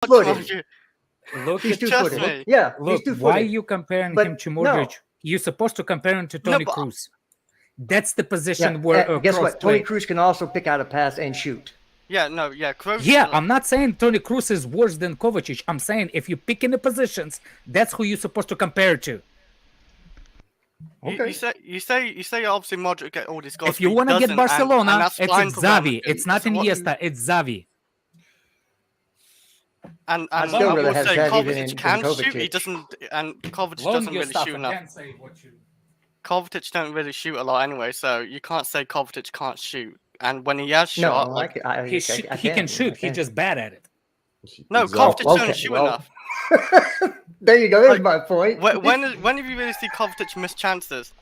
Footed. Look, He's Trust two-footed. me. Yeah, look, he's two-footed. why are you comparing But him to no. Modric? You're supposed to compare him to Toni but- Kroos. That's the Yeah, position where guess Kroos what? Toni played. Kroos can also pick out a pass and shoot. Kroos. Yeah, I'm not saying Toni Kroos is worse than Kovacic. I'm saying if you pick in the positions, that's who you're supposed to compare to. Okay. You say obviously Modric get all these goals. If you want to get Barcelona, and that's it's fine for Real Xavi. Madrid. It's not So what- Iniesta. It's Xavi. And I'd I still rather will have say Xavi Kovacic than can shoot. He Kovacic. doesn't, and Kovacic Loan doesn't your really stuff shoot and enough. then say what you. Kovacic don't really shoot a lot anyway, so you can't say Kovacic can't shoot. And when he has No, shot, like, He can shoot. He's just bad at it. no, Exactly. Kovacic don't shoot well. enough. There you go. There's Like, my point. When have you really seen Kovacic miss chances?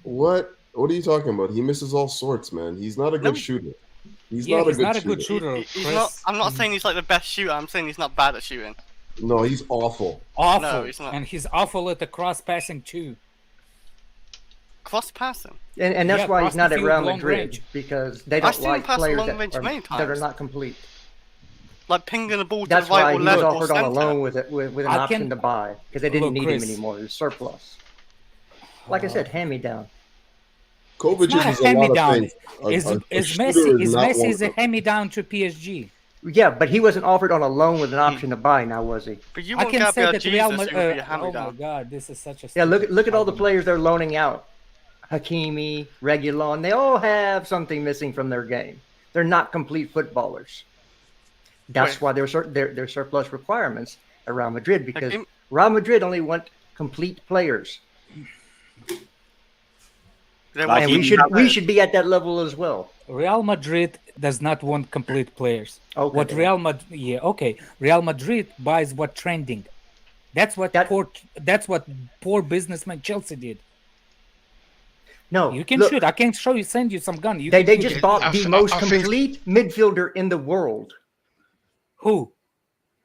What? What are you talking about? He misses all sorts, man. He's not a good No. shooter. He's Yeah, not he's a good not a shooter. good shooter. He's Chris. not. I'm not saying he's like the best shooter. I'm saying he's not bad at shooting. No, he's awful. Awful. No, he's not. And he's awful at the cross passing too. Cross passing. And that's Yeah, why cross he's not the at field, Real long Madrid range. because they I've don't seen him like pass players long range many that are times. not complete. Like pinging the ball to That's the right why or he was left or offered on a centre. loan with an I option can- to buy because they didn't Look, need Chris. him anymore. It was surplus. Like I said, hand me down. Kovacic It's not is a a lot hand-me-down. of things. Is shooter Messi is not one is of a them. hand me down to PSG? Yeah, but he wasn't offered on a loan with an option to buy. Now was he? But you I want can say Gabriel that Jesus, Real who would be Madrid. a Oh my hand-me-down. God, this is such a. Yeah, look at all the argument. players they're loaning out. Hakimi, Reguilon, they all have something missing from their game. They're not complete footballers. That's why they're surplus requirements at Real Madrid because Hakim- Real Madrid only want complete players, They and want we should be at that level as well. Real Madrid does not want complete players. Okay. What Real Madrid? Yeah, okay. Real Madrid buys what trending. That's what poor businessman Chelsea did. No, You can look, shoot. I can send you some gun. You They can shoot just it. bought I the f- most I think- complete midfielder in the world, Who?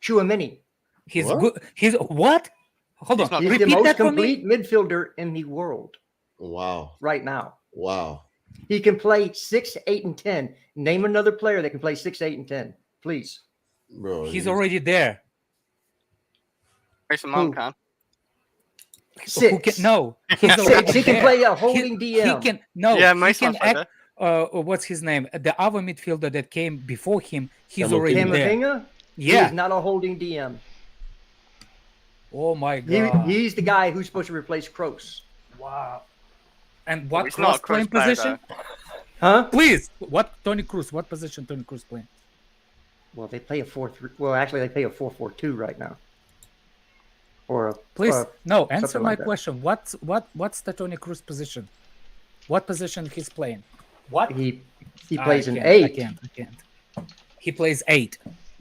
Tchouameni. He's What? good. He's what? Hold He's on. not- He's the Repeat most that for me. complete midfielder in the world Wow. right now. Wow. He can play 6, 8, and 10. Name another player that can play 6, 8, and 10, please. Bro. He's already there. Mason Mount Who? can. Six. Who can, no, he's Six. already He can there. play a holding DM. He can no. Yeah, he Mason's can right act. What's his name? The other midfielder that came before him. He's Camavinga. already there. Camavinga? He Yeah. is not a holding DM. Oh my God. He's the guy who's supposed to replace Kroos. Wow. And what He's not a Kroos playing Kroos player, position? Huh? Please. What Toni Kroos? What position Toni Kroos playing? Well, they play a 4-3. Well, actually, they play a 4-4-2 right now. Or a, Please. or No. Answer something my like that. question. What's the Toni Kroos position? What position he's playing? What? he plays an I 8. can't. He plays 8.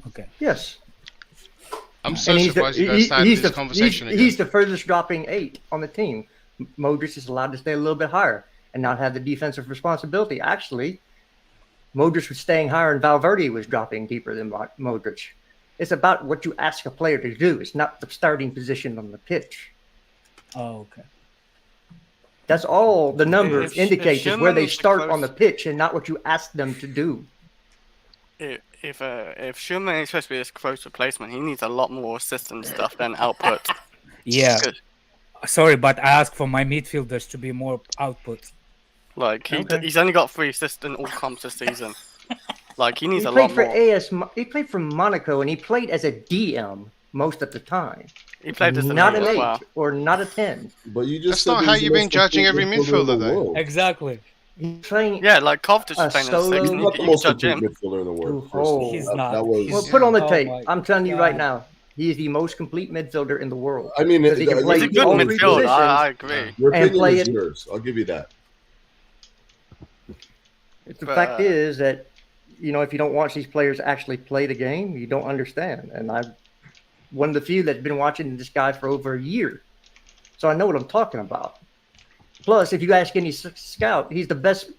Okay. Yes. I'm so And he's surprised you guys started this the, conversation again. he's the furthest dropping 8 on the team. Modric is allowed to stay a little bit higher and not have the defensive responsibility. Actually, Modric was staying higher and Valverde was dropping deeper than Modric. It's about what you ask a player to do. It's not the starting position on the pitch. Oh, okay. That's all the numbers If indicate is where they Tchouameni's start close- on the pitch and not what you ask them to do. If Tchouameni is supposed to be this Kroos replacement, he needs a lot more assist and stuff than output. Yeah. 'Cause, Sorry, but I ask for my midfielders to be more output. like Okay. he's only got 3 assists in all comps this season. Like he needs He a played lot for more. He played for Monaco and he played as a DM most of the time. He played as a Not nine an as 8 well. or not a 10. But you just That's said not he's how the you've been most judging every complete midfielder in the midfielder, though. world. Exactly. He's playing. Yeah, like Kovacic is A playing as a 6. solo- He's You not the can most judge complete him. midfielder in the world. Oh, first of all. he's That- not. that was- Well, put on the Oh tape. my I'm telling you right God. now, he is the most complete midfielder in the world. I mean, Because he can play He's a good all 3 midfielder. positions. I agree. your and opinion play is it- yours. I'll give you that. The But, fact is that, if you don't watch these players actually play the game, you don't understand. And I'm one of the few that's been watching this guy for over a year. So I know what I'm talking about. Plus, if you ask any scout, he's the best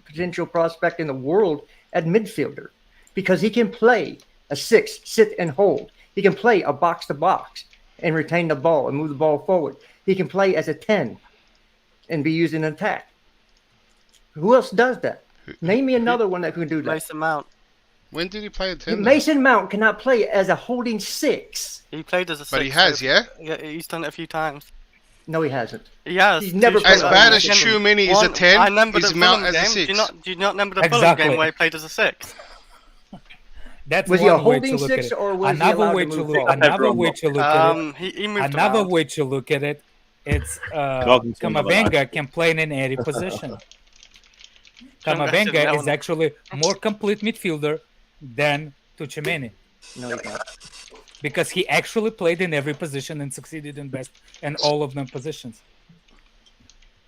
potential prospect in the world at midfielder because he can play a 6, sit and hold. He can play a box to box and retain the ball and move the ball forward. He can play as a 10 and be used in attack. Who else does that? Name me another one that can do that. Mason Mount. When did he play at 10? Mason Mount cannot play as a holding six. He played as a 6. But he has, yeah? Yeah, he's done it a few times. No, he hasn't. He has. He's never As played bad as as a Tchouameni is a 10, I remember is the Mount Fulham as a game. 6. Do you not remember the Fulham Exactly. game where he played as a 6? That's Was he a one way to holding look at six it. or was he Another allowed way to to move look. forward? Another way to look at it. He moved Another around. way to look at it. It's Goggins on the Camavinga can play in any position. Camavinga is actually more complete midfielder than Tchouameni No, he's not. because he actually played in every position and succeeded in best in all of them positions.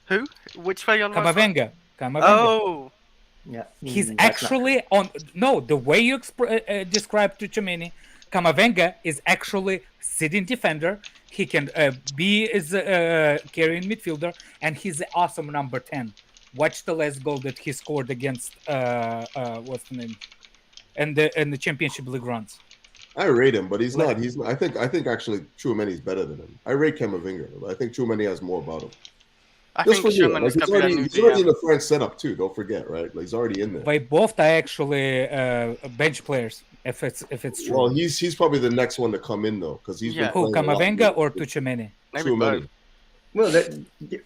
Who? Which way on? Camavinga. Oh, Yeah, He's that's not actually on. No, the way you describe Tchouameni, Camavinga is actually sitting defender. He can be is carrying midfielder, and he's an awesome number 10. Watch the last goal that he scored against what's the name, and the Championship League runs. I rate him, but he's not. He's. I think actually Tchouameni is better than him. I rate Camavinga, but I think Tchouameni has more about him. I Just think for you, Schumann like, is he's going to be a already, new he's already in DM. the French setup too. Don't forget, right? Like he's already in there. They both are actually bench players. If it's true. Well, he's probably the next one to come in though, because he's Yeah. been Who, playing a lot Camavinga more or with Tchouameni? Maybe Tchouameni. both. Well,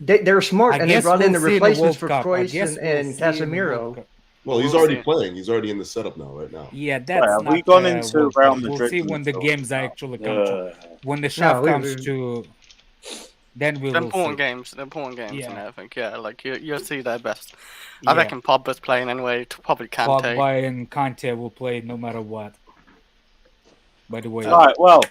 they're smart, I and they guess brought in the we'll see in the replacements World for Cup. I Kroos guess and, we'll and see in the World Casemiro. Cup. Well, he's We'll already see. playing. He's already in the setup now, right now. Yeah, that's have not. we gone into World Real Cup. We'll Madrid see when the and games stuff? actually come to. Yeah. When the shot we- comes to, then we The will important see. games, the important games, Yeah. and everything. Yeah, like you'll see their best. I Yeah. reckon Pogba's playing anyway. Probably Kante. Pogba and Conte will play no matter what. By the way, All right, well,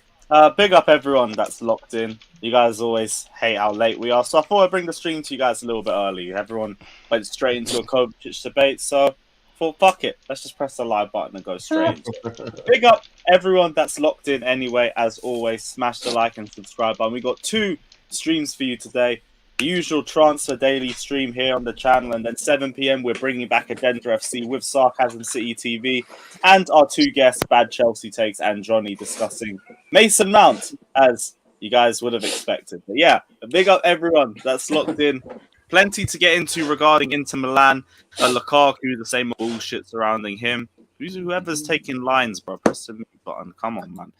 big up everyone that's locked in. You guys always hate how late we are, so I thought I'd bring the stream to you guys a little bit early. Everyone went straight into a Kovacic debate, so I thought, fuck it, let's just press the live button and go straight into it. Big up everyone that's locked in anyway. As always, smash the like and subscribe button. We got 2 streams for you today. The usual transfer daily stream here on the channel, and then 7 p.m. we're bringing back Agenda FC with Sarcasm City TV and our 2 guests, Bad Chelsea Takes and Johnny, discussing Mason Mount, as you guys would have expected. But yeah, a big up everyone that's locked in. Plenty to get into regarding Inter Milan, Lukaku, the same bullshit surrounding him. Whoever's taking lines, bro, press the mute button. Come on, man.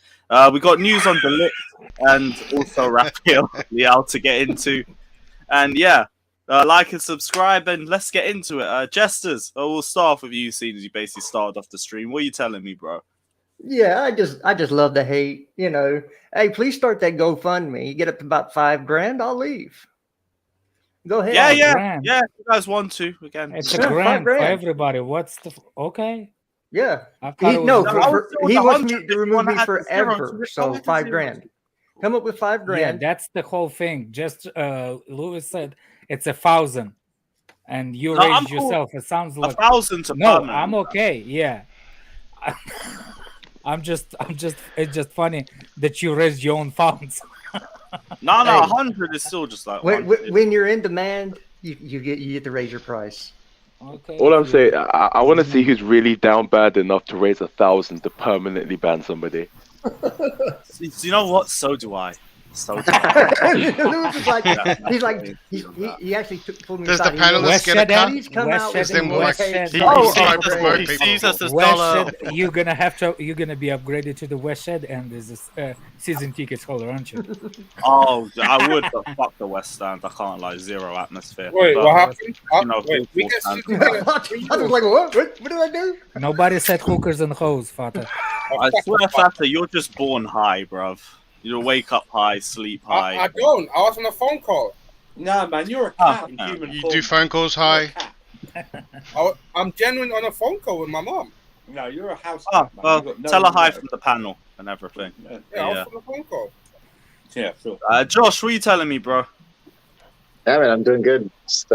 We got news on the Ligt and also Rafael Leao to get into. And yeah, like and subscribe, and let's get into it. Jesters, we'll start off with you, seeing as you basically started off the stream. What are you telling me, bro? Yeah, I just love the hate. You know, hey, please start that GoFundMe. You get up to about $5,000, I'll leave. Go ahead. Yeah. grand. Yeah, if you guys want to, again. It's a Yeah, grand for $5,000. everybody. What's the okay? Yeah. I thought it was No, No, I was doing he the wants 100 me if to you remove wanna me add the zeros, forever. just So go ahead and $5,000. Come up with $5,000. Yeah, that's the whole thing. Just Lewis said it's 1,000, and you No, I'm raised cool. yourself. It sounds like 1,000 to no. permanent. I'm okay. Yeah, I'm just. It's just funny that you raised your own funds. No, Hey. 100 is still just like When you're in demand, you get to raise your price. Okay. All I'm yeah. saying, I want to see who's really down bad enough to raise 1,000 to permanently ban somebody. Do you know what? So do I. So do I. Lewis is like, he actually pulled me Does aside. the He goes, panelists West get a Shed cut? Please come West out Shed with Then and we'll West like, Shed. he Oh, tried to okay. promote He people. sees us as West dollar. Shed, you're gonna be upgraded to the West Shed, and there's a season tickets holder, aren't you? Oh, I would, but fuck the West Stand. I can't lie. Zero atmosphere. Wait, But, what happened? you know, Wait, we full can stand. I was like, what? What did I do? Nobody said hookers and hoes, Fata. I swear, Fata, you're just born high, bruv. You wake up high, sleep high. I don't. I was on a phone call. Nah, man, you're a cat in no. human You form. do phone calls high. I'm genuine on a phone call with my mom. No, you're a house Oh, cat, man. well, You've got no tell her hi nerve. from the panel and everything. Yeah, Yeah, I Yeah. was on a phone call. yeah, sure. Josh, what are you telling me, bro? Yeah, man, I'm doing good. Just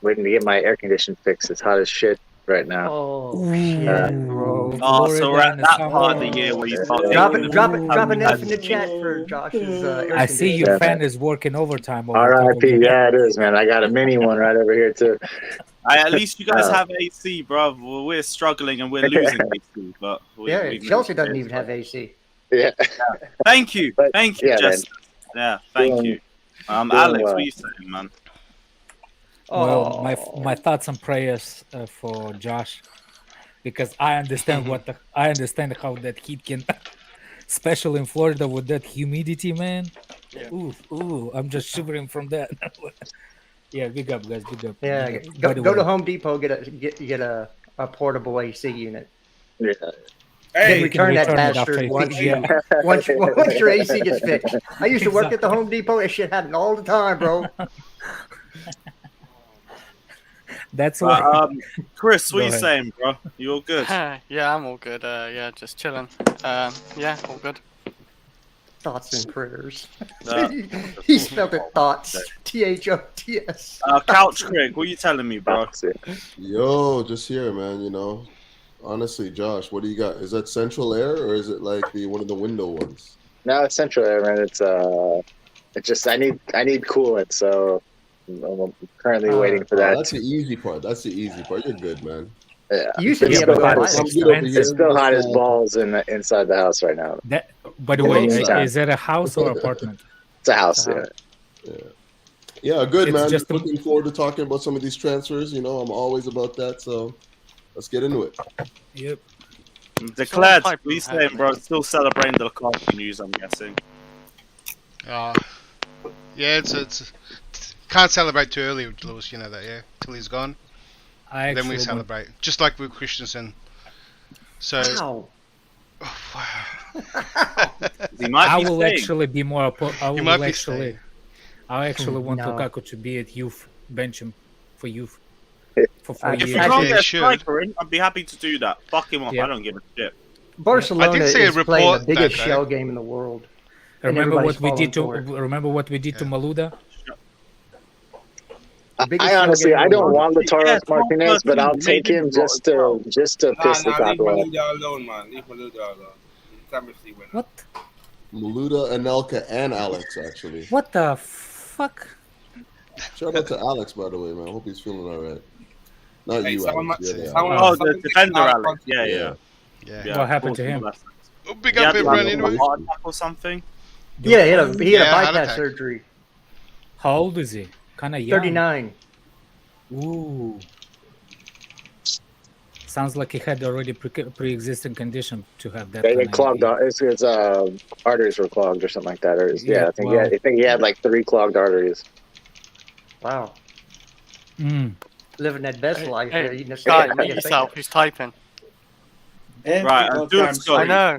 waiting to get my air condition fixed. It's hot as shit right now. Oh, shit. Bro, Oh, so we're Florida at in the that summer. part of the year where you start Drop taking an F in the chat for Josh's air I see conditioner. your Yeah, fan man. is working overtime. over R.I.P. there. Yeah, it is, man. I got a mini one right over here too. At least you guys have AC, bro. Well, we're struggling and we're losing AC, but Yeah, we Chelsea doesn't even have AC. Yeah. Thank you, But, thank you, yeah, Jess. Yeah, thank Doing- you. doing Alex, well. what are you saying, man? Well, Oh. my thoughts and prayers for Josh. because I understand I understand how that heat can, especially in Florida with that humidity, man. Yeah. Ooh, I'm just shivering from that. Yeah, big up, guys, big up. Yeah, big up. By the go to way, Home Depot, get a portable AC unit. Yeah. Then Hey, return that return it after bastard it once fixes, once your AC gets fixed. I used to work at the Home Depot. That shit happened all the time, bro. That's why. Chris, what Go you ahead. saying, bro? You all good? Yeah, I'm all good. Yeah, just chilling. Yeah, all good. Thoughts and prayers. Uh, He spelled it thoughts. THOTS. Couch Craig, what you telling me, bro? That's it. Yo, just here, man. You know, honestly, Josh, what do you got? Is that central air or is it like one of the window ones? No, it's central air, man. It's just I need coolant, so I'm currently waiting for that. That's the easy part. That's the easy part. You're good, man. Yeah. You used to be It's able still to hot buy as- I'm it. good over here. It's still hot as balls inside the house right now. That, by the way, Yeah. is that a house or apartment? It's a house, It's a yeah. house. Yeah, good, It's man. just Looking forward to talking about some of these transfers. You know, I'm always about that. So let's get into it. Yep. Declared, Someone type what you in saying, here, bro? mate. Still celebrating the Lukaku news, I'm guessing. Yeah, it's can't celebrate too early, Lewis. You know that, yeah. Till he's gone, I then we actually want, celebrate. Just like with Christensen. So, Wow. He might I be will staying. actually be more. I will might be actually. I actually want No. Lukaku to be at youth, bench him for youth. For I- 4 If we years. I- can't Yeah, get a should. striker in, I'd be happy to do that. Fuck him off. Yeah. I don't give a shit. Barcelona I did see a is playing report the biggest that, shell game in the world. and Remember what everybody's we did to falling for remember what we did to Yeah. Maluda? Biggest I honestly, shell game I in the don't world. want Lautaro Yeah, Martinez, but I'll he take made him him a lot as well. just to piss leave Lukaku off. Maluda alone, man. Leave Maluda alone. Champions League winner. What? Maluda, Anelka, and Alex, actually. What the fuck? Shout out to Alex, by the way, man. Hope he's feeling all right. Not Hey, you, someone Alex. might- Yeah, someone- Oh, the someone defender, gets out of Alex. Yeah, yeah. yeah. Yeah, What happened of to course, him? bless him. Oh, big He had up him, like Brandon. a heart attack or something. Yeah, he had a Yeah, heart bypass attack. surgery. How old is he? Kind of young. 39. Ooh. Sounds like he had already pre-existing condition to have that. They kinda get clogged. idea. His arteries were clogged or something like that. Or Yeah, I think well- he had like 3 clogged arteries. Wow. Mm. Living that best life. Hey, there, eating a Guy, steak. mute yourself. Who's typing? Right, I'm doing so. I know.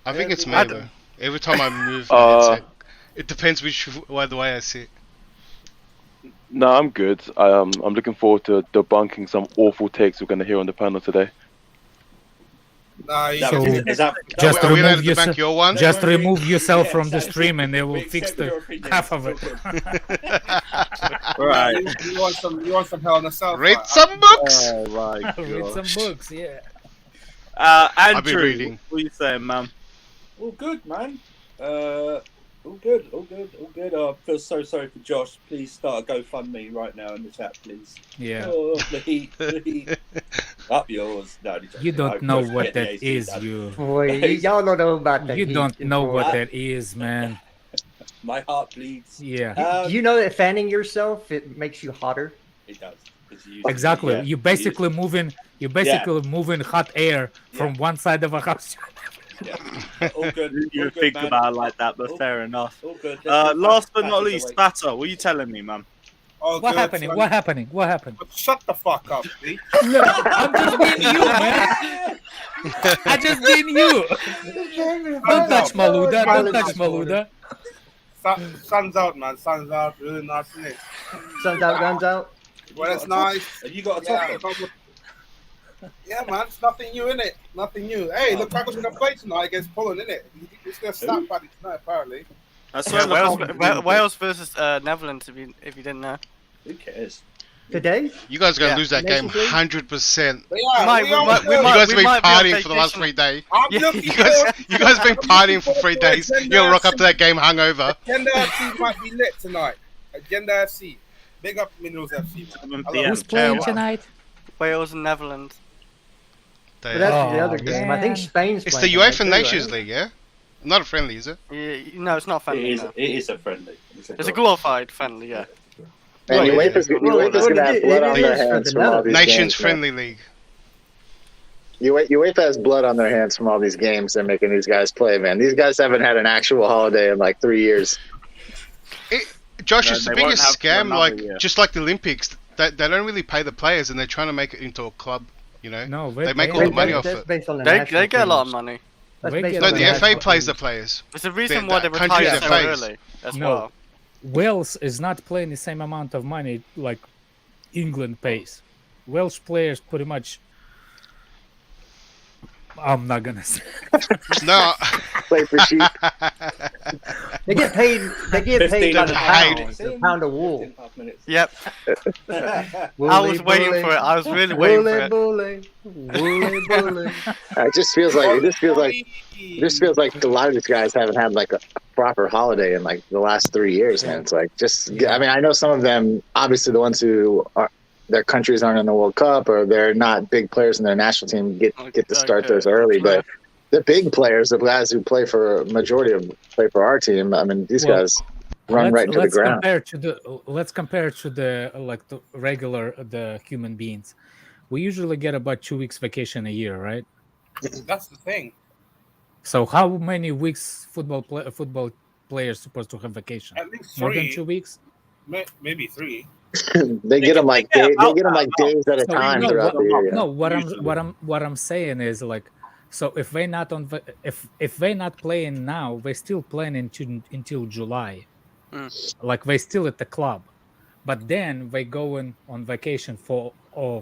I think it's me I though. Every time I move, it depends which the way I sit. No, I'm good. I'm looking forward to debunking some awful takes we're going to hear on the panel today. Nah, So- Is that Just Are we allowed remove to bank yourself. your one? Just remove yourself Yeah, from the exactly. stream, and they will We fix accept your the opinion. half of it. Right. You want some hell on the south? Read right? some books. Oh my Read god. some books, yeah. I'll be Andrew, reading. what are you saying, man? all good, man? All good. I feel so sorry for Josh. Please start a GoFundMe right now in the chat, please. Yeah. Oh, please. Up yours. No, You don't know what that AC is, done. you. Boy, y'all don't know about that. You heat don't in know what Florida. that is, man. My heart bleeds. Yeah. Do you know that fanning yourself, it makes you hotter? It does. Exactly. Yeah, You basically moving. You basically moving hot air from one side of a house. All good. You all good, think man. about it like that, but fair enough. All good. Last but not least, Batter, what are you telling me, man? Oh, What good, happening? son. What happening? What happened? Shut the fuck up, please. Look, I'm just being you, man. I just being you. Don't touch Maluda. Don't touch Maluda. Sun's out, man. Sun's out. Really nice, isn't it? Sun's out, guns out. Well, it's nice. Have you got a Yeah, top? yeah, man. It's nothing new, innit? Nothing new. Hey, look, Lukaku's gonna play tonight against Poland, innit? He's gonna start by tonight, apparently. I swear Wales versus Netherlands. If you didn't know. Who cares? Today? You guys are going to Yeah. lose that game Nations League? 100%. But yeah, We might- we we all might- we good. You might- guys have been be on partying for the last vacation. 3 days. I'm Yeah, looking You guys have been partying for 3 days. Agenda You'll rock up FC. to that game hungover. Agenda FC might be lit tonight. Agenda FC. Big up Minerals FC. Man. I love Who's it. playing well- tonight? Wales and Netherlands. But that's the Oh, other game. I think man. Spain's It's the playing UEFA tonight, too, Nations right? League, yeah? Not a friendly, is it? Yeah, no, it's not It friendly. is. No. It is a friendly. It's a glorified friendly. Yeah. And Well, UEFA's well, gonna have it blood on is their for hands the from all these Nations games, man. Friendly League. UEFA has blood on their hands from all these games they're making these guys play, man. These guys haven't had an actual holiday in like 3 years. Josh, No, it's the they won't biggest have for scam. another Like year. just like the Olympics, they don't really pay the players, and they're trying to make it into a club. You know, No, they make all the money off That's it. based on the They national get a lot of teams. money. That's They based get on No, the national FA plays the teams. players. It's the reason The- why the they countries retire that so pays. early as No. well. Wales is not playing the same amount of money like England pays. Welsh players pretty much. I'm not gonna say. No, Play for sheep. They get paid. They get paid by the 15 pound of wool. 15.5 minutes. Yep. I was waiting for it. I was really waiting for it. Bully, bully. It just feels like a lot of these guys haven't had like a proper holiday in like the last 3 years, man. It's like I mean, I know some of them, obviously the ones who are their countries aren't in the World Cup or they're not big players in their national team get to start theirs early, but the big players, the guys who play for play for our team, I mean, these guys run right into the ground. Let's compare to the like the regular the human beings. We usually get about 2 weeks vacation a year, right? That's the thing. So how many weeks football players supposed to have vacation? At least More than 3. 2 weeks? Maybe 3. They get them like days at a time throughout the year. No, what I'm saying is like, so if they not on if they not playing now, they still playing until July, like they still at the club, but then they going on vacation for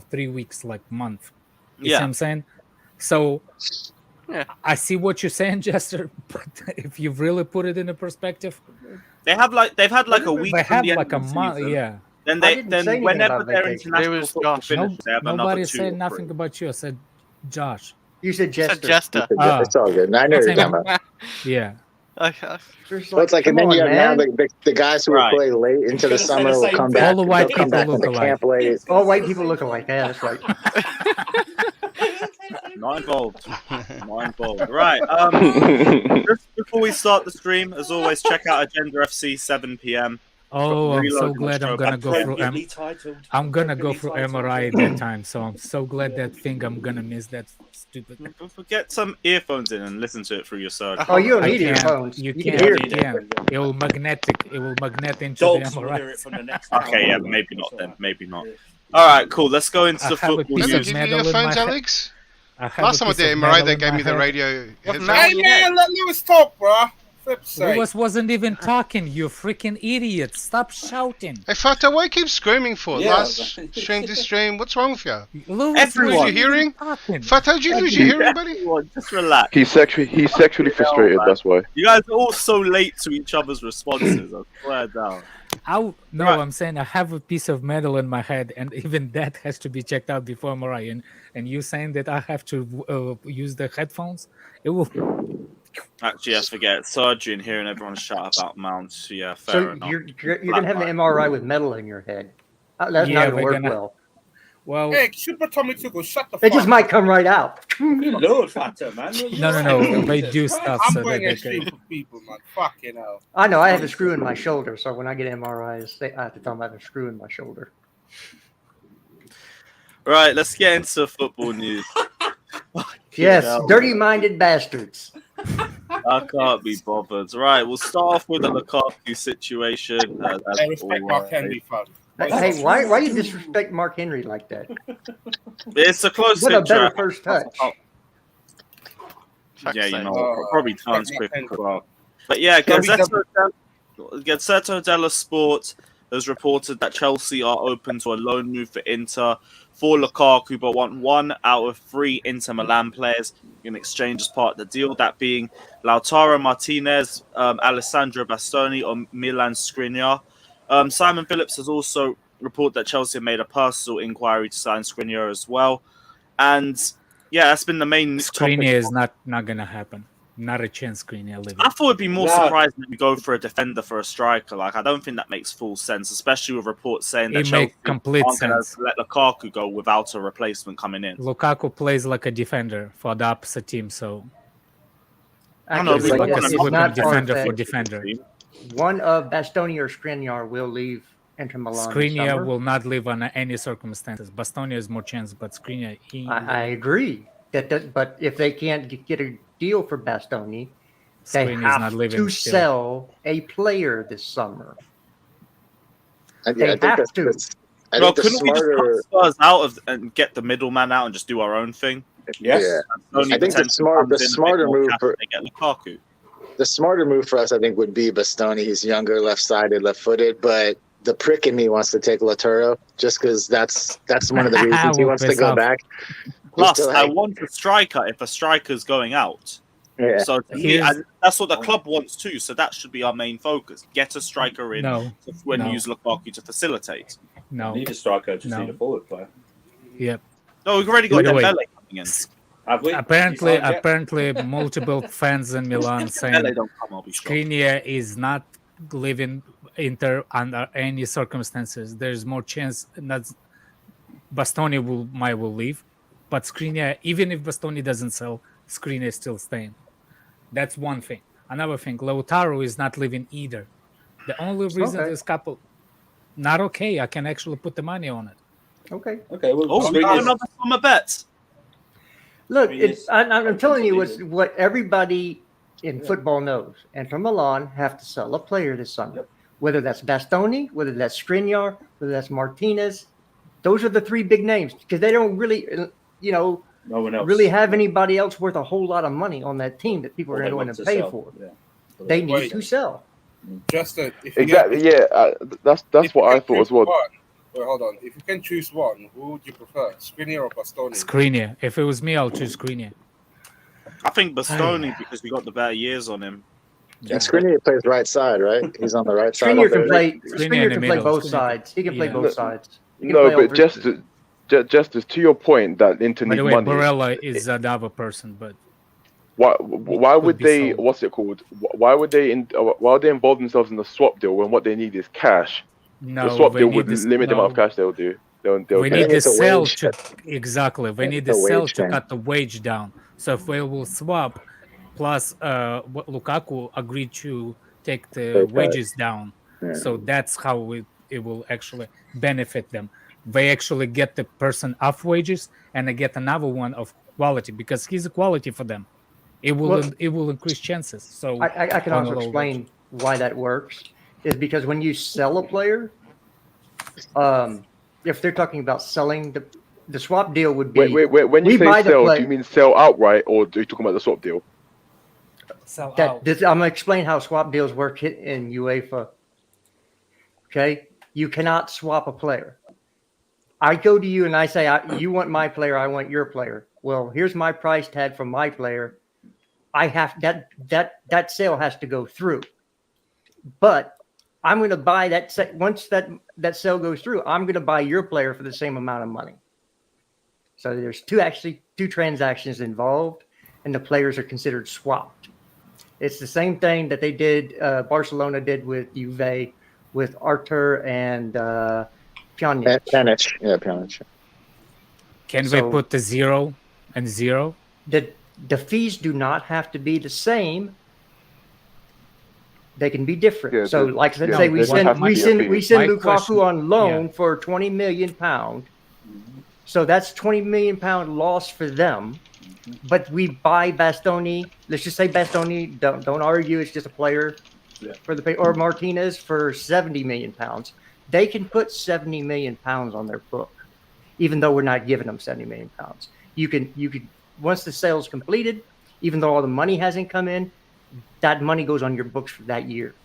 3 weeks, like month. You see what I'm saying? So I see what you're saying, Jester, but if you really put it in a perspective, they've had like a week. they from have the end like a of the month. season. Yeah. Then I didn't say anything whenever about their vacation. international It was football Josh. finishes, they have another Nobody 2 said or nothing 3. about you. I said Josh. You said It's a Jester. jester. It's all good. I know what you're talking about. Yeah. Well, it's like, and then you have now the guys who will play late into the summer will come back. All the white They'll come people back look into alike. camp late. All white people look alike. Yeah, that's right. Not involved. Not involved. Right. Just before we start the stream, as always, check out Agenda FC 7 p.m. Oh, I'm so Reloading glad the I'm show. gonna go through Appropriately titled. I'm gonna go through Appropriately MRI at titled. that time, so I'm so glad that thing I'm gonna miss that stupid. Get some earphones in and listen to it through your surgery. Oh, you don't I need can't. earphones. You can can't. hear You it. can't. It will magnet into Dogs the will hear MRI. it from the next Okay, yeah, hour. maybe not then. Maybe not. All right, cool. Let's go into I the have a football piece Let me of news. give you metal your in my phones, head. Alex. I have Last a time I piece did of MRI, metal they in gave my me the head. radio headset. Hey, man, let Lewis talk, bro. Flip's sake. Lewis wasn't even talking, you freaking idiot. Stop shouting. Hey, Fata, what do you keep screaming for? Yeah, Last stream, this stream, what's wrong with you? Lewis Everyone. wasn't Lose your hearing? even talking. Fata, did you lose your hearing, buddy? Everyone, just relax. He's sexually frustrated. That's why. You guys are all so late to each other's responses. I swear down. No, Right. I'm saying I have a piece of metal in my head, and even that has to be checked out before MRI. And you saying that I have to use the headphones? It will. Actually, I forget. Surgery and hearing everyone shout about mounts. Yeah, fair So enough. you're gonna have an MRI with metal in your head. That's Yeah, not gonna we're work gonna- well. Well, Hey, Super Tommy Tuchel, shut the It fuck just up. might come right out. Good lord, Fatter, man. no. They do Jesus stuff I'm so that going they extreme can. for people, man. Fucking hell. I know I have a screw in my shoulder, so when I get MRIs, I have to tell them I have a screw in my shoulder. Right, let's get into football news. Yes, hell. dirty-minded bastards. I can't be bothered. Right, we'll start off with the Lukaku situation. I respect Mark Henry, fuck. Hey, why you disrespect Mark Henry like that? It's a close What a better interaction. first touch. Yeah, you know, Oh, probably turns Mark quick Henry. as well. But yeah, Gazzetta dello Sport has reported that Chelsea are open to a loan move for Inter for Lukaku, but want 1 out of 3 Inter Milan players in exchange as part of the deal, that being Lautaro Martinez, Alessandro Bastoni, or Milan Skriniar. Simon Phillips has also reported that Chelsea have made a personal inquiry to sign Skriniar as well. And yeah, that's been the main topic. Skriniar is not gonna happen. Not a chance. Skriniar living. I thought it'd be more No. surprising if we go for a defender for a striker. Like, I don't think that makes full sense, especially with reports saying that It Chelsea makes complete aren't going sense. to let Lukaku go without a replacement coming in. Lukaku plays like a defender for the opposite team, so I know, Actually, but like a it's it's sweeping not defender far-fetched. for defender. One of Bastoni or Skriniar will leave Inter Milan. this Skriniar summer. will not live under any circumstances. Bastoni has more chance, but Skriniar, I agree. But if they can't get a deal for Bastoni, they Skriniar is not have leaving to still. sell a player this summer. I They think have that's, to. that's I Well, think the couldn't we just smarter. cut Spurs out of and get the middleman out and just do our own thing? Yes. Yeah. Only I think the potentially comes in a bit smarter more move cash for if they get Lukaku. the smarter move for us, I think, would be Bastoni. He's younger, left-sided, left-footed, but the prick in me wants to take Lautaro just because that's one of the reasons he Will wants to piss go off. back. Plus, Just to, I like, want a striker if a striker's going out. yeah. So to me, Here's- that's what the club wants too. So that should be our main focus: get a striker in No, when no. use Lukaku to facilitate. No. Need a striker, just No. need a forward player. Yep. No, we've already By got the way, Dembele coming in. Have we? Apparently, You signed yet? apparently, multiple fans in Milan saying Dembele don't come, I'll be sure. Skriniar is not leaving Inter under any circumstances. There's more chance that Bastoni will leave, but Skriniar, even if Bastoni doesn't sell, Skriniar is still staying. That's one thing. Another thing, Lautaro is not leaving either. The only reason Okay. this couple not okay, I can actually put the money on it. Okay. Okay, well, Oh, we got Skriniar's- another summer bet. Look, Yes. I'm telling you Continue. what everybody in football knows. And from Milan have to sell a player this summer. Yep. Whether that's Bastoni, whether that's Skriniar, whether that's Martinez. Those are the three big names because they don't really, no one else really have anybody else worth a whole lot of money on that team that people are Well, going they to want pay sell. for. Yeah. They need Wait. to sell. Just if you Exactly. Get, Yeah. That's if you what I can thought as choose well. one- Wait, hold on. If you can choose one, who would you prefer, Skriniar or Bastoni? Skriniar. If it was me, I'll choose Skriniar. I think Bastoni because we got the better years on him. And Skriniar plays right side, right? He's on the right side. Skriniar of can the- play. Skriniar in Skriniar the can play middle. both Skriniar sides. He can play yeah. both sides. He can No, play all but three. Justice, to your point that Inter By needs the way, money. Barella is another person, but Why would be they? sold. What's it called? Why would they? Why would they involve themselves in the swap deal when what they need is cash? no, The swap they deal need would this, limit the no, amount of cash they'll do. They'll we get. need the it's a sell wage to exactly. We Yeah, need it's the a sell wage to thing. cut the wage down. So if we will swap, plus what Lukaku agreed to take the Pay cut. wages down. Yeah. So that's how it will actually benefit them. They actually get the person off wages and they get another one of quality because he's a quality for them. It will increase chances. So I can on also a low explain why that works. Is because when you sell a player, if they're talking about selling the swap deal would be Wait. When you we buy say the sell, play- do you mean sell outright, or are you talking about the swap deal? sell that out. I'm gonna explain how swap deals work in UEFA. Okay, you cannot swap a player. I go to you and I say, you want my player, I want your player. Well, here's my price tag for my player. I have that sale has to go through. But I'm going to buy that once that sale goes through. I'm going to buy your player for the same amount of money. So there's two transactions involved, and the players are considered swapped. It's the same thing that they did. Barcelona did with Juve, with Artur and Pjanic. Pjanic. Yeah, Pjanic. Can we So- put the 0 and 0? The fees do not have to be the same. They can be different. Yeah, So, the- like let's yeah, say there doesn't have to be a fee. we send My Lukaku question- on loan yeah. for £20 million. So that's £20 million loss for them. But we buy Bastoni. Let's just say Bastoni. Don't argue. It's just a player for the pay, or Martinez for £70 million. They can put £70 million on their book, even though we're not giving them £70 million. You can once the sale's completed, even though all the money hasn't come in, that money goes on your books for that year.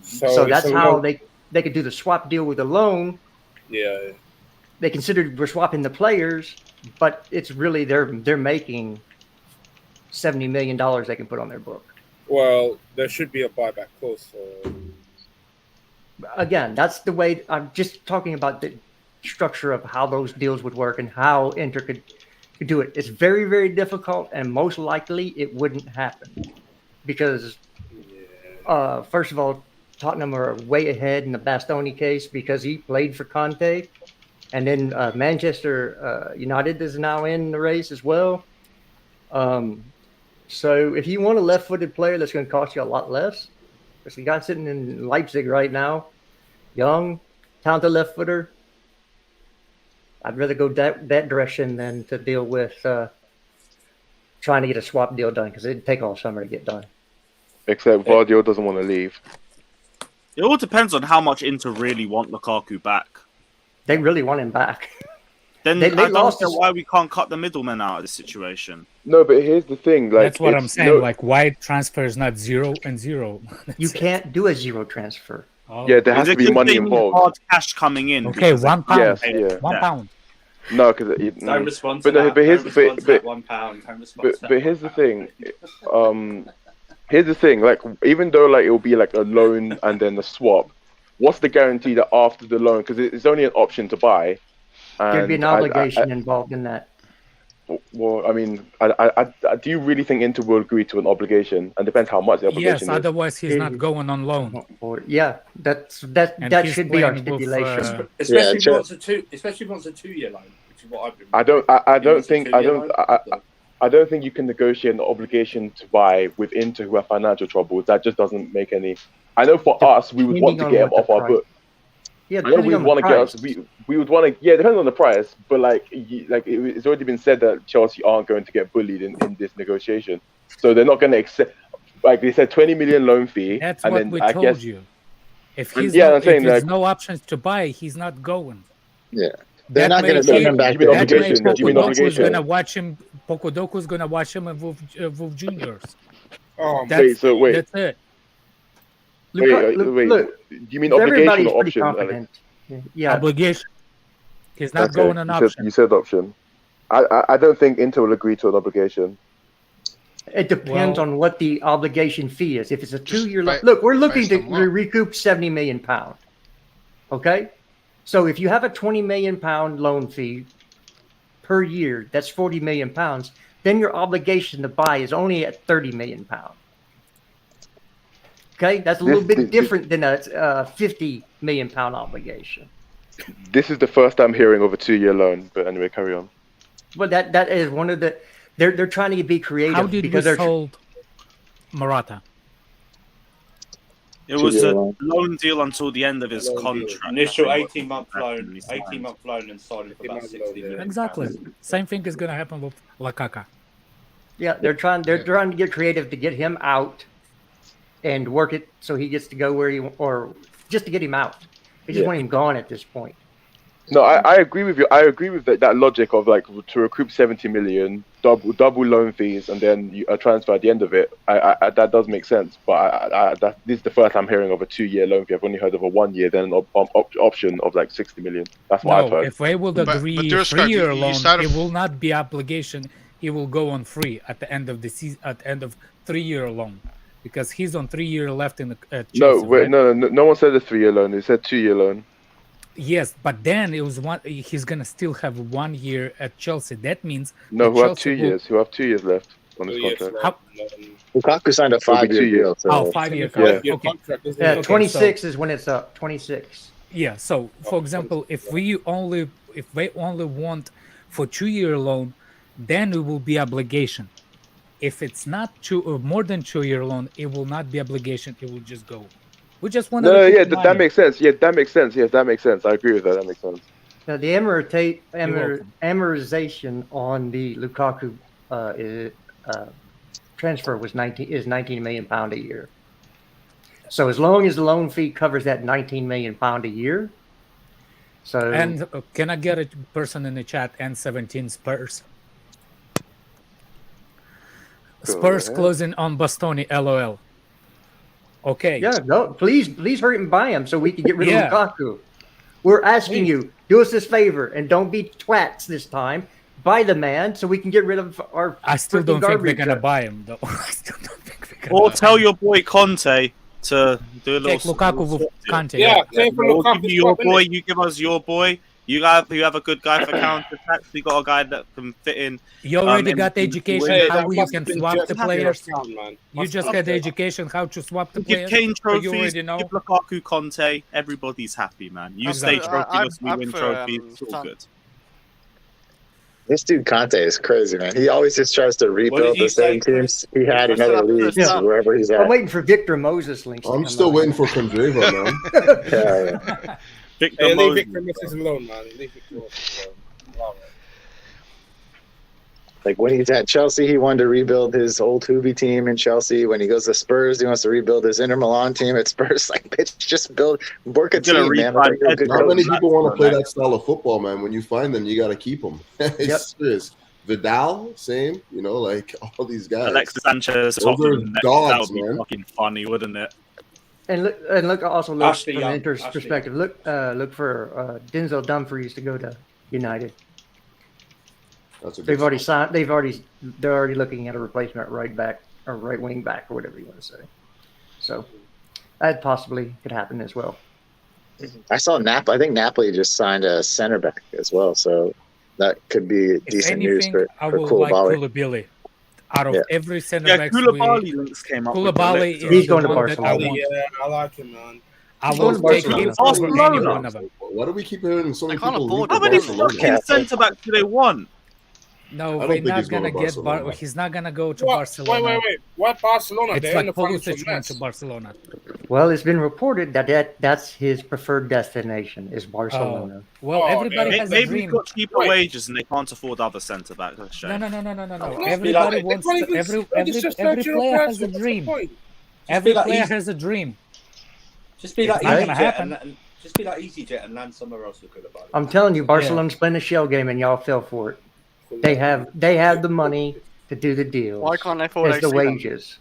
So that's how they could do the swap deal with the loan. Yeah. They considered we're swapping the players, but it's really they're making $70 million they can put on their book. Well, there should be a buyback clause for. Again, that's the way. I'm just talking about the structure of how those deals would work and how Inter could do it. It's very, very difficult, and most likely it wouldn't happen because, first of all, Tottenham are way ahead in the Bastoni case because he played for Conte, and then Manchester United is now in the race as well. So if you want a left-footed player that's going to cost you a lot less, there's a guy sitting in Leipzig right now, young, talented left-footer. I'd rather go that direction than to deal with trying to get a swap deal done because it'd take all summer to get done. Except Vardio doesn't want to leave. It all depends on how much Inter really want Lukaku back. They really want him back. Then They I don't lost know his- why we can't cut the middlemen out of this situation. No, but here's the thing. Like, That's what I'm it's- saying. no- Like, why transfer is not 0 and 0? You can't do a zero transfer. Oh. Yeah, there has It's to a be good money thing involved. hard cash coming in. Okay, because £1. Yes, yeah. £1. No, because Don't respond to but no, that. but here's Don't respond to that but, £1. Don't respond to that but here's the £1. thing. Here's the thing. Like, even though like it will be like a loan and then a swap, what's the guarantee that after the loan, because it's only an option to buy, There'd be and an obligation involved in that. well, I mean, do you really think Inter will agree to an obligation? And depends how much the obligation Yes, is. otherwise he's not going on loan. Yeah, that And that he's should be our playing with, stipulation. Especially if he Yeah, wants a 2-year loan, which is what I've been. I don't think you can negotiate an obligation to buy with Inter who have financial troubles. That just doesn't make any. I know for us, we would want to Depending get him on off what our the book. Yeah, I know we depending on would want the to get price. us. We would want to. Yeah, depends on the price. But like it's already been said that Chelsea aren't going to get bullied in this negotiation. So they're not going to accept. Like they said, 20 million loan fee. That's and what then we I told guess you. If And- he's yeah, not, I'm saying, if there's like- no options to buy, he's not going. Yeah. They're That not going to makes send it- him back you mean to That obligation, makes obligation. you mean Pocodoku's obligation. gonna watch him. Pocodoku's gonna watch him with juniors. Oh, That's, Wait, so wait. That's it. Wait. Look, Do you mean obligation everybody's or pretty option? Alex? confident. Yeah, Obligation. He's not Okay, going on you option. said, you said option. I don't think Inter will agree to an obligation. it depends Well- on what the obligation fee is. If it's a 2-year ba- look, we're looking based to on what? recoup £70 million. Okay, so if you have a £20 million loan fee per year, that's £40 million. Then your obligation to buy is only at £30 million. Okay, that's a little bit different than a £50 million obligation. This is the first I'm hearing of a 2-year loan. But anyway, carry on. But that is one of the they're trying to be creative How did we because they're sold Morata? It was a Two-year loan. loan deal until the end of his contract. Initial I think, 18-month what loan, he signed. 18-month loan, and signed it for about 60 million. Exactly. Same thing is gonna happen with Lukaku. Yeah, they're trying to get creative to get him out and work it so he gets to go where he or just to get him out. They just want him gone at this point. No, I agree with you. I agree with that logic of like to recoup 70 million, double loan fees, and then a transfer at the end of it. I that does make sense. But this is the first I'm hearing of a 2-year loan fee. I've only heard of a 1-year, then an option of like 60 million. That's what I've No, heard. if they will But agree Durskart, 3-year you loan, started- it will not be obligation. He will go on free at the end of the season, at the end of 3-year loan, because he's on 3-year left in the Chelsea, No, wait, right? no one said a 3-year loan. They said 2-year loan. Yes, but then it was one. He's gonna still have 1 year at Chelsea. That means No, that who have Chelsea 2 will- years? Who have 2 years left on his 2 years contract? How- Lukaku signed a It'll be 2 5-year years. deal. So Oh, 5-year Yeah. contract. Your Okay. contract, isn't Yeah, it? 26 is when it's up. 26. Yeah. So, for example, if they only want for 2-year loan, then it will be obligation. If it's not more than 2-year loan, it will not be obligation. It will just go. We just want to. No, yeah, that makes sense. Yeah, that makes sense. Yes, that makes sense. I agree with that. That makes sense. Now, the amortization on the Lukaku transfer was 19 million pound a year. So as long as the loan fee covers that 19 million pound a year, so And can I get a person in the chat? N17 Spurs. Spurs ahead. closing on Bastoni. LOL. Okay. yeah, no, please hurry and buy him so we can get rid Yeah. of Lukaku. We're asking you, do us this favor and don't be twats this time. Buy the man so we can get rid of our. I still freaking don't think they're garbage gonna truck. buy him though. I still don't think they're gonna Or buy tell him. your boy Conte to do a little. Take Lukaku little with swap deal. Conte. Yeah, take for We'll Lukaku. give you your boy. You give us your boy. You have a good guy for counter attacks. We got a guy that can fit in. You already in got the education way how that you must can have been swap just the happy players. account, man. You Must just have had been. education how to swap the Give players. Kane so you trophies. already know. Give Lukaku Conte. Everybody's happy, man. You Exactly. stay trophyless, we I'd win for, trophies. It's all Son. good. this dude Conte is crazy, man. He always just tries to rebuild you the same say, teams he had in What's other up, leagues what's up? wherever he's I'm at. waiting for Victor Moses links. to I'm come still out. waiting for Condreva, man. Yeah. Victor Hey, leave Moses, Victor bro. Moses alone, man. Leave Victor Moses alone. All right. Like when he's at Chelsea, he wanted to rebuild his old Hoobie team in Chelsea. When he goes to Spurs, he wants to rebuild his Inter Milan team at Spurs. Like, bitch, just work a team, man. Like, you're a good Not many coach. people want to play that style of football, man. When you find them, you got to keep them. It's serious. Vidal, same. You know, like all these guys. Alexis Sanchez, Those are Tottenham, dogs, that would be man. fucking funny, wouldn't it? And look, also Ashley from Young, Inter's Ashley perspective. Look for Denzel Dumfries to go to United. That's a good They've already sign. signed. They're already looking at a replacement right back or right wing back or whatever you want to say. So that possibly could happen as well. I saw I think Napoli just signed a center back as well, so that could be If decent news anything, for I will Koulibaly. like Koulibaly. Out of Yeah. every center Yeah, back, Koulibaly links came up. with Koulibaly the is He's the going to one that I Barcelona. want. Yeah, I like him, man. I He's going will to take him Barcelona. over any Barcelona. one of them. Why do we keep hearing so many I can't people afford leave it. How many Barcelona? fucking centre backs do they want? No, I don't we're think not he's going gonna to get. Barcelona. He's not gonna go to What? Barcelona. Wait. Why Barcelona? It's They're in like the financial Pulisic went mess. to Barcelona. Well, it's been reported that's his preferred destination is Barcelona. Well, Oh, everybody yeah. has a Maybe dream. he's got cheaper wages and they can't afford other centre backs. That's a shame. No. Let's Everybody be like- wants. they can't even- Every it's just every virtual player has a person. What's the dream. point? Every be like player easy- has a dream. Just be like It's not gonna EasyJet happen. and just be like EasyJet and land somewhere else. Look at about it. I'm telling you, Barcelona's playing a shell game, and y'all fell for it. They have the money to do the deals. Why can't they afford It's the AC then? wages.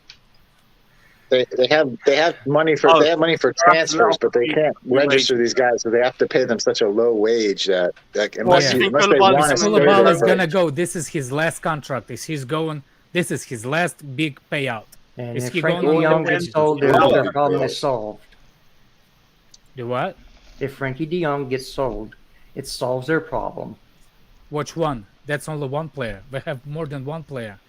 They have money for transfers, but they can't register these guys, so they have to pay them such a low wage that unless you think they Koulibaly's want to gonna stay go Koulibaly there is for- gonna go. This is his last contract. This is his last big payout. And Is if he Frankie going de on Jong the gets bench? sold, their problem is solved. The what? If Frankie de Jong gets sold, it solves their problem. Which one? That's only one player. We have more than one player.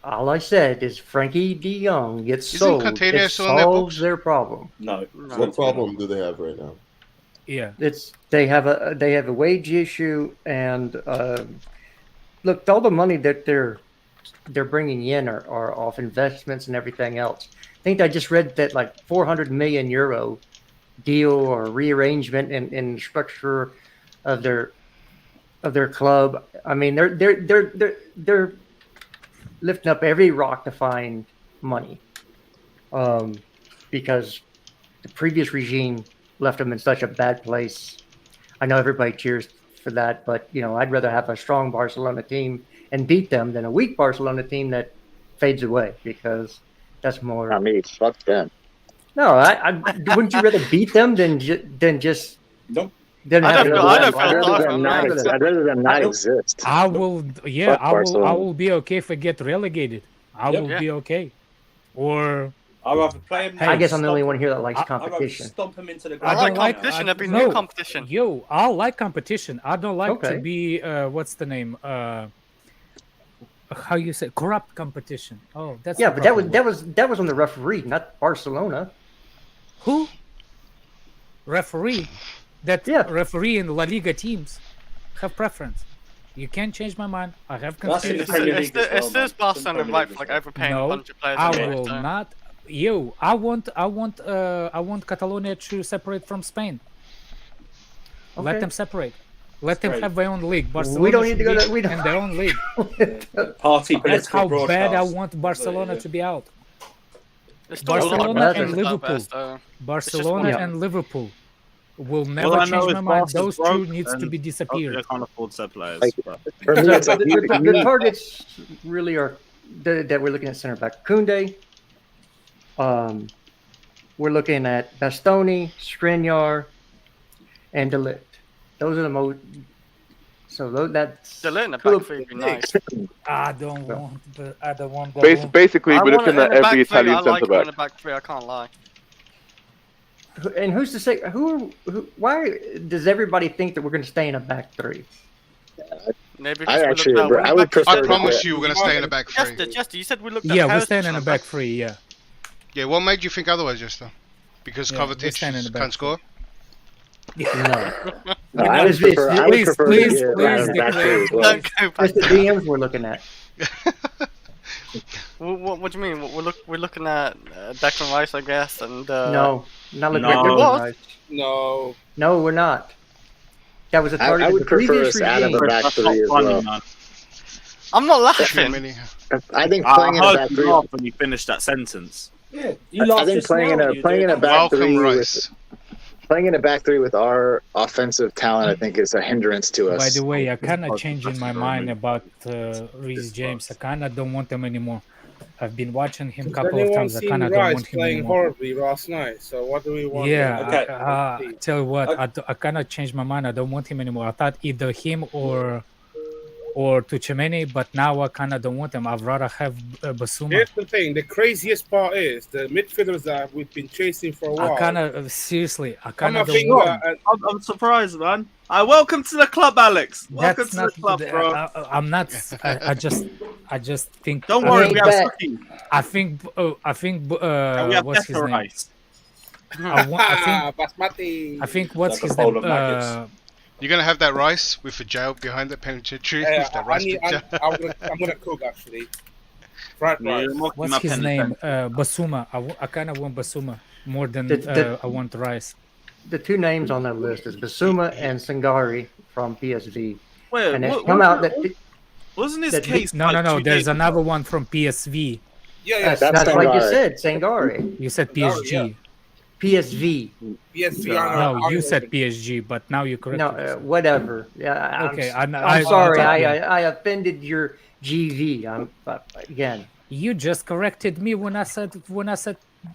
All I said is Frankie de Jong gets Isn't sold, Conte it still in their solves books? their problem. No. What problem do they have right now? Yeah. They have a wage issue, and look, all the money that they're bringing in are off investments and everything else. I think I just read that like 400 million euro deal or rearrangement in the structure of their club. I mean, they're lifting up every rock to find money, because the previous regime left them in such a bad place. I know everybody cheers for that, but I'd rather have a strong Barcelona team and beat them than a weak Barcelona team that fades away, because that's more. Not me. Fuck them. No, I wouldn't you rather beat them than just Nope. Then I have don't it feel- go I on. don't feel I'd rather sorry for them them. not No. exist. I'd rather them not exist. I will. Yeah, Fuck I Barcelona. will be okay if I get relegated. I Yep. will Yeah. be okay. Or I'd rather play him. I guess I'm the only one here that likes I'd rather competition. stomp him into the I ground. like don't like- competition. I- There'd be no. new competition. Yo, I like competition. I don't like Okay. to be what's the name? How you say corrupt competition? Oh, that's Yeah, the but proper word. that was on the referee, not Barcelona. Who? Referee. That Yeah. referee in La Liga teams have preference. You can't change my mind. I have That's in the conspiracy. Premier It's League as well, this man. Barcelona It's in the right Premier for like League as overpaying No, a bunch of players. I anyway, will so- not. Yo, I want Catalonia to separate from Spain. Let Okay. them separate. Let them great. have their own league. Barcelona We don't need to should go be to- we don't- in their own league. Party That's how political bad I broadcast. want Barcelona Yeah. to be out. There's still a lot of Barcelona players and out Liverpool. there, so- Barcelona Yeah. and Liverpool will never All I know change is my mind. Barca's Those two broke needs to and be They disappeared. can't afford said players. Like- but- For me, it's like The targets really are that we're looking at center back Kounde. We're looking at Bastoni, Skriniar, and Ligt. Those are the most. So that's The in the back three would be nice. I don't want the. I don't want the. Basically, I we're want it looking in at the every back three. Italian I like centre it in back. the back three. I can't lie. And who's to say who? Why does everybody think that we're going to stay in a back three? Maybe I because we actually, looked at I would wing-backs. prefer. I to promise play- you we're going to stay in the back three. Jester, you said we looked at Yeah, we're Perisic staying in and the back three. Yeah. Yeah, what made you think otherwise, Jester? Because Yeah, we're staying in the Kovacic back can't score? No, No, I would It's- prefer. I would please, prefer please, to get please out of back declare. three as well. Don't go back. it's the DMs we're looking at. What do you mean? We're looking at Declan Rice, I guess, and No, not looking No. at It was. Rice. No. No, we're not. That was a target I of would the prefer previous us out of regime. a back That's three not as funny, well. man. I'm not laughing. Tchouameni. I think I playing in a heard back you three. laugh when you finished that sentence. Yeah, you I laughed think just playing now in when a you playing in did a it. back Welcome, three Rice. playing in a back three with our offensive talent, I think, is a hindrance to us. By the way, I kind of That's changing my for mind me. about Reece James. I kind of don't want him anymore. I've been watching him a Has couple of anyone times. I seen kind of don't Rice want him playing anymore. horribly last night? So what do we want? Yeah, Okay. I tell you what, Okay. I kind of changed my mind. I don't want him anymore. I thought either him or Tchouameni, but now I kind of don't want him. I'd rather have Basuma. Here's the thing. The craziest part is the midfielders that we've been chasing for a while. I kind of seriously, I kind of don't Camavinga want him. and I'm surprised, man. Welcome to the club, Alex. Welcome That's to not. the club, bro. I'm not. I just think. Don't I worry, think- we have Suki. I think. And we have What's his better name? Rice. Basmati. I think what's Like a his bowl name? of nuggets. You're gonna have that rice with the jail behind the penalty tree. Yeah, With that rice picture. I'm gonna cook actually. Fried rice. You're mocking What's my his pen name? attention. Basuma. I kind of want Basuma more than The- I want Rice. The two names on that list is Basuma and Sangari from PSV. Wait, And it's come out that wasn't his that- case? No, like no, no. 2 There's days ago? another one from PSV. Yeah, that's That's what you Sangari. said, Sangari. You said Sangari, PSG. yeah. PSV. PSV. No, you said PSG, but now you corrected No, yourself. whatever. Yeah, Okay, I'm I- sorry. I- I offended your GV. Again. You just corrected me when I said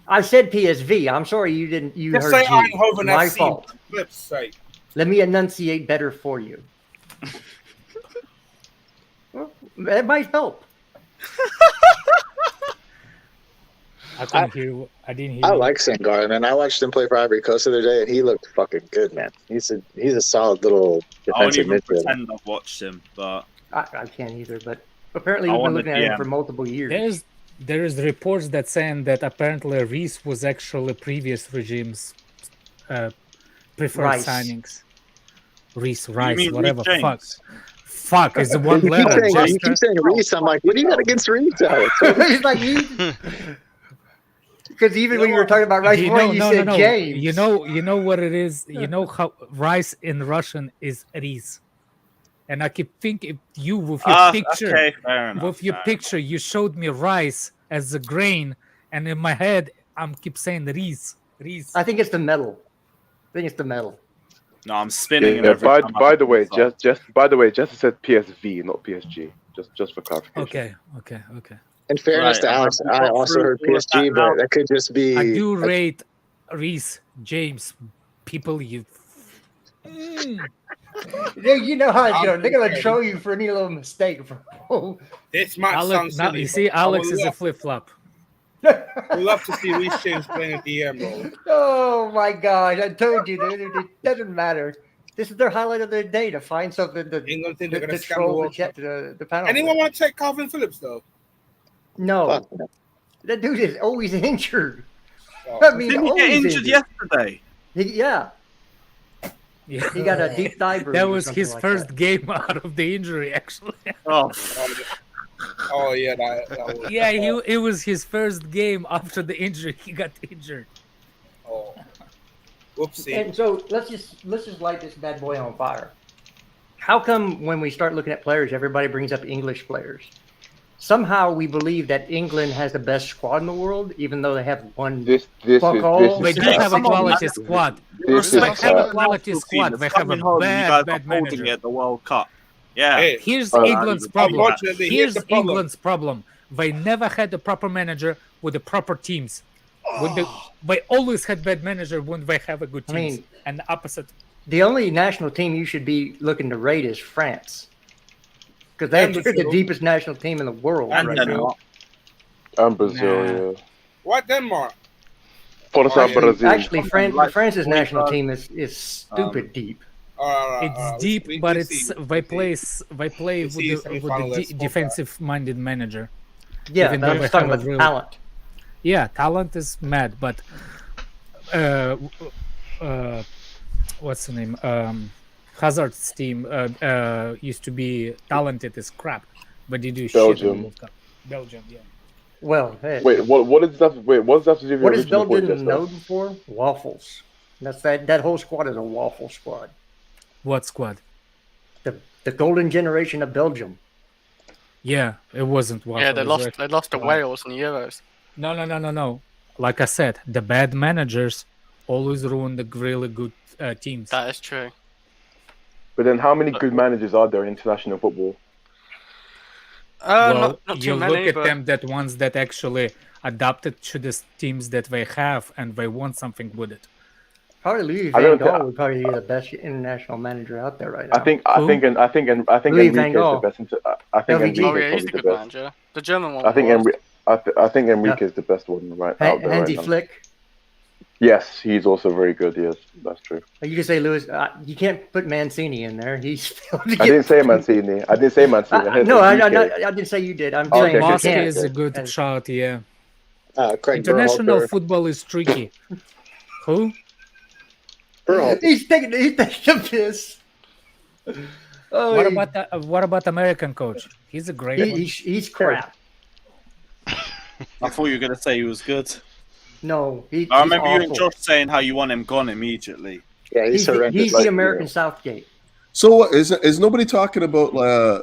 I said PSV. I'm sorry you didn't. You Just heard say G. Eindhoven My FC. fault. For flip's sake. Let me enunciate better for you. Well, that might help. I couldn't hear. I didn't hear. I you. like Sangari, man. I watched him play for Ivory Coast the other day, and he looked fucking good, man. He's a solid little I won't defensive even midfielder. pretend I've watched him, but I can't either, but apparently I we've been want looking the at him DM. for multiple years. There's reports that saying that apparently Reese was actually previous regime's preferred Rice. signings. Reese, you Rice, mean whatever. Reece James? Fuck is the one You letter. keep saying Reese. I'm like, what do you got against Reese, Alex? It's like because even when you were talking about Rice, You you know, said no. James. You know what it is. You know how Rice in Russian is Reese, and I keep thinking you with your picture. Okay, fair enough. With your fair picture, you showed me rice as a grain, and in my head, I'm keep saying Reese. I think it's the metal. enough. No, I'm spinning him Yeah, every time. by the way, so. just said PSV, not PSG. Just for clarification. Okay. In fairness to Right, Alex, I've I got also through heard all of that PSG, now. but that could just be. I do rate Reese James. People, you. You know how it's going. They're gonna throw you for any little mistake. This might sound Alex, now, silly. you see, but I Alex would is a love- flip flop. would love to see Reece James playing a DM role. Oh my gosh! I told you, dude. It doesn't matter. This is their highlight of their day to find something to England think they're to going to scam the troll World Cup. the penalty. Anyone want to check Calvin Phillips though? No, Fuck no. that dude is always injured. Oh. I mean, Didn't he get always injured yesterday? Yeah, Yeah. he got a deep thigh bruise. That or was something his like first that. game out of the injury, actually. Oh, Oh yeah, that was, Yeah, it was his first game after the injury. He got injured. Oh. Whoopsie. And so let's just light this bad boy on fire. How come when we start looking at players, everybody brings up English players? Somehow we believe that England has the best squad in the world, even though they have one. This Fuck is all. this They is do have a come on, quality man. squad. this They is have a quality National squad. team They is have a coming home, you guys bad are holding manager. it at the World Cup. Yeah. Hey, Here's Uh, England's problem. unfortunately, here's Here's the problem. England's problem. They never had a proper manager with the proper teams. They always had bad manager when they have a good I teams. mean- And the opposite. The only national team you should be looking to rate is France, because they're And the Brazil. deepest national team in the world And right Denmark. now. and Brazil. Nah. Yeah. Why Denmark? Forza Oh, yeah. Brazil. Actually, Like, France's we national got, team is stupid deep. It's deep, but it's they play we with see the semi-finalists, defensive-minded manager. Yeah, even but though I'm they just talking have about a real- talent. Yeah, talent is mad, but what's the name? Hazard's team used to be talented as crap, but they do shit in the Belgium. World Cup. Belgium, yeah. Well, hey, Wait, what is that? Wait, what does that have to do with your what is original point, Belgium Jester? known for? Waffles. That's that whole squad is a waffle squad. What squad? The golden generation of Belgium. Yeah, it wasn't what Yeah, I they was lost. right. They lost to Wales in the Euros. No. Like I said, the bad managers always ruin the really good teams. That is true. But then, how many good managers are there in international football? Well, Not you too look many, at but them, that ones that actually adapted to the teams that they have, and they want something with it. Probably Louis I Van don't Gaal would probably be the best international manager out there right now. I think Who? Louis Enrique Van is the Gaal. best. I think LVG. Enrique oh is yeah, he's probably a the good best. manager. The German one. I think was. I think Enrique is the best one out there right Handy now. Flick. Yes, he's also very good. Yes, that's true. You can say Louis. You can't put Mancini in there. He's failed to I didn't say Mancini. I didn't say Mancini. I No, I Enrique. didn't say you did. I'm Oh, saying okay, you Mosque okay, can't. is a good shot, yeah. Craig International Berhalter. football is tricky. Who? Berhalter. He's taking a piss. Oh, What about American coach? He's a great one. he's crap. I thought you were gonna say he was good. No, I he's remember you and awful. Josh saying how you want him gone immediately. Yeah, he's horrendous. He's the American Southgate. So is nobody talking about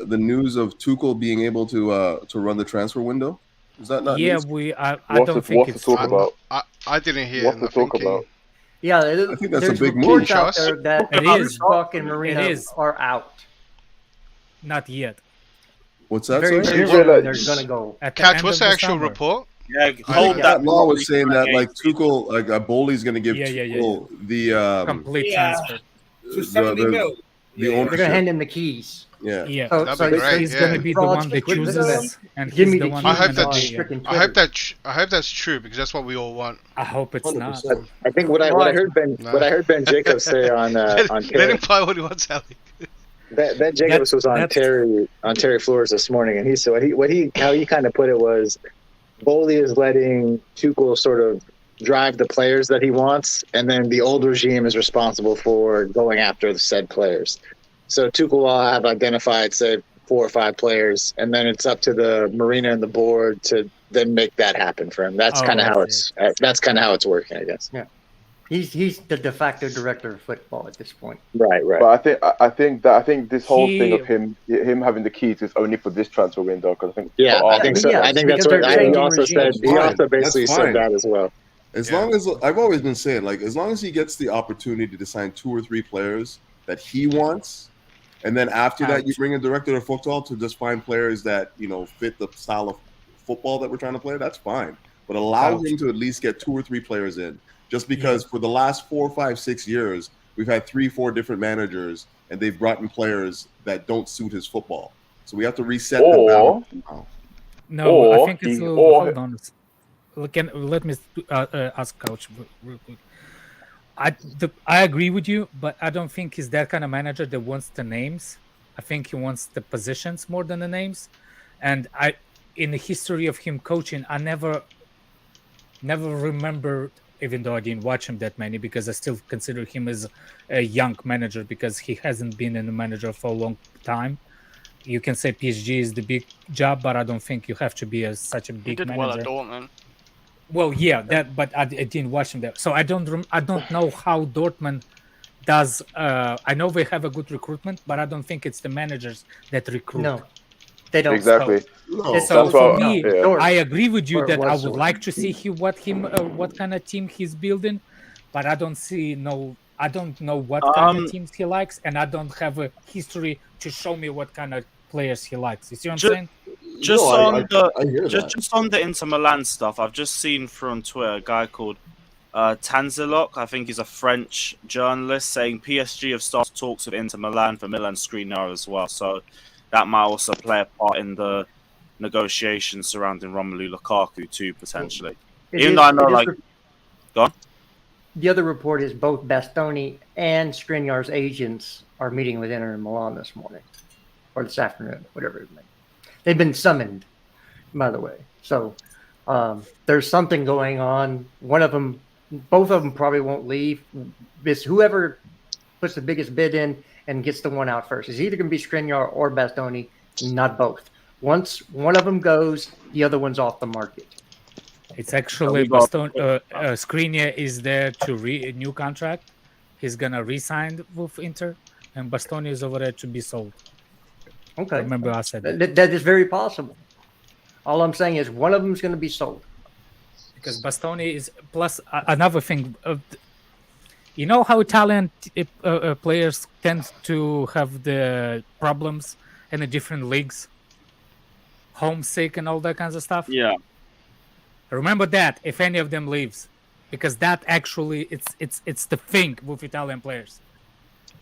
the news of Tuchel being able to run the transfer window? Is that not Yeah, news? I don't think it's talk true. about? I didn't hear What's to nothing. talk about? Yeah, I think that's a there's big reports move. out there that It is. Buck and Marino It is. are out. Not yet. What's that? Very, Sorry? very soon they're gonna go. At the Catch, end what's of the actual summer. report? Yeah, I hold think that. that law was saying that like Tuchel, like Boli's going to give Yeah. Tuchel the Complete Yeah. transfer. To 70 mil. the They're ownership. gonna hand him the keys. Yeah. Yeah. So, That'd so be great, He's yeah. gonna be the Frauds one that with chooses, them. and Give he's me the the one. keys. I hope on that's freaking I hope Twitter. I hope that's true because that's what we all want. I hope it's not. 100%. I think what I heard Ben Jacobs say on Let Terry, him buy what he wants, Ali. Ben Jacobs was on Terry Flores this morning, and he said how he kind of put it was, Boli is letting Tuchel sort of drive the players that he wants, and then the old regime is responsible for going after the said players. So Tuchel will have identified, say, 4 or 5 players, and then it's up to the Marina and the board to then make that happen for him. That's kind of how it's working, I guess. He's the de facto director of football at this point. Right. But I think this whole He- thing of him having the keys is only for this transfer window because I think Yeah, I think so. Yeah, I think because that's what they're he changing also said. regimes. He also Fine. basically That's said fine. that as well. As Yeah. long as I've always been saying, like, as long as he gets the opportunity to sign 2 or 3 players that he wants, and then after that you bring a director of football to just find players that fit the style of football that we're trying to play, that's fine. But allow him to at least get 2 or 3 players in. Just because for the last 4, 5, 6 years, we've had 3, 4 different managers, and they've brought in players that don't suit his football. So we have to reset the balance now. No, I think it's a little. Hold on. Let me ask Coach real quick. I agree with you, but I don't think he's that kind of manager that wants the names. I think he wants the positions more than the names. And in the history of him coaching, I never remembered, even though I didn't watch him that many, because I still consider him as a young manager because he hasn't been a manager for a long time. You can say PSG is the big job, but I don't think you have to be such a He big did manager. well at Dortmund. Well, yeah, but I didn't watch him there, so I don't know how Dortmund does. I know they have a good recruitment, but I don't think it's the managers that recruit. No, they don't. exactly. So for me, yeah. I agree with you Or that I was would so. like to see what kind of team he's building, but I don't know what kind of teams he likes, and I don't have a history to show me what kind of players he likes. You see what I'm saying? Just No, on I hear that. just on the Inter Milan stuff, I've just seen from Twitter a guy called Tanzilok, I think he's a French journalist, saying PSG have started talks with Inter Milan for Milan Skriniar as well. So that might also play a part in the negotiations surrounding Romelu Lukaku too, potentially. Even though I know, go on. The other report is both Bastoni and Skriniar's agents are meeting with Inter Milan this morning or this afternoon, whatever it may be. They've been summoned, by the way. So there's something going on. Both of them probably won't leave. It's whoever puts the biggest bid in and gets the one out first. It's either going to be Skriniar or Bastoni, not both. Once one of them goes, the other one's off the market. It's actually Skriniar is there to a new contract. He's gonna re-sign with Inter, and Bastoni is over there to be sold. Okay. Remember I said that. That is very possible. All I'm saying is one of them is going to be sold. Because Bastoni is plus another thing. You know how Italian players tend to have the problems in the different leagues, homesick and all that kinds of stuff. Yeah. Remember that if any of them leaves, because that actually it's the thing with Italian players.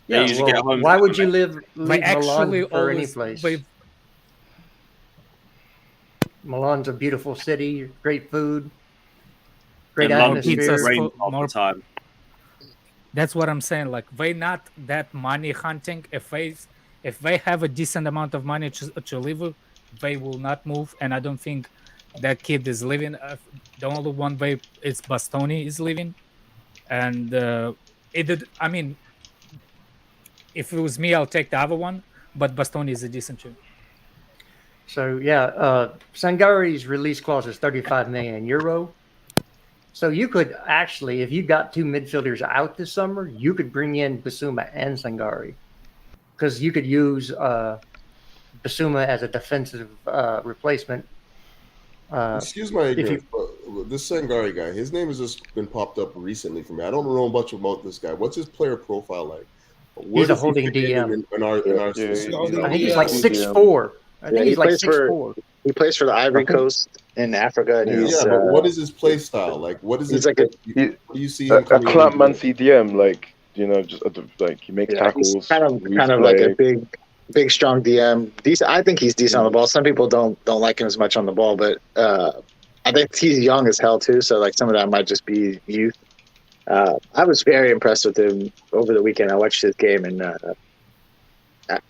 They usually get home. Why would you leave They actually Milan for any always place? Milan's a beautiful city, great food, great And London atmosphere. pizzas. rains all the time. That's what I'm saying. Like they not that money hunting. If they have a decent amount of money to live with, they will not move. And I don't think that kid is living. The only one way is Bastoni is living. And I mean, if it was me, I'll take the other one. But Bastoni is a decent too. So yeah, Sangari's release clause is 35 million euro. So you could actually, if you got two midfielders out this summer, you could bring in Bissouma and Sangari, because you could use Bissouma as a defensive replacement. Excuse my ignorance, but this Sangari guy, his name has just been popped up recently for me. I don't know much about this guy. What's his player profile like? Where He's a does he holding fit in DM. in our Yeah, system? yeah. I think he's like 6'4". I think he's like 6'4". He plays for the Ivory Coast in Africa. And he's, Yeah, but what is his play style? Like, what is he's it? like What do you see a him coming in clamp and man doing? CDM, like just like he makes tackles. he's kind of like a big strong DM. Decent. I think he's decent on the ball. Some people don't like him as much on the ball, but I think he's young as hell too. So like some of that might just be youth. I was very impressed with him over the weekend. I watched his game, and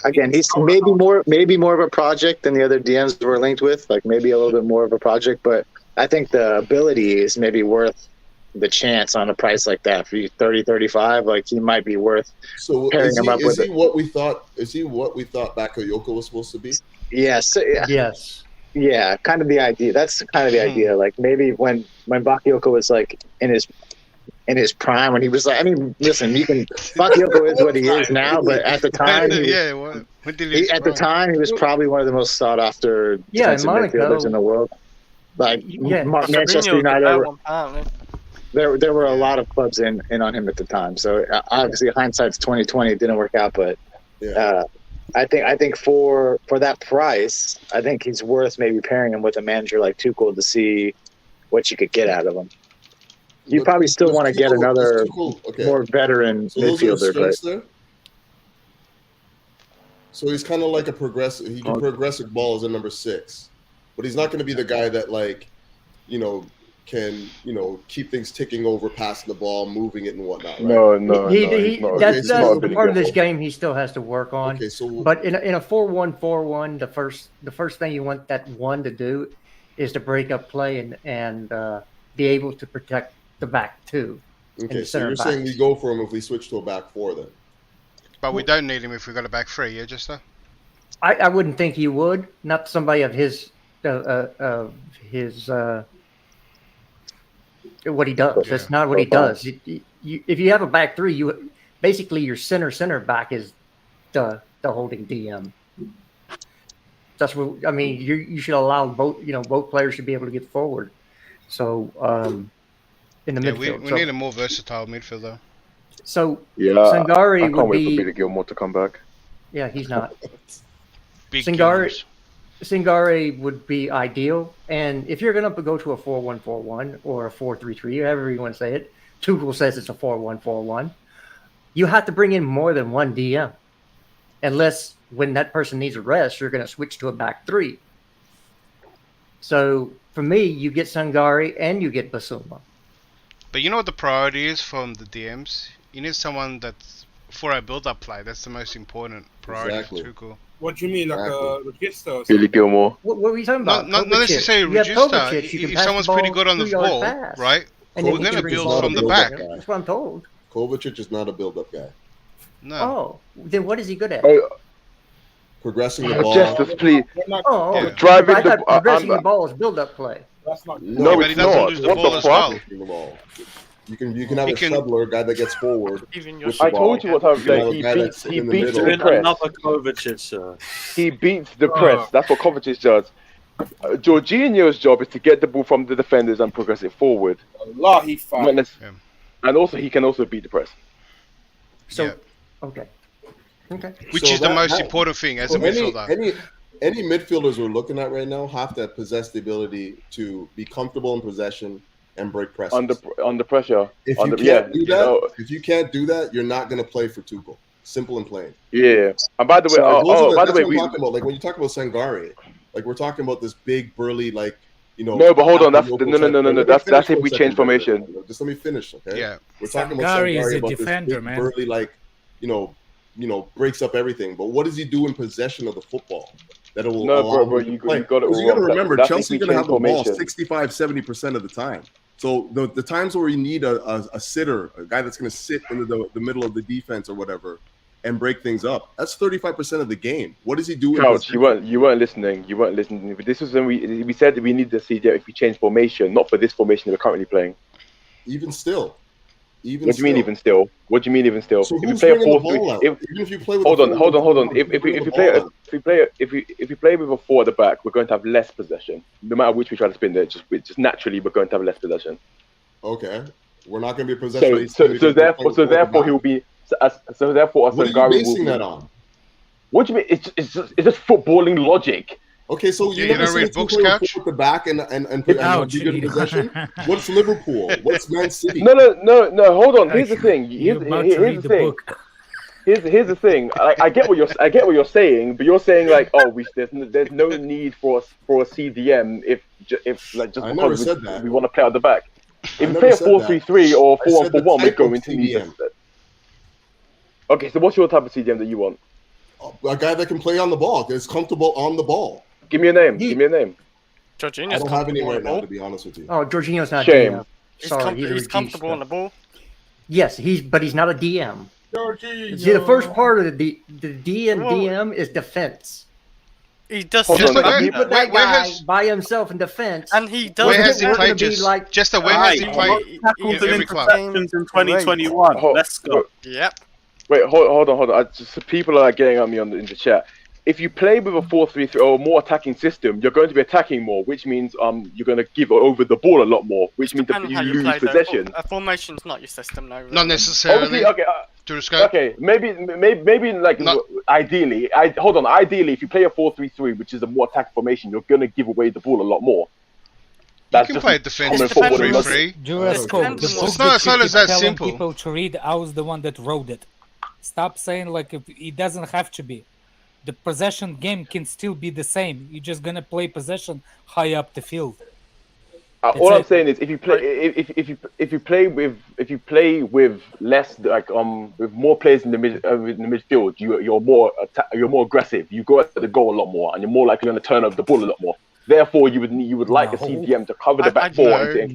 again, he's maybe more of a project than the other DMs we're linked with. Like maybe a little bit more of a project, but I think the ability is maybe worth the chance on a price like that for you 30, 35. Like he might be worth. So pairing him up is with he what we thought? Is he what we thought Bakayoko was supposed to be? Yes. Yeah. Yes. Yeah, kind of the idea. That's kind of the idea. Like maybe when Bakayoko was like in his prime, when he was like, I mean, listen, you can Bakayoko is what he is now, but at the time, at the time, he was probably one of the most sought after defensive midfielders in the world. Like Manchester United, there were a lot of clubs in on him at the time. So obviously, hindsight's 2020. It didn't work out, but. Yeah. I think for that price, I think he's worth maybe pairing him with a manager like Tuchel to see what you could get out of him. You probably still want to get another more veteran midfielder, but so he's kind of like a progressive. He can progress the ball as a number 6, but he's not going to be the guy that can keep things ticking over, passing the ball, moving it, and whatnot. Right? No. That's the part of this game he still has to work on. Okay, so but in a 4-1-4-1, the first thing you want that one to do is to break up play and be able to protect the back two. Okay, so you're saying we go for him if we switch to a back 4 then? But we don't need him if we got a back 3, yeah, just though. I wouldn't think he would. Not somebody of his what he does. That's not what he does. If you have a back 3, basically your center back is the holding DM. That's what I mean. You should allow both players should be able to get forward. So in the midfield, we need a more versatile midfielder. So I Sangari can't would wait for be. Peter Gilmore to come back. Yeah, he's not. Big Sangari would be ideal, and if you're going to go to a 4-1-4-1 or a 4-3-3, however you want to say it, Tuchel says it's a 4-1-4-1. You have to bring in more than one DM, unless when that person needs a rest, you're going to switch to a back 3. So for me, you get Sangari and you get Bissouma. But you know what the priority is from the DMs? You need someone that's for a build-up play. That's the most important priority for Tuchel. What do you mean, like a register? Billy Gilmore. What were you talking about? Not necessarily register. If someone's pretty good on the ball, right? We're going to build from the back. That's what I'm told. Kovacic is not a build-up guy. No. Oh, then what is he good at? Progressing the ball. Justice, please. Driving progressing the ball is build-up play. That's not. No, but he doesn't lose the ball as well. You can have a shuttler, a guy that gets forward. I told you what time. Like, he beats the press. Another Kovacic. He beats the press. That's what Kovacic does. Jorginho's job is to get the ball from the defenders and progress it forward. Allah, he fights. And also, he can also beat the press. So, okay. Which is the most important thing as a midfielder. Any midfielders we're looking at right now have to possess the ability to be comfortable in possession and break pressure. Under pressure. If you can't do that, you're not going to play for Tuchel. Simple and plain. Yeah. And by the way, talking about. Like when you talk about Sangare, like we're talking about this big burly, like No, but hold on. That's no. That's if we change formation. Just let me finish, okay? Yeah. We're talking about Sangare is a about defender, this big man. burly, like breaks up everything. But what does he do in possession of the football? That it will bro, you got to remember, Chelsea going to have the ball 65-70% of the time. So the times where you need a sitter, a guy that's going to sit in the middle of the defense or whatever, and break things up, that's 35% of the game. What does he do? Couch, you weren't listening. You weren't listening. This was when we said that we need to see if we change formation, not for this formation that we're currently playing. Even still. What do you mean even still? What do you mean even still? So if you play a 4-3, even if you play with hold on. If we play with a 4 at the back, we're going to have less possession. No matter which we try to spin there, just naturally we're going to have less possession. Okay, we're not going to be possession. So therefore he'll be. So therefore, what are you basing that on? What do you mean? It's just footballing logic. Okay, so you never read books, Couch? At the back and be good in possession. What's Liverpool? What's Man City? No. Hold on. Here's the thing. Here's the thing. I get what you're saying, but you're saying like, there's no need for a CDM if like just because we want to play at the back. If you play a 4-3-3 or 4-1-4-1, we're going to need that. Okay, so what's your type of CDM that you want? A guy that can play on the ball, that's comfortable on the ball. Give me a name. Jorginho's I don't have any right now, to be honest with you. Oh, Jorginho's not Shame. DM. Sorry, He's comfortable on the ball. Yes, but he's not a DM. Jorginho. See, the first part of the DM is defense. He does. You put that guy by himself in defense, and he does. Where has he played? Just where has he played? Tackled in interceptions in 2021. Let's go. Yep. Wait, hold on. People are getting at me in the chat. If you play with a 4-3-3 or a more attacking system, you're going to be attacking more, which means you're going to give over the ball a lot more, which means that you lose possession. A formation's not your system, no. Not necessarily. Okay, maybe like ideally, ideally, if you play a 4-3-3, which is a more attack formation, you're going to give away the ball a lot more. You can play defensive 4-3-3. It's not as simple as that simple. People to read, I was the one that wrote it. Stop saying like it doesn't have to be. The possession game can still be the same. You're just gonna play possession high up the field. All I'm saying is, if you play with less with more players in the midfield, you're more aggressive. You go at the goal a lot more, and you're more likely going to turn over the ball a lot more. Therefore, you would like a CDM to cover the back four. I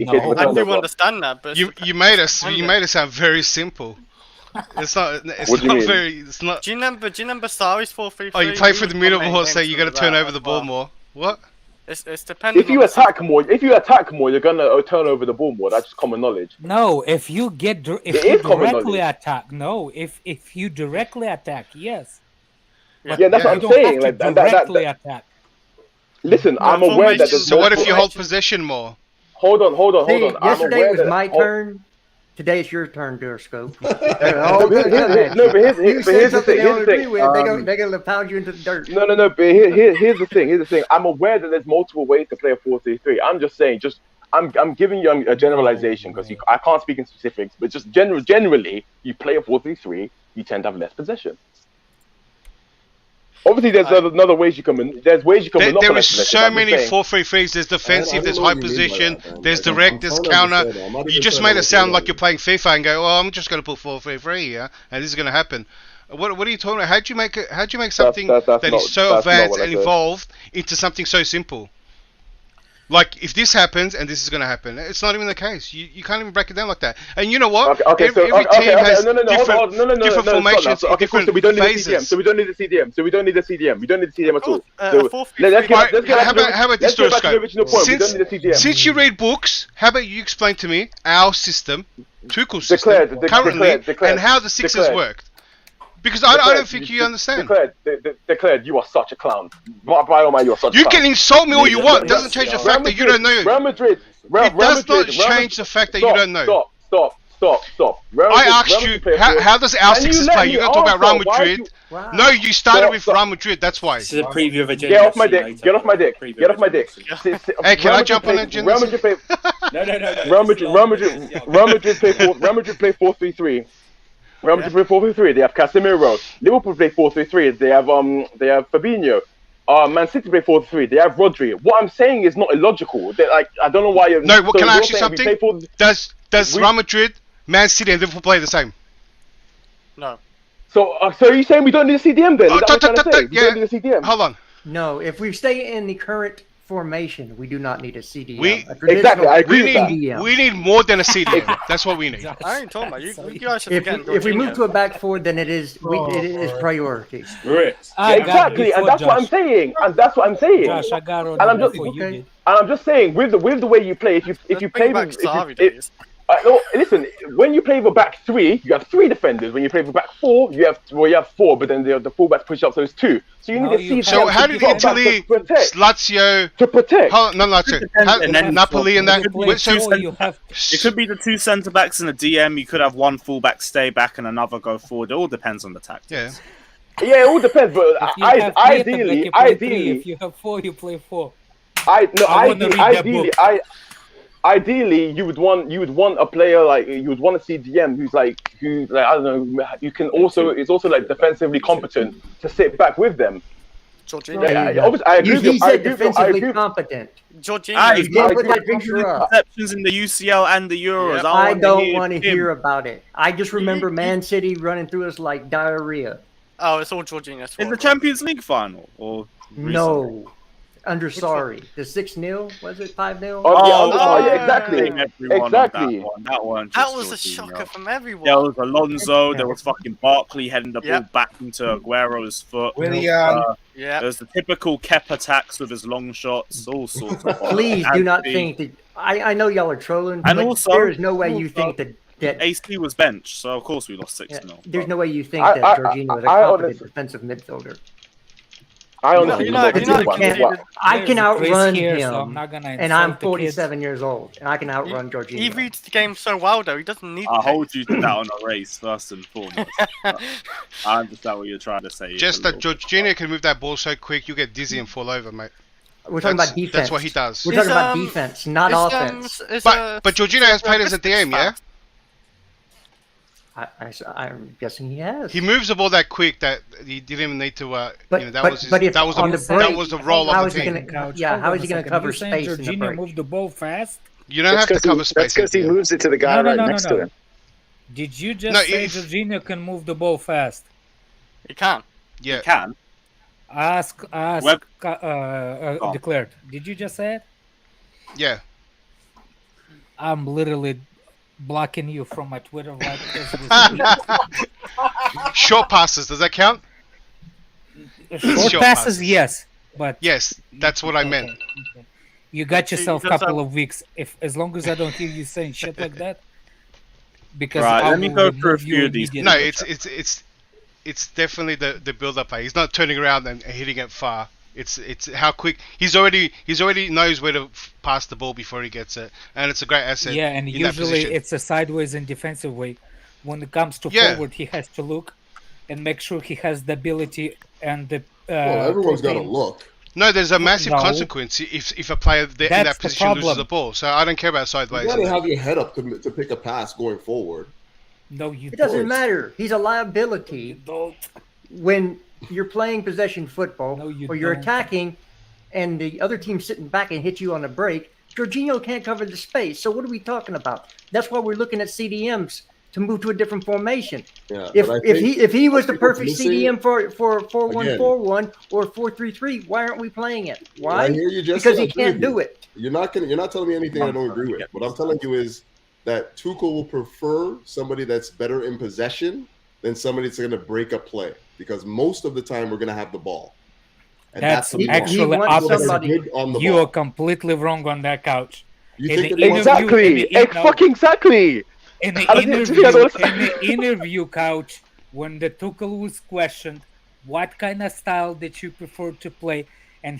do understand that, but you made us sound very simple. It's not. It's not. Do you remember Sarri's 4-3-3? Oh, you play for the middle ball, so you got to turn over the ball more. What? It's depending. If you attack more, you're gonna turn over the ball more. That's just common knowledge. No, if you directly attack, if you directly attack, yes. Yeah, that's what I'm saying. Like directly attack. Listen, I'm aware that. So what if you hold possession more? Hold on. Yesterday was my turn. Today it's your turn, Durscope. Here's the thing. They're gonna pound you into the dirt. No. But here's the thing. I'm aware that there's multiple ways to play a 4-3-3. I'm just saying. I'm giving you a generalization because I can't speak in specifics. But just generally, you play a 4-3-3, you tend to have less possession. Obviously, there's other ways you come in. There's ways you come in. There is so many 4-3-3s. There's defensive, there's high position, there's direct, there's counter. You just made it sound like you're playing FIFA and go, "Oh, I'm just going to put 4-3-3 here, and this is going to happen." What are you talking about? How'd you make something that is so advanced and evolved into something so simple? Like, if this happens and this is going to happen, it's not even the case. You can't even break it down like that. And you know what? Okay, every team has different formations, so, okay, different cool, so we don't need phases. the CDM. So we don't need the CDM. So we don't need the CDM. We don't need the CDM at all. How about this, let's get back to the original point. We don't need the CDM. Since you read books, how about you explain to me our system, Tuchel's system, currently, and how the Sixers worked? Because I don't think you understand. Declared, you are such a clown. By all my, you are such a clown. You can insult me all you want. It doesn't change the fact that you don't know. Real Madrid. It does not change the fact that you don't know. Stop. I asked you, how does our Sixers play? You're going to talk about Real Madrid. No, you started with Real Madrid, that's why. This is a preview of a Get off my dick. Get off my dick. Get off my dick. Hey, can I jump on it, Jim? Real Madrid play... No. Real Madrid play 4-3-3. Real Madrid play 4-3-3. They have Casemiro. Liverpool play 4-3-3. They have Fabinho. Man City play 4-3. They have Rodri. What I'm saying is not illogical. Like, I don't know why you're. No, can I ask you something? Does Real Madrid, Man City, and Liverpool play the same? No. So are you saying we don't need a CDM then? Is that what you're trying to say? We don't need a CDM. Hold on. No, if we stay in the current formation, we do not need a CDM. Exactly, I agree with that. We need more than a CDM. That's what we need. I ain't talking about you. You guys should if we move to a back four, then it is priority. Exactly, and that's what I'm saying. Josh, I got on. And I'm just saying, with the way you play, if you play with no, listen, when you play with a back three, you have three defenders. When you play with a back four, you have four, but then the fullbacks push up, so it's two. So you need to see. So how did Italy, Lazio, to protect? No, Lazio, Napoli, and that. It could be the two centre backs and a DM. You could have one fullback stay back and another go forward. It all depends on the tactics. Yeah, it all depends. But ideally, if you have four, you play four. Ideally, you would want a player like you would want to see DM who I don't know, you can also is also like defensively competent to sit back with them. Jorginho. I agree. He said defensively competent. Jorginho. He's got interceptions in the UCL and the Euros. Yeah, I don't want to hear about it. I just remember Man City running through us like diarrhea. Oh, it's all Jorginho's fault. In the Champions League final or no. Under sorry, the 6-0 was it 5-0? Yeah, exactly. That was a shocker from everyone. There was Alonso. There was fucking Barkley heading the ball back into Aguero's foot. William. There's the typical Kep attacks with his long shots. All sorts of. Please do not think that. I know y'all are trolling, but there is no way you think that AC was benched, so of course we lost 6-0. There's no way you think that Jorginho is a competent defensive midfielder. I can outrun him, and I'm 47 years old, and I can outrun Jorginho. He reads the game so well, though. He doesn't need. I hold you to that on a race first and foremost. I understand what you're trying to say. Just that Jorginho can move that ball so quick, you get dizzy and fall over, mate. We're talking about defense. That's what he does. We're talking about defense, not offense. But Jorginho has played as a DM, yeah. I'm guessing he has. He moves the ball that quick that he didn't even need to. That was the role of the team. How is he going to cover space in the break? Move the ball fast. You don't have to cover space. That's because he moves it to the guy next to him. Did you just say Jorginho can move the ball fast? He can. Yeah, he can. Ask Declared. Did you just say it? Yeah. I'm literally blocking you from my Twitter right Short passes, does that count? Short passes, yes, but yes, that's what I meant. Okay. You got yourself a couple of weeks. As long as I don't hear you saying shit like that, because let me go through a few of these. No, it's definitely the build-up play. He's not turning around and hitting it far. It's how quick he's already knows where to pass the ball before he gets it, and it's a great asset. Yeah, and usually it's a sideways and defensive way. When it comes to forward, he has to look and make sure he has the ability and the. Well, everyone's got to look. No, there's a massive consequence if a player in that position loses the ball. So I don't care about sideways. You got to have your head up to pick a pass going forward. No, you. It doesn't matter. He's a liability. When you're playing possession football, or you're attacking, and the other team's sitting back and hit you on a break, Jorginho can't cover the space. So what are we talking about? That's why we're looking at CDMs to move to a different formation. Yeah, If but I if think- he if he was the I think what's perfect missing- CDM for 4-1-4-1 Again. or 4-3-3, why aren't we playing it? I Why? hear you, Justin. Because I he agree can't with you. do it. You're not telling me anything I don't agree with. What I'm telling you is that Tuchel will prefer somebody that's better in possession than somebody that's going to break up play, because most of the time we're going to have the ball. And That's what he actually wants. wants opposite. somebody- Good on the You ball. are completely wrong on that couch. You in think the that he wants- interview- Exactly. Exactly. In the I don't think- interview couch, when the Tuchel was questioned, what kind of style did you prefer to play, and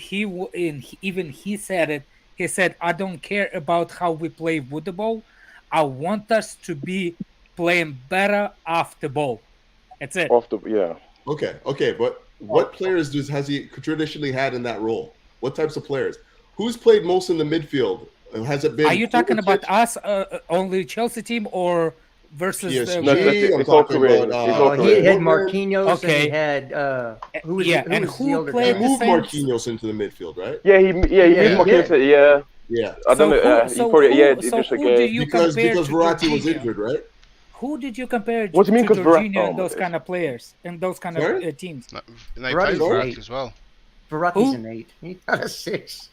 even he said it. He said, "I don't care about how we play with the ball. I want us to be playing better off the ball." That's it. Yeah. Okay, but what players has he traditionally had in that role? What types of players? Who's played most in the midfield? Has it been? Are you talking about Kovacic? us, only Chelsea team, or versus? PSG? No, I'm it's all talking Korean. about. It's all He Korean. had Woodward. Marquinhos Okay. and he had who was Yeah, who and was who the older played He guy? the moved same- Marquinhos into the midfield, right? Yeah, he moved Marquinhos. Yeah. Yeah, I don't know. He probably just who again. do you because compare to Verratti was Jorginho? injured, right? Who did you compare What do you mean, to 'cause Verratti- Jorginho and oh, those my kind of players and those kind Sorry? of teams? And they Verratti's played great. Verratti as well. Verratti's Who? an 8. He's not a 6.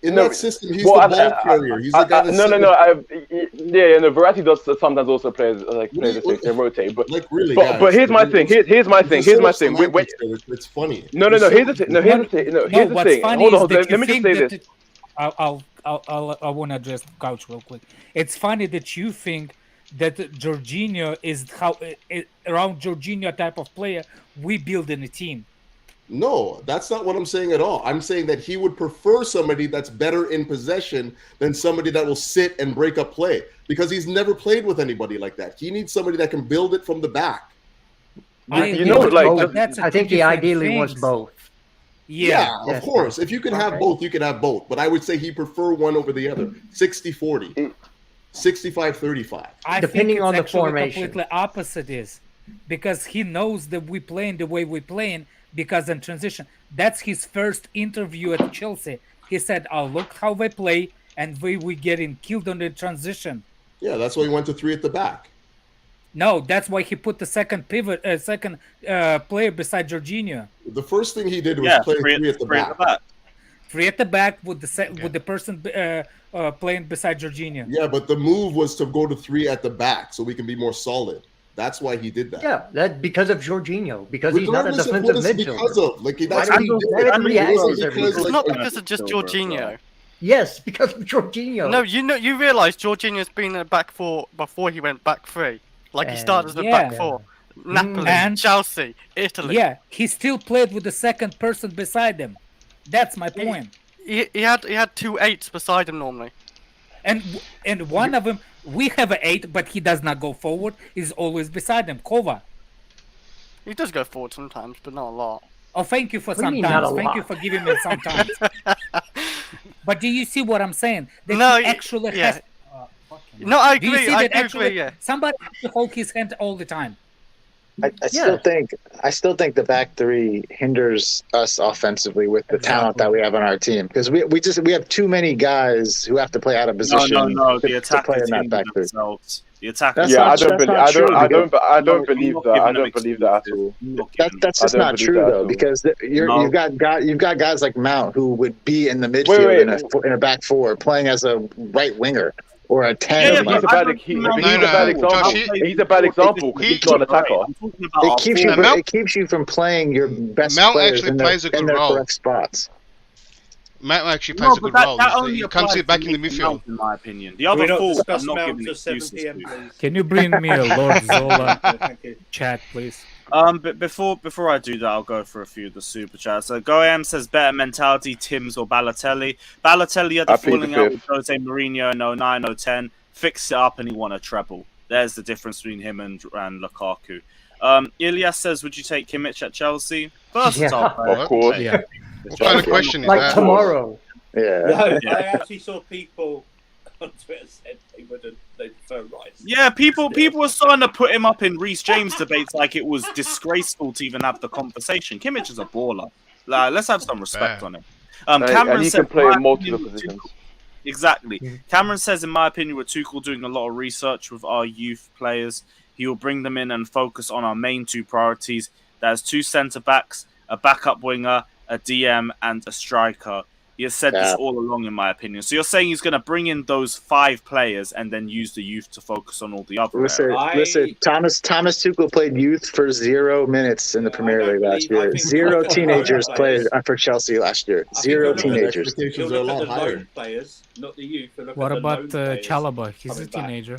In No, that system, he's well, the ball carrier. He's the guy that's No. No, Verratti does sometimes also play the six. They rotate, but like really. but guys, here's my thing. Here's my thing. Here's my thing. Wait. It's funny. No. Here's the thing. No, here's the thing. No, here's the what's thing. funny Hold is on. that Let you me just think say that this. I want to address the couch real quick. It's funny that you think that Jorginho is around Jorginho type of player we build in a team. No, that's not what I'm saying at all. I'm saying that he would prefer somebody that's better in possession than somebody that will sit and break up play, because he's never played with anybody like that. He needs somebody that can build it from the back. You know, like, I think he ideally wants both. Yeah, of course. If you can have both, you can have both. But I would say he prefer one over the other. 60-40, 65-35. Depending on the actually formation. Completely opposite is because he knows that we playing the way we playing because in transition. That's his first interview at Chelsea. He said, "I look how they play, and we getting killed on the transition." Yeah, that's why he went to 3 at the back. No, that's why he put the second pivot, player beside Jorginho. The first thing he did was play 3 at the back. 3 at the back with the person playing beside Jorginho. Yeah, but the move was to go to 3 at the back so we can be more solid. That's why he did that. Yeah, that because of Jorginho, because he's not a Regardless of defensive what it's midfielder. because of. Like, that's Why what do he you- did. why do you react as every- It's not because of just Jorginho. Yes, because of Jorginho. No, you realise Jorginho's been in the back 4 before he went back 3. Like he started as the back 4. Napoli, And- Chelsea, Italy. Yeah, he still played with the second person beside him. That's my point. He had 2 8s beside him normally. And one of them, we have an 8, but he does not go forward. He's always beside him. Kova. He does go forward sometimes, but not a lot. Oh, thank you for What do you mean, not sometimes. a Thank lot? you for giving me sometimes. But do you see what I'm saying? That No, he actually yeah. has. No, I Do you agree. see I that do actually agree. Yeah. somebody has to hold his hand all the time? I still think the back three hinders us offensively with the talent that we have on our team, because we have too many guys who have to play out of position No. The to attackers play in that hinder back three. themselves. The attackers. That's Yeah, not- that's not true, I don't because- believe that. I don't believe that at all. That's just I don't not believe true that at though, all. because you've got guys like Mount who would be in the midfield Wait. in a back four playing as a right winger or a 10. Yeah, He's a bad example. Josh, He's a bad example because he's not an attacker. It keeps you from playing your best Mount players actually in plays their, a good in their role. correct spots. Matt actually plays a good role. He comes in back in the midfield. in my opinion. The Can we other not four, discuss I'm not Mount giving till 7 excuses p.m., to. please? Can you bring me a Lord Zola Thank you. chat, please? But before I do that, I'll go for a few of the super chats. So Goem says better mentality, Tim's or Balotelli. Balotelli had the I plead falling the out with fifth. Jose Mourinho in 09-010. Fixed it up and he won a treble. There's the difference between him and Lukaku. Ilias says, would you take Kimmich at Chelsea? Versatile player. Of course. Yeah. What kind of question is Like that? tomorrow. Yeah. I actually saw people on Twitter said they prefer Rice. Yeah, people were starting to put him up in Reece James debates like it was disgraceful to even have the conversation. Kimmich is a baller. Let's have some respect Fair. on him. And Cameron he said, can play in "My multiple opinion, positions. Exactly. Cameron says, in my opinion, with Tuchel doing a lot of research with our youth players, he will bring them in and focus on our main 2 priorities. There's 2 centre-backs, a backup winger, a DM, and a striker. He has said this all along, in my opinion. So you're saying he's going to bring in those 5 players and then use the youth to focus on all the other areas. Listen. Thomas Tuchel played youth for 0 minutes in the Premier League last year. 0 teenagers played for Chelsea last year. 0 teenagers. Expectations are a lot higher. Players, not the youth. What about Chalobah? He's a teenager.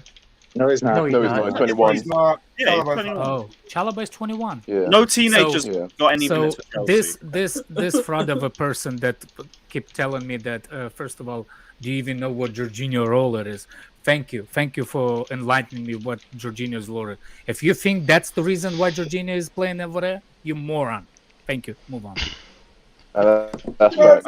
No, he's not. No, he's not. 21. He's not. Yeah, Chalobah's not. Oh, Chalobah is 21. Yeah. No teenagers So- got any So minutes for Chelsea. this fraud of a person that keep telling me that first of all, do you even know what Jorginho role it is? Thank you for enlightening me what Jorginho's role is. If you think that's the reason why Jorginho is playing over there, you moron. Thank you. Move on. That's right.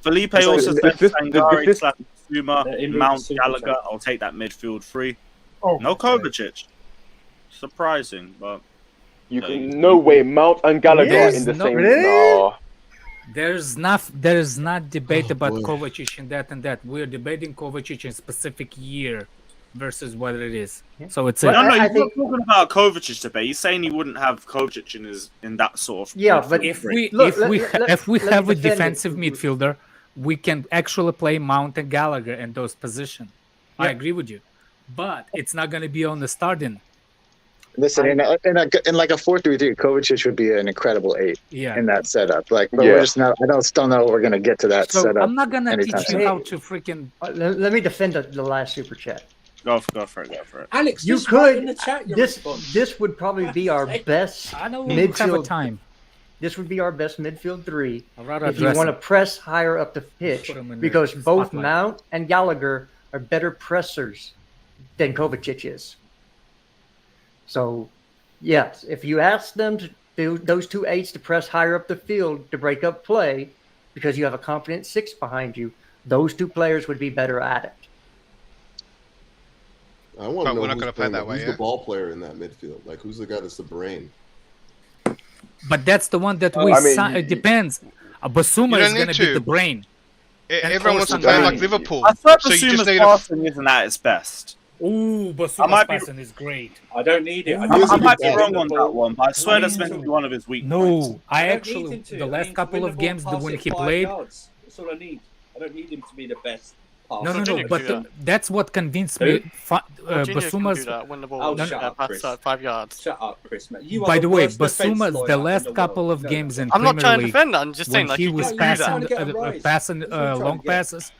Felipe So also is said this- Sangari this- / Zuma, in Mount super Gallagher. chat. I'll take that midfield 3. Oh, No Kovacic. Surprising, but You can, no way, Mount and Gallagher Yes, in the no- same. Really? No. There is not debate about boy. Kovacic and that and that. We're debating Kovacic in specific year versus what it is. So it's no, a, he's I not think- talking about Kovacic debate. He's saying he wouldn't have Kovacic in that sort of. Yeah, but if we Look, if we let have me a defend it. defensive midfielder, we can actually play Mount and Gallagher in those positions. I agree with you, but it's not going to be on the starting. Listen, in like a 4-3-3, Kovacic would be an incredible 8 Yeah. in that setup. Like, but Yeah. we're just not. I don't still know we're gonna get to that So setup. I'm not going to anytime teach you soon. how to freaking. Let me defend the last super chat. Go for it. Alex, You just write could. in the chat your This response. this would probably be our best I know we have a midfield. time. This would be our best midfield 3 I'd rather if you address want to it. press higher up the pitch, Put 'em in the because both spotlight. Mount and Gallagher are better pressers than Kovacic is. So, yes, if you ask them to do those 2 8s to press higher up the field to break up play, because you have a confident 6 behind you, those 2 players would be better at it. I want But to know we're not who's, gonna play that way, who's yeah? the ball player in that midfield. Like, who's the guy that's the brain? But that's the one that we I mean, it depends. Basuma You is don't going need to be to. the brain. Everyone wants to Course play I'm like going. Liverpool. I thought So you just Basuma's need a passing isn't at its best. Ooh, I Basuma's might be- passing is great. I don't need it. I I, is I a might good be wrong passer. on that one, but I swear that's I meant mean, to be one of his weak points. No, I don't need actually him to. the I last mean, couple win of the ball, games pass when it he 5 played. yards. That's all I need. I don't need him to be the best passer. No, Jorginho but can do that's what convinced Who? me. Jorginho can do Basuma's. that. Win the ball. Oh, shut up, pass Chris. 5 yards. Shut up, Chris, man. You are By the way, worst defense Basuma's lawyer the in last the couple world. of No, games in I'm not Premier trying to League defend that. I'm just saying, when like, he you was can do trying that. to get a rise. passing That's what I'm trying long to get. passes.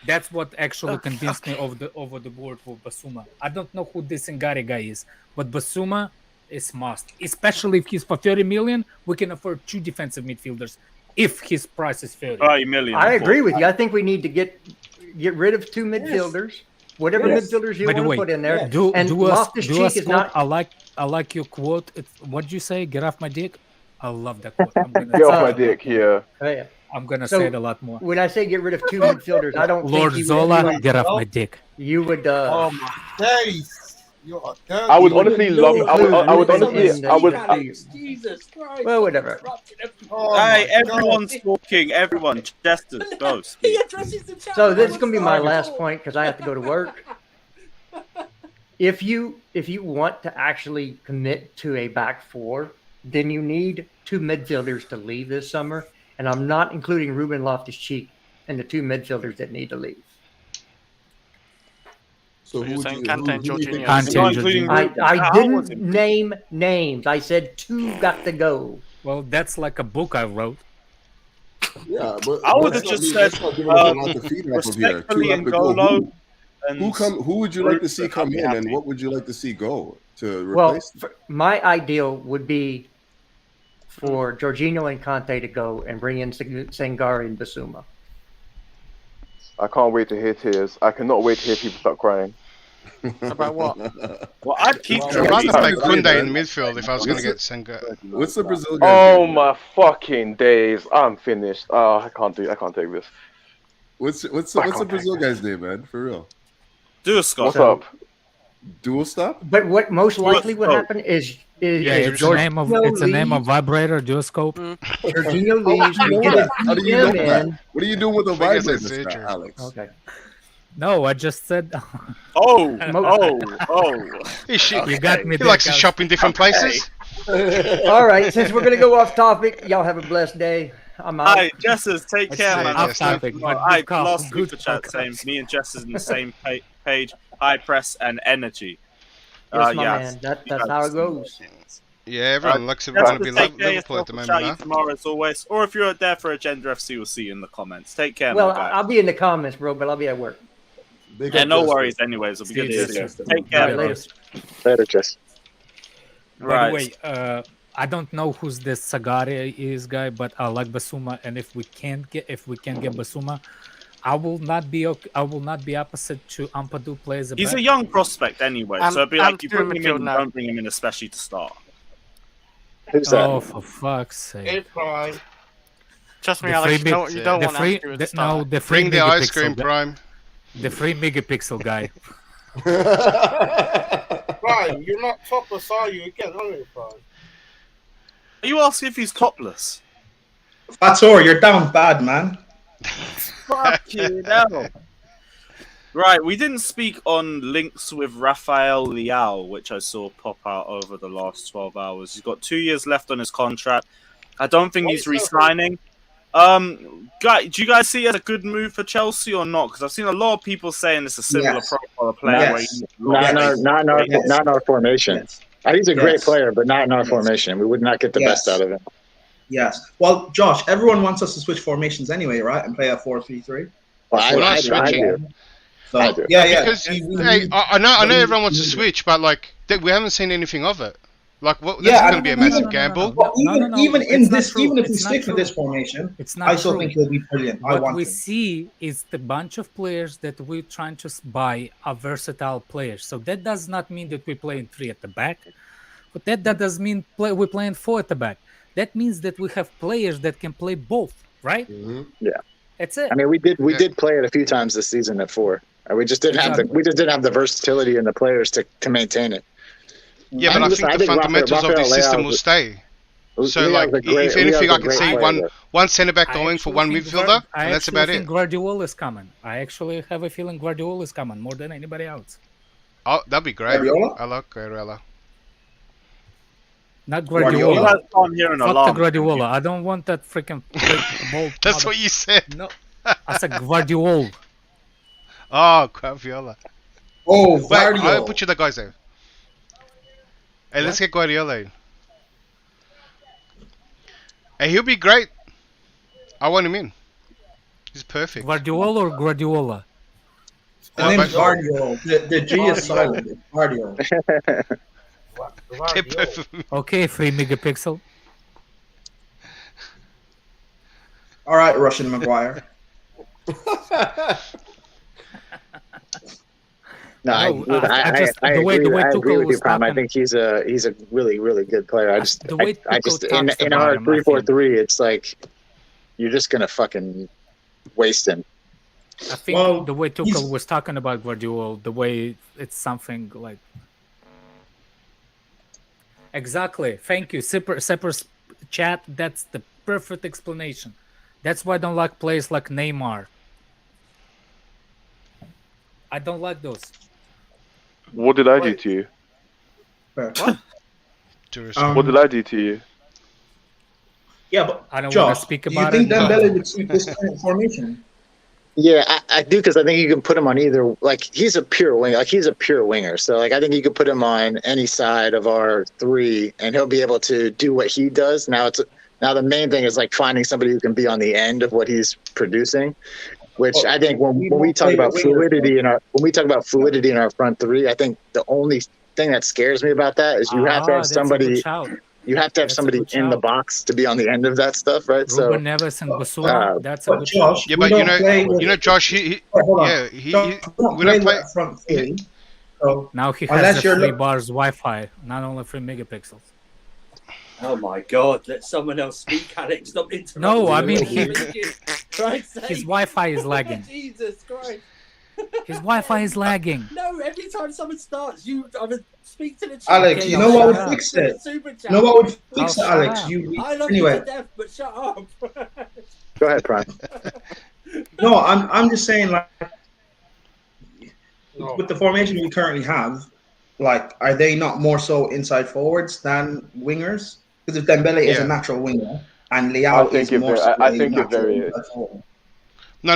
That's what actually convinced me over the board for Basuma. I don't know who this Ngari guy is, but Basuma is must. Especially if he's for 30 million, we can afford 2 defensive midfielders if his price is fair. 30 million. I agree with you. I think we need to get rid of 2 midfielders, whatever Yes. midfielders you By the want to way, put in there. yes. Do And us Loftus-Cheek is quote. not. I like your quote. What'd you say? Get off my dick. I love that quote. I'm gonna, Get off my dick, yeah. Yeah. I'm gonna So- say it a lot more. When I say get rid of 2 midfielders, I don't Lord think Zola, get off my dick. you would. Oh my days! You're dirty. I would honestly love. I would honestly. I would. Alex, Jesus Christ. Well, whatever. Oh Hey, my everyone's talking. Everyone, Jesters, go. He addresses the chat. So this is going to be my last point because I have to go to work. If you want to actually commit to a back 4, then you need 2 midfielders to leave this summer, and I'm not including Ruben Loftus-Cheek and the 2 midfielders that need to leave. So you're who would saying you, Kante and who do you think? Kante. Not including I How didn't was it? name names. I said 2 got to go. Well, that's like a book I wrote. Yeah, but I would that's have not just me- that's said, not giving us a lot to feed off of here. respectfully, 2 have to go. N'Golo and Who would you like to see Ruben, come I'd be in, and happy. what would you like to see go to Well, replace them? my ideal would be for Jorginho and Conte to go and bring in Sangari and Basuma. I can't wait to hear tears. I cannot wait to hear people start crying. About what? Well, I'd keep Well, I'd rather What's play the- Kounde in midfield if I was going to What's get Senga. What's the Brazil guy? Oh my fucking days! I'm finished. Oh, I can't take this. What's the Brazil guy's name, man? For real. do a Scott. What's up? Dual stop? But what most likely would Oh. happen is Is Yeah, it's a name of vibrator duoscope. Jorginho leaves. We get a How do you know DM that? in. What are you doing with a I guess vibrator, that's it, Drew. Alex? Okay. No, I just said. Oh. You got me. He likes to shop in different places. All right. Since we're gonna go off topic, y'all have a blessed day. I'm out. Hi, Jessers, take care, man. off topic, but good call, Last good super chat, call. same. Me and Jess is in the same page. High press and energy. Yes, my man. That's how it goes. Yeah, everyone looks at want to be Liverpool at the moment, Shout you huh? tomorrow as always. Or if you're there for Agenda FC, we'll see you in the comments. Take care, Well, my guy. I'll be in the comments, bro, but I'll be at work. Yeah, no worries. Anyways, it'll be good to see you. Take care, All right, Later, Jess. By the way, I don't know who's this Sagari is guy, but I like Basuma, and if we can get Basuma, I will not be opposite to Ampadu plays. He's a young prospect anyway, so it'd be like you bring him in, now. don't bring him in, especially to start. Who's that? Oh, for fuck's sake! It's fine. Trust me, The Alex. free You don't the want free, to the, start. no, the free Bring the ice cream, megapixel guy. Prime. The free megapixel guy. Brian, you're not topless, are you? Again, are you, Brian? Are you asking if he's topless? Fator, you're down bad, man. Fucking hell. Right, we didn't speak on links with Rafael Leao, which I saw pop out over the last 12 hours. He's got 2 years left on his contract. I don't think he's re-signing. Do you guys see it as a good move for Chelsea or not? Because I've seen a lot of people saying it's a similar profile of player. Yes. Not in our formation. Yes. He's a great player, but not in our formation. We would not get the best out of him. Yes. Well, Josh, everyone wants us to switch formations anyway, right? And play a 4-3-3. Well, We're not I switching. do. So, I do. yeah. Because hey, I know everyone wants to switch, but like we haven't seen anything of it. Like, what? This is going to be a massive gamble. Well, even it's in not this, true. even if we It's not stick true. with this formation, It's not I still true. think he'll be brilliant. I What want we him. see is the bunch of players that we're trying to buy are versatile players. So that does not mean that we're playing 3 at the back, but that does mean we're playing 4 at the back. That means that we have players that can play both, right? Mm-hmm. Yeah. That's it. I mean, we did play it a few times this season at 4. We just didn't have the versatility and the players to maintain it. Yeah, but I think the fundamentals of this system will stay. So, like, if anything, I can see one centre back going for one midfielder, and that's about I think it. Guardiola is coming. I actually have a feeling Guardiola is coming more than anybody else. Oh, that'd be great. Guardiola? I like Guardiola. Not Guardiola? Guardiola. I'm hearing Fuck alarm. the Guardiola. I don't want that freaking ball. That's what you said. No, I said Guardiola. Oh, Guardiola. Oh, Wait, Guardiola. I'll put you the guys there. Hey, let's get Guardiola in. Hey, he'll be great. I want him in. He's perfect. Guardiola or Guardiola? The name's Guardiola. The G is silent. It's Guardiola. Get both of them. Okay, 3 megapixel. All right, Russian Maguire. No, I the way agree Tuchel with you, was Prime. I talking- think he's a really, really good player. I just The way I Tuchel just talks in about our him, I think. 3-4-3, it's like you're just gonna fucking waste him. I think Well, the way Tuchel he's- was talking about Guardiola, the way it's something like. Exactly. Thank you. Sepper's chat. That's the perfect explanation. That's why I don't like players like Neymar. I don't like those. What did I do to you? What? What did I do to you? Yeah, but I don't want Josh, to speak do you about think it. Dembele would suit this current formation? Yeah, I do, because I think you can put him on either. Like, he's a pure winger. Like, he's a pure winger. So, like, I think you could put him on any side of our 3, and he'll be able to do what he does. Now the main thing is like finding somebody who can be on the end of what he's producing. Which I think when we talk about fluidity in our front 3, I think the only thing that scares me about that is you have to have somebody. You have to have somebody in the box to be on the end of that stuff, right? Ruben Neves and Basura. That's a good Josh, Yeah, we but don't you know, Josh. Hold on. Yeah, we don't play with front 3. So Now he unless has you're the 3 look- bars Wi-Fi, not only 3 megapixels. Oh my God! Let someone else speak, Alex. Stop interrupting. No, I mean Christ's sake. his Wi-Fi is lagging. Jesus Christ! His Wi-Fi is lagging. No, every time someone starts, I would speak to the chat. Alex, Okay, you I'll know what shut would up. fix it? Super chat. You know what would fix I'll it, shut Alex? up. You I love you anyway. to death, but shut up. Go ahead, Prime. No, I'm just saying, like, with the formation we currently have, like, are they not more so inside forwards than wingers? Because if Dembele is a Yeah. natural winger and Leao is more so I a think it natural very inside forward. No,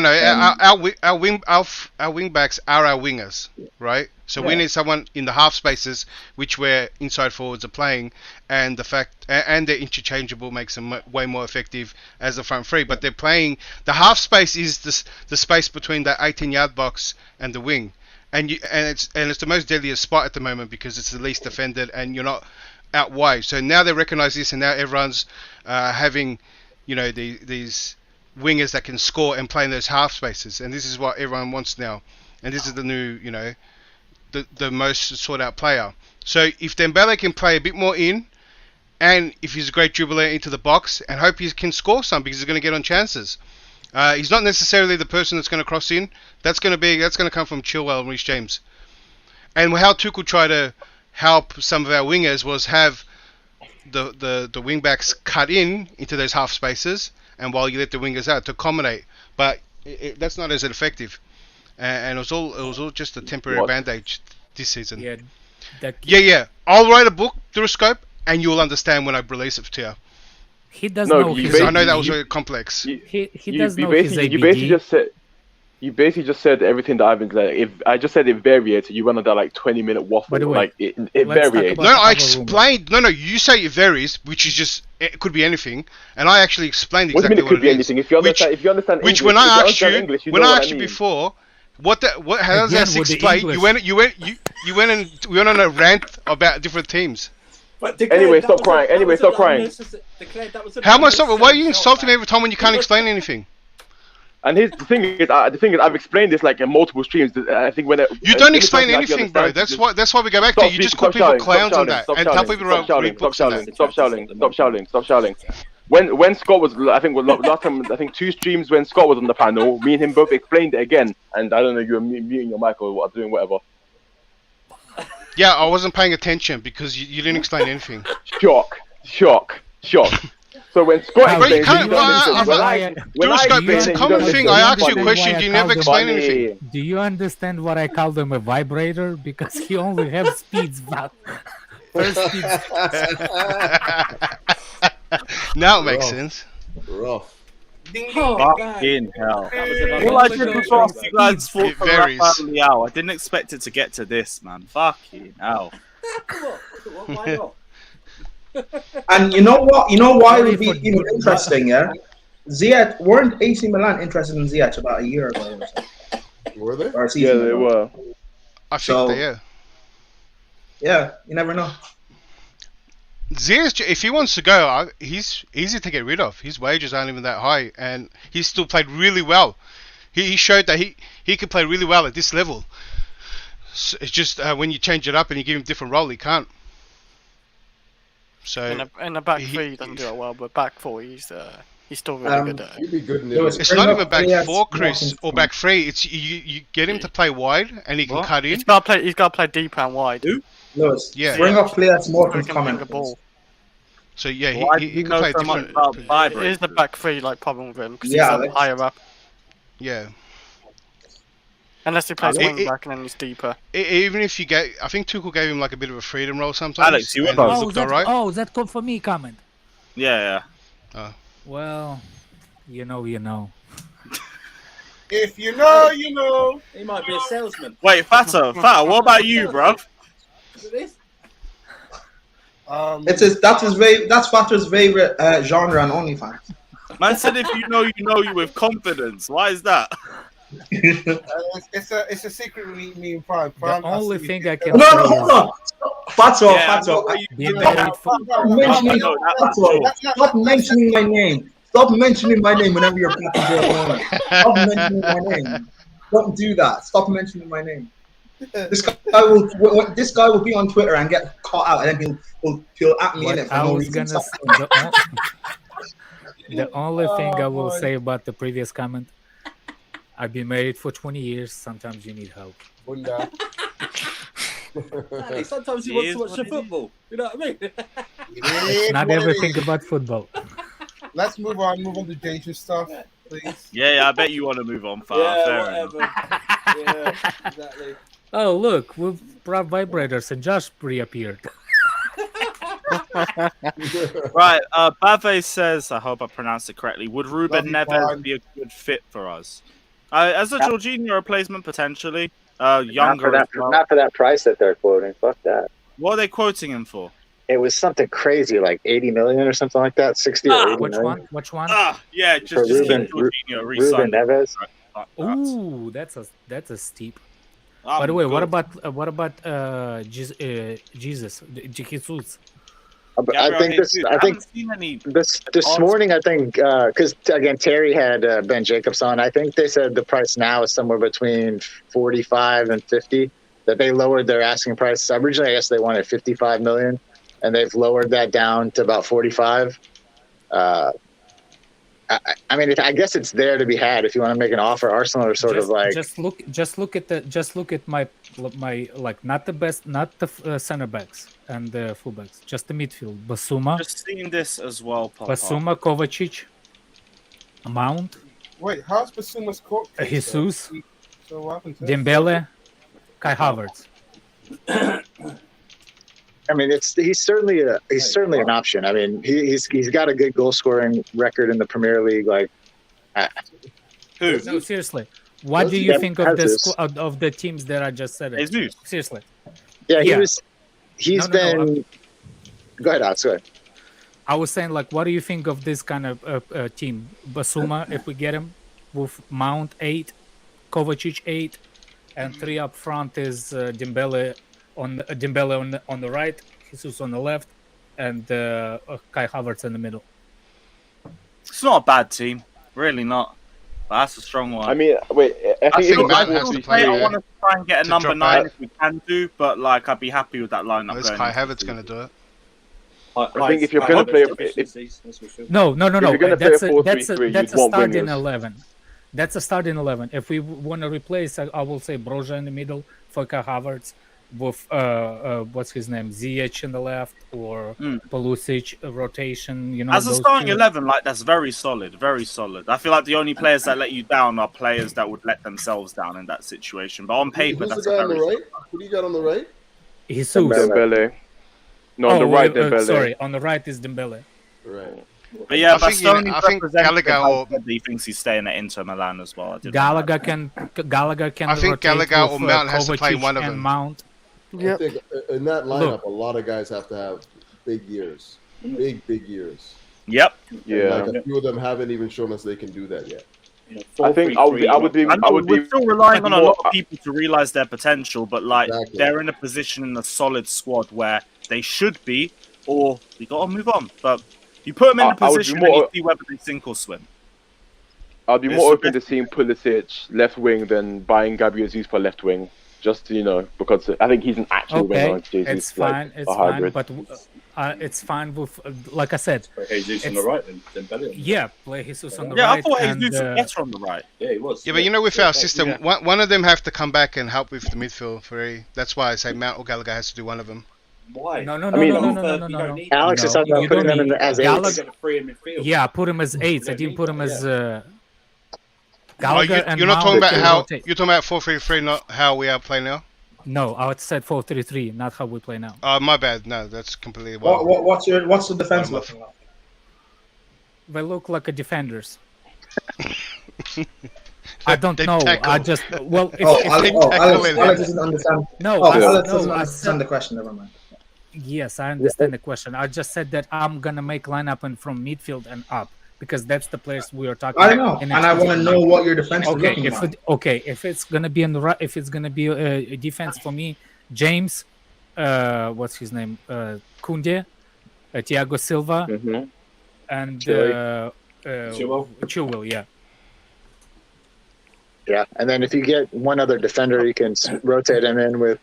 our wing backs are our wingers, right? So we Yeah. need someone in the half spaces, which where inside forwards are playing, and the fact and they're interchangeable makes them way more effective as a front three. But they're playing the half space is the space between the 18-yard box and the wing, and it's the most deadliest spot at the moment because it's the least defended, and you're not out wide. So now they recognise this, and now everyone's having, these wingers that can score and play in those half spaces, and this is what everyone wants now, and this is the new, the most sought out player. So if Dembele can play a bit more in, and if he's a great dribbler into the box, and hope he can score some because he's going to get on chances. He's not necessarily the person that's going to cross in. That's going to come from Chilwell and Reece James. And how Tuchel tried to help some of our wingers was have the wing backs cut into those half spaces, and while you let the wingers out to accommodate, but that's not as effective, and it was all just a temporary bandage this season. Yeah. I'll write a book through a scope, and you'll understand when I release it to you. He does know. I know that was very complex. He does know his You ABD. basically just said everything that I've been saying. If I just said it variates, you went on that like 20-minute waffle. By the way, like it variates. No, I explained. No, you say it varies, which is just it could be anything, and I actually explained What do exactly you mean it could be is. anything? If you understand Which English, when I if you asked you, understand English, you when know I what asked you mean. before, how does Again, that six with the play? English. You went and we went on a rant about different teams. But declared Anyway, that stop was crying. a- Anyway, that was stop crying. Declared that was a How am I stopping? Why are you unnecessary insulting me shot, every time when you can't explain anything? And the thing is, I've explained this like in multiple streams. I think when You don't explain anything, bro. That's why we go back to you. You just call people clowns on that and tell people to read books on that. Stop shouting. When Scott was, I think last time, I think 2 streams when Scott was on the panel, me and him both explained it again. And I don't know, you were muting your mic or doing whatever. Yeah, I wasn't paying attention because you didn't explain anything. Shock. So when Scott Bro, you explains, can't. you don't listen. When I Scope, explain it's it, a you common don't thing. listen. I asked you a Funny. question, you never explain anything. Do you understand what I call them a vibrator? Because he only has speeds back. First speeds. Now it makes sense. Rough. Ding, ding, Fucking hell. another All I one. did was ask you guys for It varies. Rafael Leao. I didn't expect it to get to this, man. Fucking hell. Why not? And you know what? You know why it would be even interesting, yeah? Ziyech, weren't AC Milan interested in Ziyech about a year ago or so? Were they? Or a Yeah, season they ago? were. I think So- yeah. Yeah, you never know. Ziyech, if he wants to go, he's easy to get rid of. His wages aren't even that high, and he still played really well. He showed that he could play really well at this level. So it's just when you change it up and you give him a different role, he can't. So In the back he- three, he doesn't do it well, but back four, he's still really good at it. He'd be good in Lewis, it. it's bring not up even back Elias four, Chris, Martin's or back three. It's you get him to play wide and he can cut in. He's got to play deeper and wide. Lewis, Yeah. bring up Elias So he Morton's can comment. bring the ball. So yeah, Why he do you can know play so much different. about It is vibrators? the back three problem with him because Yeah, he's up Alex. higher up. Yeah. Unless he plays It- wing back and then he's deeper. Even if you get, I think Tuchel gave him like a bit of a freedom role sometimes. Alex, you and were it both. looked alright. That called for me comment. Yeah. Well, you know. If you know, you know. He might be a salesman. Wait, Fata, what about you, bro? That's Fatter's favorite genre on OnlyFans. Man said if you know you with confidence. Why is that? It's a secret me and Prime. The only thing I can No, say hold on. Fato, Yeah, Fato. be married for Stop mentioning my name. Stop mentioning my name whenever you're talking to your opponent. Stop mentioning my name. Don't do that. Stop mentioning my name. This guy will be on Twitter and get caught out, and then he'll at me in it What for I no was reason. gonna the only thing I will say about the previous comment, I've been married for 20 years. Sometimes you need help. Bunda. Danny, sometimes you want to watch the football. You know what I mean? It's not everything about football. Let's move on to Jesus stuff, please. Yeah, I bet you want to move on. Fair enough. Whatever. Yeah, exactly. Oh, look, we've brought vibrators and Josh reappeared. Right, Bave says, I hope I pronounced it correctly, would Ruben Love you, Neves Juan. be a good fit for us? As a Jorginho replacement, potentially. Younger as well. Not for that price that they're quoting. Fuck that. What are they quoting him for? It was something crazy, like 80 million or something like that. 60 or 80 Which million. one? Which one? Yeah, For just Ruben, keep Jorginho Ruben re-signed. Neves. Ooh, that's a steep. I'm By the way, good. what about Jesus? I Gabriel think Jesus, this. I I think haven't seen any. this morning. I think because again Terry had Ben Jacobs on. I think they said the price now is somewhere between 45 and 50. That they lowered their asking price. Originally, I guess they wanted 55 million, and they've lowered that down to about 45. I mean, I guess it's there to be had if you want to make an offer. Arsenal are sort of like just look at my like not the best, not the center backs and the fullbacks, just the midfield. Basuma, Just seeing this as well, Papa. Basuma, Kovacic, Mount, Wait, how's Basuma's court case, Jesus, So what happened to Dembele, Kai Havertz. I mean, he's certainly an option. I mean, he's got a good goal scoring record in the Premier League. Like, Who? No, seriously. What do you think of the teams that I just said? Jesus. Seriously. yeah, Yeah. he's been. Go ahead, Alex. Go ahead. I was saying, like, what do you think of this kind of team? Basuma, if we get him, with Mount 8, Kovacic 8, and 3 up front is Dembele on the right, Jesus on the left, and Kai Havertz in the middle. It's not a bad team. Really not. But that's a strong one. I mean, wait. I think it's Mount a has to 4-3-3. play, I want to try and get a to number drop 9 out. if we can do, but like I'd be happy with that lineup This going. Kai Havertz going to do it. I think if you're gonna play- No. If you're gonna play a That's a 4-3-3, that's a you'd want starting wingers. 11. That's a starting 11. If we want to replace, I will say Broja in the middle for Kai Havertz with what's his name, Ziyech in the left, or Pulisic rotation. You know, As a those starting two. 11, like that's very solid, very solid. I feel like the only players that let you down are players that would let themselves down in that situation. But on paper, Who's that's the a guy on the very right? Who do you got on the right? Jesus. Dembele. No, on the right, Dembele. Sorry, on the right is Dembele. Right. But yeah, I think, you know, Bastoni's I think representative Gallagher or- said he thinks he's staying at Inter Milan as well. I didn't know Gallagher that. can I think rotate Gallagher or with, Mount has to play Kovacic one of and them. Mount. I think in that lineup, Look. a lot of guys have to have big years, big years. Yep. Yeah. Like a few of them haven't even shown us they can do that yet. I think I would be. And I would be we're still relying on a more- lot of people to realize their potential, but like Exactly. they're in a position in a solid squad where they should be, or we gotta move on. But you put them in a I would be position and you more- see whether they sink or swim. I'd be It's more the open to seeing Pulisic left wing than buying Gabriel Jesus for left wing. Just because I think he's an actual Okay, winger. Jesus, it's fine. like It's a fine, hybrid. but it's fine with, like I said. Jesus on it's- the right and Dembele. Yeah, play Jesus on the Yeah, right. I thought and, Jesus was better on the right. Yeah, he was. Yeah, but you know, with our Yeah. system, one of them have to come back and help with the midfield. That's why I say Mount or Gallagher has to do one of them. Why? No, no, I no, mean, no, no, You no, don't no, no. need- Alex is No, talking about you putting don't them in need- as Gallagher- eights. Get a free in midfield. Yeah, I put him as eights. I don't didn't need put him that, as Oh, Gallagher and you're not Mount talking about can how rotate. you're talking about 4-3-3, not how we are playing now. No, I would said 4-3-3, not how we play now. My bad. No, that's completely wrong. What's the defense Well, looking like? They look like a defenders. I don't They know. tackle. I just if Alex doesn't understand. No, Oh, I, Alex no, doesn't I understand said, the question. Never mind. yes, I understand the question. I just said that I'm gonna make lineup and from midfield and up because that's the players we are talking. I know, in and I want to know what your defense is Okay, looking like. if it's gonna be on the right, if it's gonna be a defense for me, James, what's his name, Kounde, Thiago Silva, and Chilwell, yeah. Yeah, and then if you get one other defender, you can rotate him in with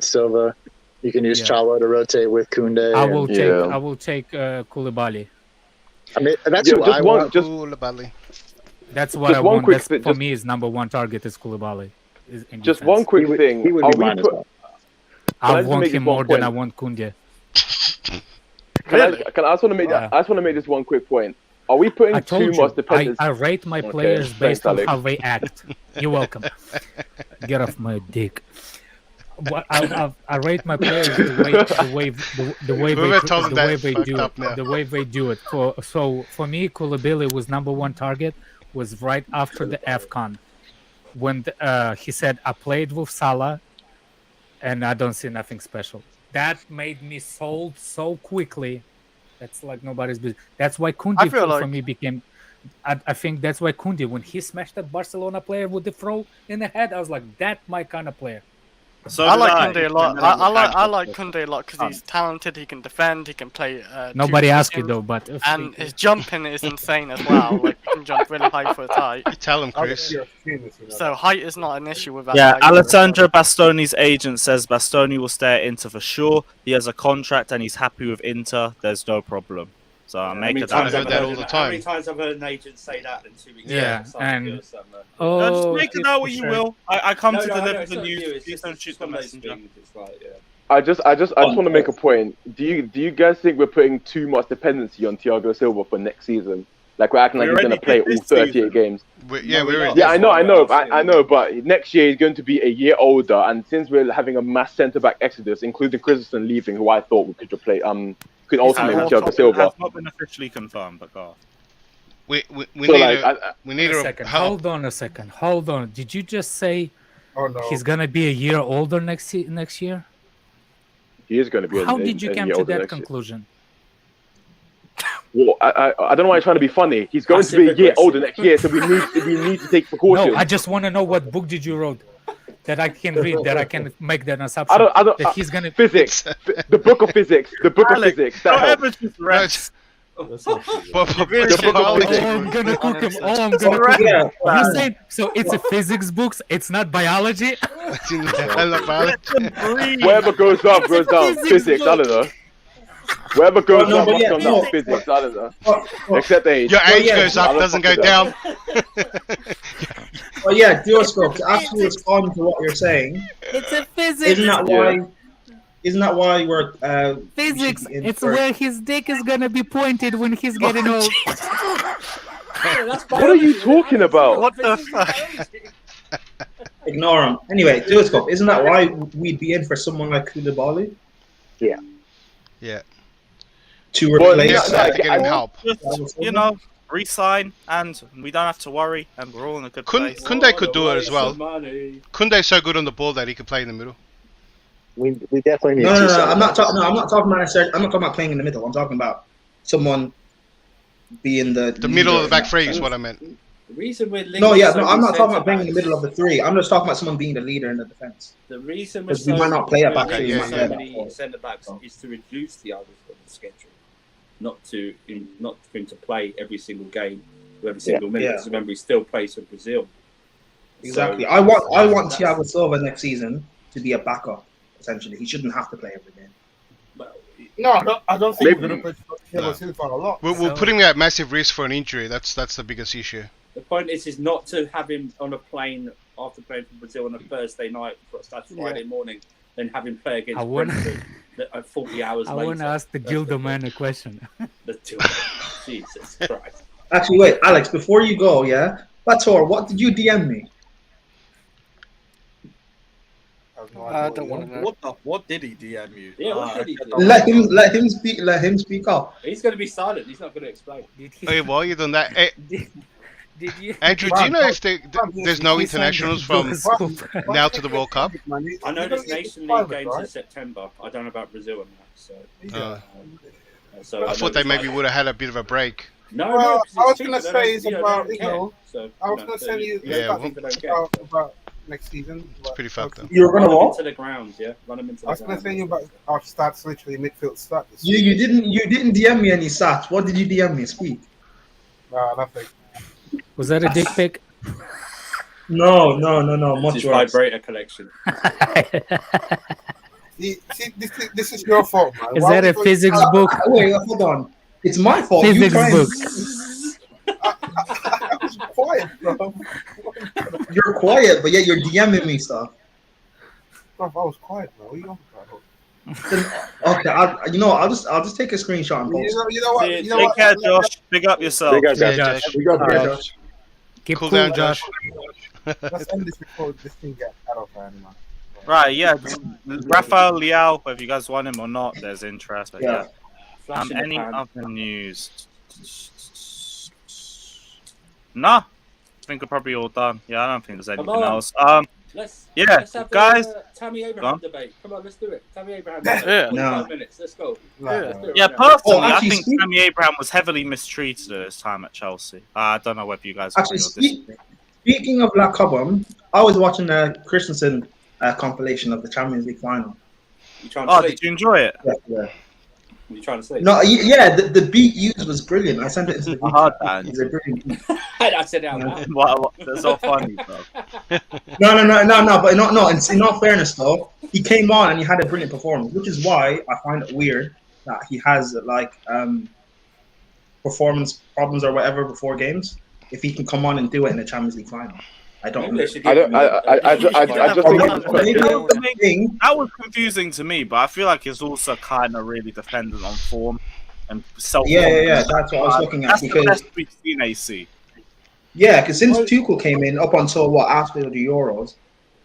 Silva. You can use Yeah. Chalo to rotate with Kounde. I and- will take Koulibaly. I mean, that's Yeah, who just I one- want. just- Koulibaly. That's what Just I one want. quick That's, thing, for me, is number one target is Koulibaly. Just one quick thing. He would Are be we mine as put- well. Can I I just want make him this one more than I point? want Kounde. I just want to make Yeah. I just want to make this one quick point. Are we putting I told too you, much dependence? I rate my Okay, players based thanks, on Alex. how they act. You're welcome. Get off my dick. I rate my players the way Whoever told him that they fucked do up now. the way they do it. For me, Koulibaly was number one target. Was right after the AFCON when he said I played with Salah, and I don't see nothing special. That made me sold so quickly. That's like nobody's business. That's why Kounde I feel for like- me became. I think that's why Kounde, when he smashed that Barcelona player with the throw in the head, I was like, that's my kind of player. So I did like Kounde a lot. And then I Lukaku. like Kounde a lot because he's talented. He can defend. He can play. Nobody two asked you positions, though, but and his jumping is insane as well. Like he can jump really high for a height. You tell him, Chris. So height is not an issue with that. Yeah, guy. Alessandro Bastoni's agent says Bastoni will stay at Inter for sure. He has a contract and he's happy with Inter. There's no problem. So I'll How make many it times I I've heard that all heard the How many time. times I've heard an agent say that in 2 weeks? Yeah, Something and- good, something. just oh, make it out what you will. I come to deliver it's the not news. you, it's Please just- don't it's shoot just the one of those messenger. things, it's like, yeah. I just want to make a point. Do you guys think we're putting too much dependency on Thiago Silva for next season? Like we're acting like We he's going to already play did all this 38 season. games. Yeah, we're in. Yeah, I know, Yeah. I know, but next year he's going to be a year older, and since we're having a mass centre back exodus, including Christensen leaving, who I thought we could replace, could alternate with Thiago Silva. Has not been officially confirmed, but go. We So need like, we need a a second. help. Hold on a second. Hold on. Did you just say Oh no. he's gonna be a year older next year? he is going to be. How did you a come year to older that next year. conclusion? Well, I don't know why you're trying to be funny. He's going to be a year Passive-aggressive. older next year, so we need to take precautions. No, I just want to know what book did you wrote that I can read, that I can make that assumption. I don't. that he's gonna. Physics, the book of physics, the book of Alex, physics. That don't helps. ever just No, rest. but really it's biology. Oh, I'm gonna cook him. Oh, I'm gonna cook him. You're saying so? It's a physics books. It's not biology. I love biology. Wherever goes up, goes down. Physics, I don't know. Wherever goes no, up, but must yeah, come no. down. Physics, I don't know. Oh, Except age. Your age yeah, goes up, doesn't go down. oh yeah, Duoscope, to actually respond to what you're saying, It's a physics. isn't that why we're Physics. we should be in It's for- where his dick is gonna be pointed when he's getting old. What are you talking about? What the fuck? Ignore him. Anyway, Duoscope, isn't that why we'd be in for someone like Koulibaly Yeah. to Well, replace? Yeah, yeah, to get him help. Just, resign, and we don't have to worry, and we're all in a good place. Kounde could do it as well. Money. Kounde's so good on the ball that he could play in the middle. We definitely need No, two no, no. centre I'm not backs. talking. No, I'm not talking about necessarily. I'm not talking about playing in the middle. I'm talking about someone being the Middle of the leader back in three that is sense. what I meant. The reason we're linked No, yeah, so no, I'm many not talking about playing in the centre-backs- middle of the three. I'm just talking about someone being the leader in the defense. The reason we're 'Cause we might not play at back we're three, linked we so might play many centre backs is to reduce the others on the schedule, not for him to play every single game, every single minute. Yeah. Because remember, he still plays for Brazil. Exactly. So- I want that's- Thiago Silva next season to be a backup. Essentially, he shouldn't have to play every game. well, No, I don't think Maybe- we're going to play Thiago Silva a lot. We're putting him at massive risk for an injury. That's the biggest issue. the point is not to have him on a plane after playing for Brazil on a Thursday night for a Friday morning, then have him play against I wanna- Brentford 40 hours I later. want to ask the That's Gildo the- man a question. the two. Jesus Christ. Actually, wait, Alex. Before you go, yeah, Bator, what did you DM me? I have no I idea don't what want to know. What did he DM you? Yeah, what did he do? Let him speak. Let him speak up. He's going to be silent. He's not going to explain. Did he? Hey, while you're done that, Did you? Andrew, do you know if there's no he signed internationals the from scope? now to the World Cup? I know there's Nation League games in September. I don't know about Brazil and that. So I thought they maybe would have had a bit of a break. No, Well, no, 'cause I was it's gonna cheaper. say They it's don't- they about, don't you care. know, So, I was you know, going to tell you Yeah, stuff people don't care. about next season. It's pretty fucked up. You're gonna Run them what? into the ground, yeah. Run them into I the was going to ground. tell you about our stats, literally midfield stats. You didn't DM me any stats. What did you DM me? Speak. No, nothing. Was that a dick pic? No. Much His worse. vibrator collection. See, this is your fault, man. Is Why that a would you- physics book? Wait, hold on. It's my fault. Physics you try and- book. I was quiet. quiet, bro. You're quiet, but yet you're DMing me stuff. Bro, I was quiet, bro. What are you on about? Okay, I'll just take a screenshot and post. You know what? Take You know what? care, Josh. Big up yourself. Big up, Yeah, Josh. Josh. We got Alright. Josh. Keep Cool cool, down, Josh. Let's end this before this thing gets out of hand, man. Right, yeah. Rafael Leao, whether you guys want him or not, there's interest. But Yeah. Flash in the any pan. other news? Nah. I think we're probably all done. Yeah, I don't think there's anything on. else. Let's have guys. a Tammy Go Abraham on. debate. Come on, let's do it. Tammy Abraham Yeah. debate. No. 45 minutes. Let's go. Let's do it Yeah, right now. personally, Oh, actually, I think speak- Tammy Abraham was heavily mistreated at his time at Chelsea. I don't know whether you guys Actually, agree or disagree. speaking of La Cobham, I was watching the Christensen compilation of the Champions League final. You trying to Oh, say? did you enjoy it? Yeah. What you trying to say? No, yeah, the beat used was brilliant. I sent it into the group. I heard that. It was a brilliant beat. I said it out loud. What? That's so funny, bro. No. But in all fairness, though, he came on and he had a brilliant performance, which is why I find it weird that he has like performance problems or whatever before games. If he can come on and do it in the Champions League final, I don't. Maybe they should I give don't. him I just think it's Maybe That was- the thing. That was confusing to me, but I feel like it's also kind of really dependent on form and self. Yeah. That's what I was looking at That's the because best we've seen AC. yeah, because since Tuchel came in up until after the Euros,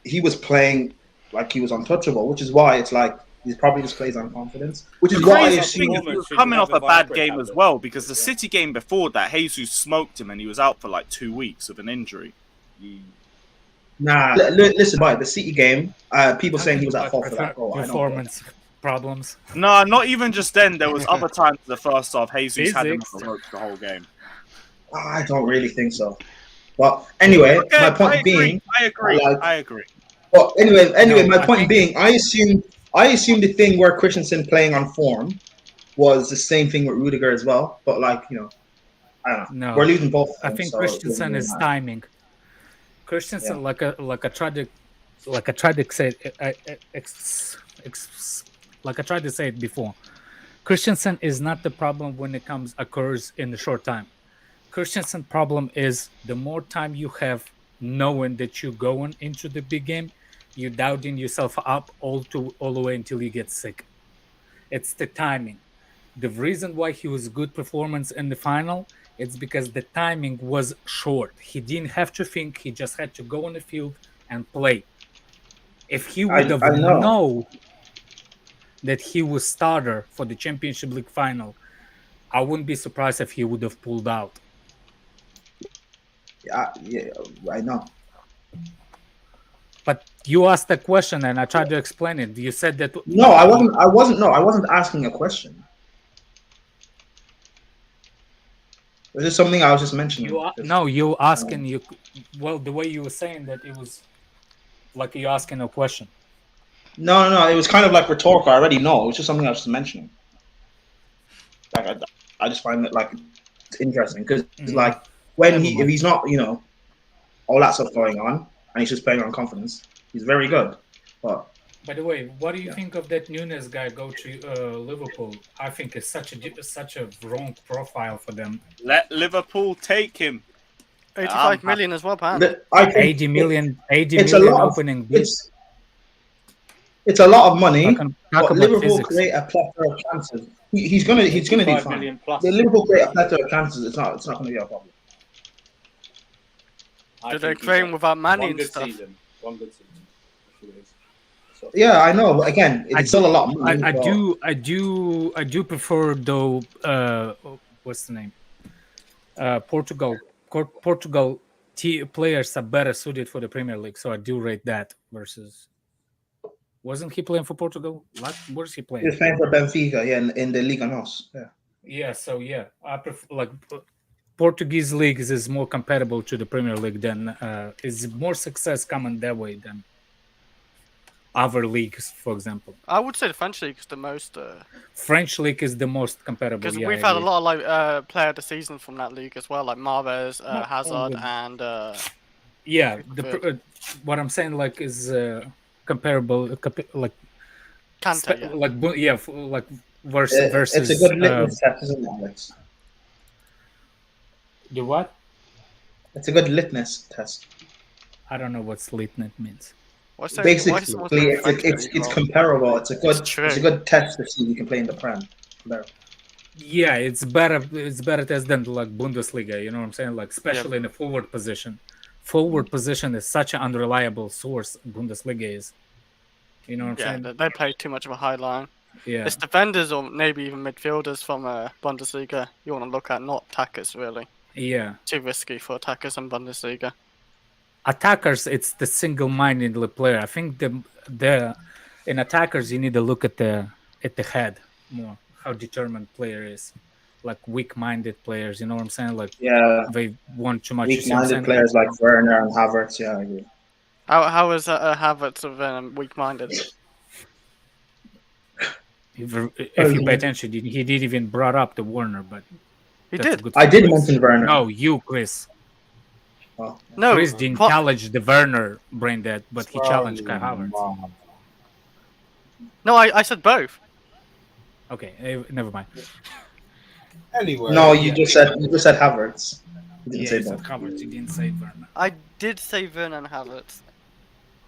he was playing like he was untouchable, which is why it's like he probably just plays on confidence, which is The why I crazy thing assume. is he was should coming have off a a bad vibrant game as tablet. well, because the City game before that, Jesus smoked him and he was out for like 2 weeks with an injury. Nah, listen, by the City game, people saying he was at fault for that goal. I don't Performance problems. No, not even just then. There was other times in the first half, Jesus had him Physics. on the ropes the whole game. I don't really think so. But anyway, Okay, my I point agree. being, I agree. like- I agree. but anyway, No, my I point think- being, I assume the thing where Christensen playing on form was the same thing with Rudiger as well. But like I don't know. No. We're losing both. of I them, think so it doesn't Christensen really is matter. timing. Christensen, like I tried to say, like I tried to say it before. Christensen is not the problem when it occurs in the short time. Christensen problem is the more time you have knowing that you're going into the big game, you're doubting yourself up all the way until you get sick. It's the timing. The reason why he was good performance in the final, it's because the timing was short. He didn't have to think. He just had to go on the field and play. If he would have I know. known that he was starter for the Championship League final, I wouldn't be surprised if he would have pulled out. Yeah, I know. But you asked a question and I tried to explain it. You said that No, I wasn't. No, I wasn't asking a question. This is something I was just mentioning. you asking you. Well, the way you were saying that, it was like you asking a question. No. It was kind of like rhetorical. I already know. It was just something I was just mentioning. Like I just find it like it's interesting because it's like when if he's not, all that stuff going on and he's just playing on confidence, he's very good. But By the way, what do you think of that Nunez guy go to Liverpool? I think it's such a wrong profile for them. Let Liverpool take him. 85 million as well, apparently. I think 80 million it's a lot of- opening bid. it's a lot of money. Talk But about Liverpool physics. create a plethora of chances. He's gonna do 5 fine. million plus. The Liverpool create a plethora of chances. It's not gonna be a problem. I Did they think he's create him got without Manny one and good stuff? season. One good season. That's what it is. So- Yeah, I know. But again, it's still a lot of money. I but- do prefer though. What's the name? Portugal. Portugal players are better suited for the Premier League, so I do rate that versus. Wasn't he playing for Portugal? Where's he playing? He's playing for Benfica, yeah, in the Liga NOS. Yeah. Yeah, so yeah, I prefer Portuguese leagues is more compatible to the Premier League than is more success coming that way than other leagues, for example. I would say the French league is the most. French league is the most compatible. Because Yeah, we've I had a agree. lot of player of the season from that league as well, like Marvez, Hazard, good. and Yeah, Good. what I'm saying is comparable, like Kante. Yeah. like versus. It's a good litmus test, isn't it, Alex? The what? It's a good litmus test. I don't know what sleepnet means. What's that? Basically, What's the French it's called? comparable. It's a It's good true. test to see if you can play in the Prem. There. Yeah, it's better test than like Bundesliga. You know what I'm saying? Like especially in the forward position. Forward position is such an unreliable source. Bundesliga is. You know what I'm saying? They play too much of a high line. Yeah. It's defenders or maybe even midfielders from Bundesliga you want to look at, not attackers really. Yeah. Too risky for attackers in Bundesliga. Attackers, it's the single-mindedly player. I think the in attackers you need to look at the head more, how determined player is, like weak-minded players. You know what I'm saying? Like they want too much. Weak-minded players like Werner and Havertz. Yeah, I agree. How is Havertz of weak-minded? If you pay attention, he did even brought up the Warner, but he did. I did mention Werner. No, you, Chris. Oh. No, Chris didn't challenge the Werner brain dead, but he challenged Kai Havertz. No, I said both. Okay, never mind. Anyway. No, you just said Havertz. You didn't say said both. Havertz. You didn't say Werner. I did say Werner and Havertz.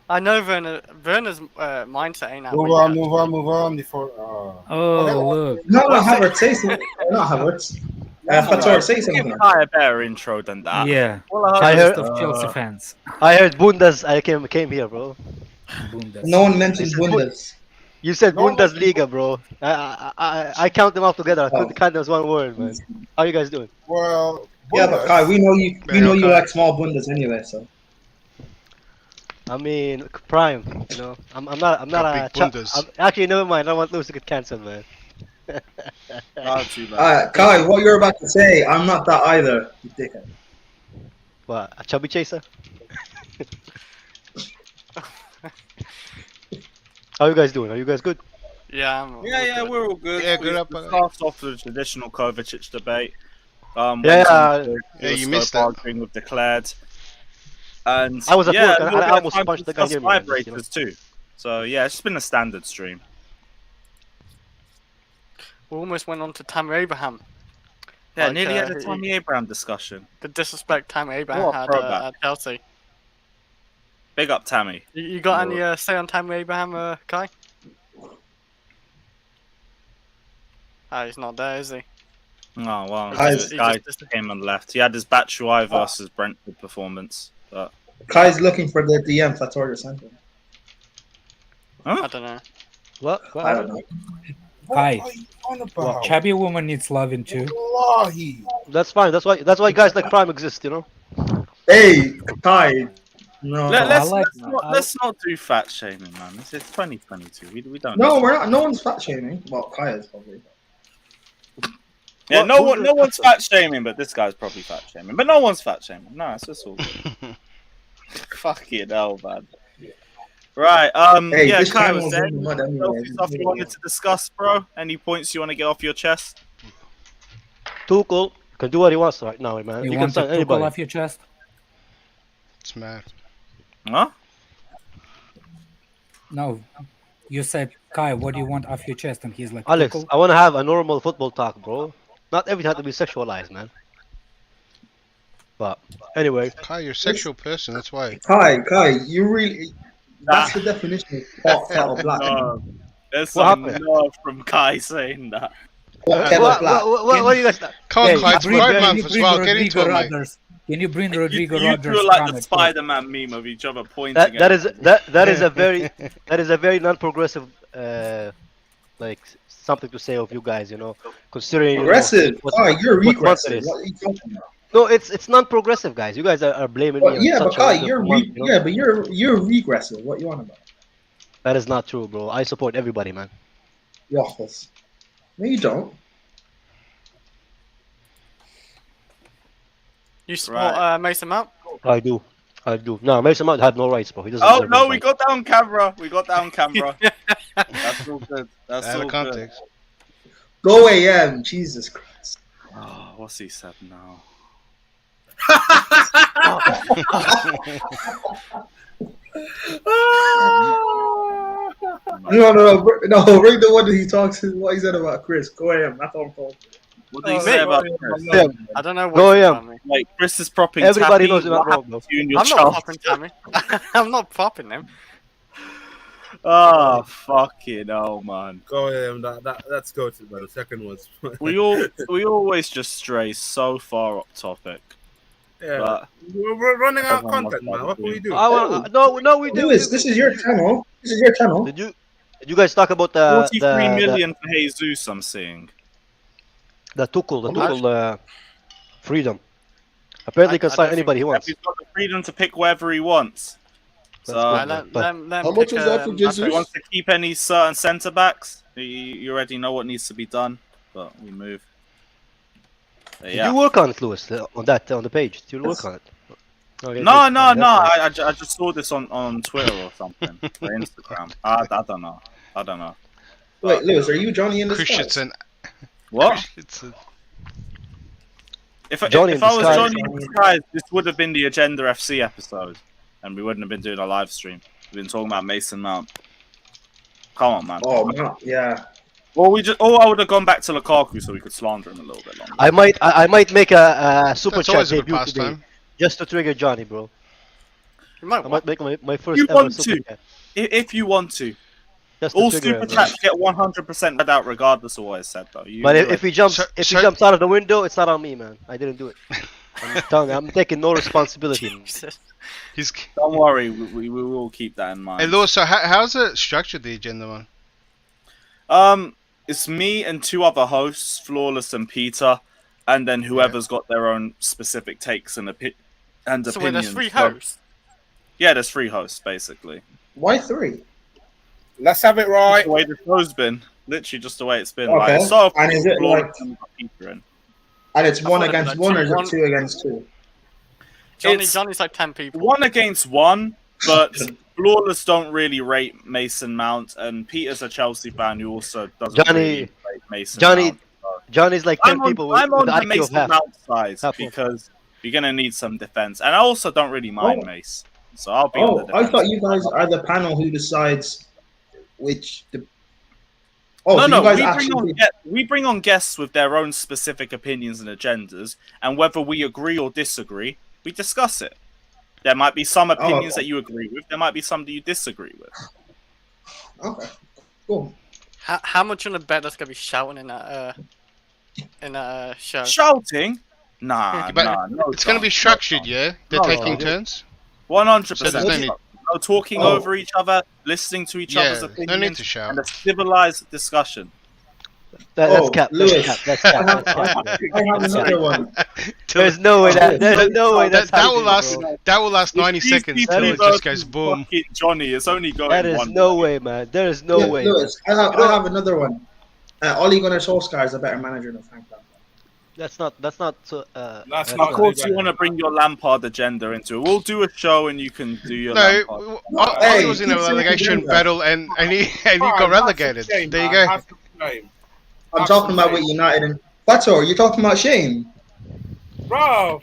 I know Werner's mindset ain't that Move on before. Look. No, Havertz, say something. Not Havertz. Fator, say something. Give Kai a better intro than that. Yeah. I heard of Chelsea fans. I heard Bundes. I came here, bro. Bundes. No one mentioned Bundes. You said Bundesliga, bro. I count them all together. I couldn't count them as one word, man. How you guys doing? Well, yeah, but Kai, we know you. We know you like small Bundes anyway, so. I mean, Prime. You know, I'm not actually, never mind. I want Lewis to get cancelled, man. Kai, what you're about to say, I'm not that either, you dickhead. What, a chubby chaser? How you guys doing? Are you guys good? Yeah, we're all good. Yeah, good We up. started off with the traditional Kovacic debate. You missed that. Arguing with declared. And I was at work, and I almost time punched to the guy discuss near me, vibrators too. So yeah, it's just been a standard stream. We almost went on to Tammy Abraham. Yeah, nearly had a Tammy Abraham discussion. The disrespect Tammy Abraham What a had throwback. at Chelsea. Big up Tammy. You got any say on Tammy Abraham, Kai? He's not there, is he? Oh well, Guys, this guy just came and left. He had his Batshuayi versus Brentford performance, but Kai's looking for the DM Fator to send him. I don't know. What? I don't know. Kai, What are you on about? chubby woman needs loving too. Wallahi. That's fine. That's why guys like Prime exist, you know. Hey, Kai. No, let's not do fat shaming, man. This is 2022. We don't. No, we're not. No one's fat shaming. Well, Kai is probably. Yeah, no one's fat shaming, but this guy's probably fat shaming. But no one's fat shaming. No, it's just all good. Fucking hell, man. Right, Hey, yeah, this Kai camel was was there. in the mud anyway. Stuff you wanted to discuss, bro? Any points you want to get off your chest? Tuchel can do what he wants right now, man. You He can want to sign Tuchel anybody. off your chest? It's mad. Huh? No. You said, Kai, what do you want off your chest? And he's like, Alex, Tuchel? I want to have a normal football talk, bro. Not everything has to be sexualized, man. But anyway, Kai, you're a sexual person. That's why. Kai, you really. That's the definition of hot kettle black. No. There's What some happened? love from Kai saying that. Hot kettle what black. are you guys? Come on, Hey, Kai, it's Bring- Pride can Month you as bring well. Get into Rodrigo it, mate. Rodgers? Can you bring You Rodrigo two Rodgers? are like from the it, Spider-Man meme of each other pointing. That at is a very non-progressive like something to say of you guys, you know, considering you know, Aggressive. what You're month it regressive. is. What are you talking about? No, it's non-progressive, guys. You guys are blaming me. But on yeah, but such Kai, a you're month, you know? but you're regressive. What you on about? That is not true, bro. I support everybody, man. Waffles. No, you don't. You support Mason Mount? I do. No, Mason Mount had no rights, bro. He doesn't. Oh deserve no, those we rights. got that on camera. That's all good. That's Out all of good. context. Go AM. Jesus Christ. Oh, what's he said now? No. Bring the one that he talks. What he said about Chris. Go AM. That's all I'm talking. What do you say about Chris? I don't know what Go you're him. telling me. Like Chris is propping. Everybody Tappy. knows you're not What wrong, happened bro. to you and your I'm not child? popping Tammy. I'm not popping him. Oh fucking hell, man. Go ahead. That's go to the second one's. We always just stray so far off topic. Yeah. But We're running out of Everyone content, must man. What can we do? No, we do. Lewis, this is your channel. This is your channel. Did you guys talk about 43 million for Jesus? I'm seeing. the Tuchel freedom? Apparently, he can sign anybody he wants. He's got the freedom to pick wherever he wants. So That's good, How much was that for if he Jesus? wants to keep any certain centre backs, you already know what needs to be done. But we move. But Did yeah. you work on it, Lewis? On the page? Did you work on it? Okay, No. good. I just saw this on Twitter or something or Instagram. I don't know. Wait, Lewis, are you Johnny in disguise? Christensen. What? Christensen. If Johnny I in was disguise. Johnny in disguise, this would have been the Agenda FC episode, and we wouldn't have been doing a live stream. We've been talking about Mason Mount. Come on, man. Oh, man, yeah. Or I would have gone back to Lukaku so we could slander him a little bit longer. I might make a super That's chat always a good debut today, pastime. just to trigger Johnny, bro. You might I might make my first You ever want super to. chat. If you want to. Just to All trigger super him, bro. chats get 100% read out regardless of what is said, though. But if he jumps, So- if so- he jumps out of the window, it's not on me, man. I didn't do it. I'm telling you, I'm taking no responsibility. He's. Don't worry, we will keep that in mind. Hey, Lewis, so how's it structured, the agenda, man? It's me and two other hosts, Flawless and Peter, and then whoever's got their own specific takes and So opinions. wait, there's 3 So- hosts. Yeah, there's 3 hosts basically. Why 3? Let's have it right. The way the show's been, literally just the way it's been. Okay. Like, so And is it Flawless like- and Peter in. And it's I one thought it'd be against like one, or is one- it 2 against 2? Johnny's like 10 people. 1 against 1, but Flawless don't really rate Mason Mount, and Peter's a Chelsea fan who also doesn't Johnny- really rate Mason Johnny- Mount. Johnny's like 10 people with I'm on the the IQ of Mason half. Mount side Half. because you're gonna need some defense, and I also don't really mind Oh. Mace, so I'll be on Oh, the I defense. thought you guys are the panel who decides which. Oh, so no, you guys we actually. we bring on guests with their own specific opinions and agendas, and whether we agree or disagree, we discuss it. There might be some opinions okay. that you agree with. There might be some that you disagree with. Okay, cool. How much on a bet that's gonna be shouting in that show? Shouting? Nah, But no it's going to be chance, structured, no yeah? They're No, taking no. turns? 100%. So there's no need- No talking Oh. over each other, listening to each other's Yeah, opinions, no need to shout. and a civilized discussion. That's Oh, cap. Lewis. That's cap. That's cap. I have another one. There's no way that. There's no way that's that will happening, last. bro. That will last 90 If these seconds people till it just goes versus boom. fucking Johnny, it's only going That is one no way. way, man. There is no Yeah, way. Lewis, I have another one. Ole Gunnar Solskjaer is a better manager than Frank Lampard. That's not. That's not. That's Of not course, you want to bring your Lampard agenda into it. We'll do a show and you can do your No, Lampard. Ollie was in a keep saying relegation that. battle and he got relegated. There you go. I'm talking about with United and Plateau. You're talking about Shane. Bro,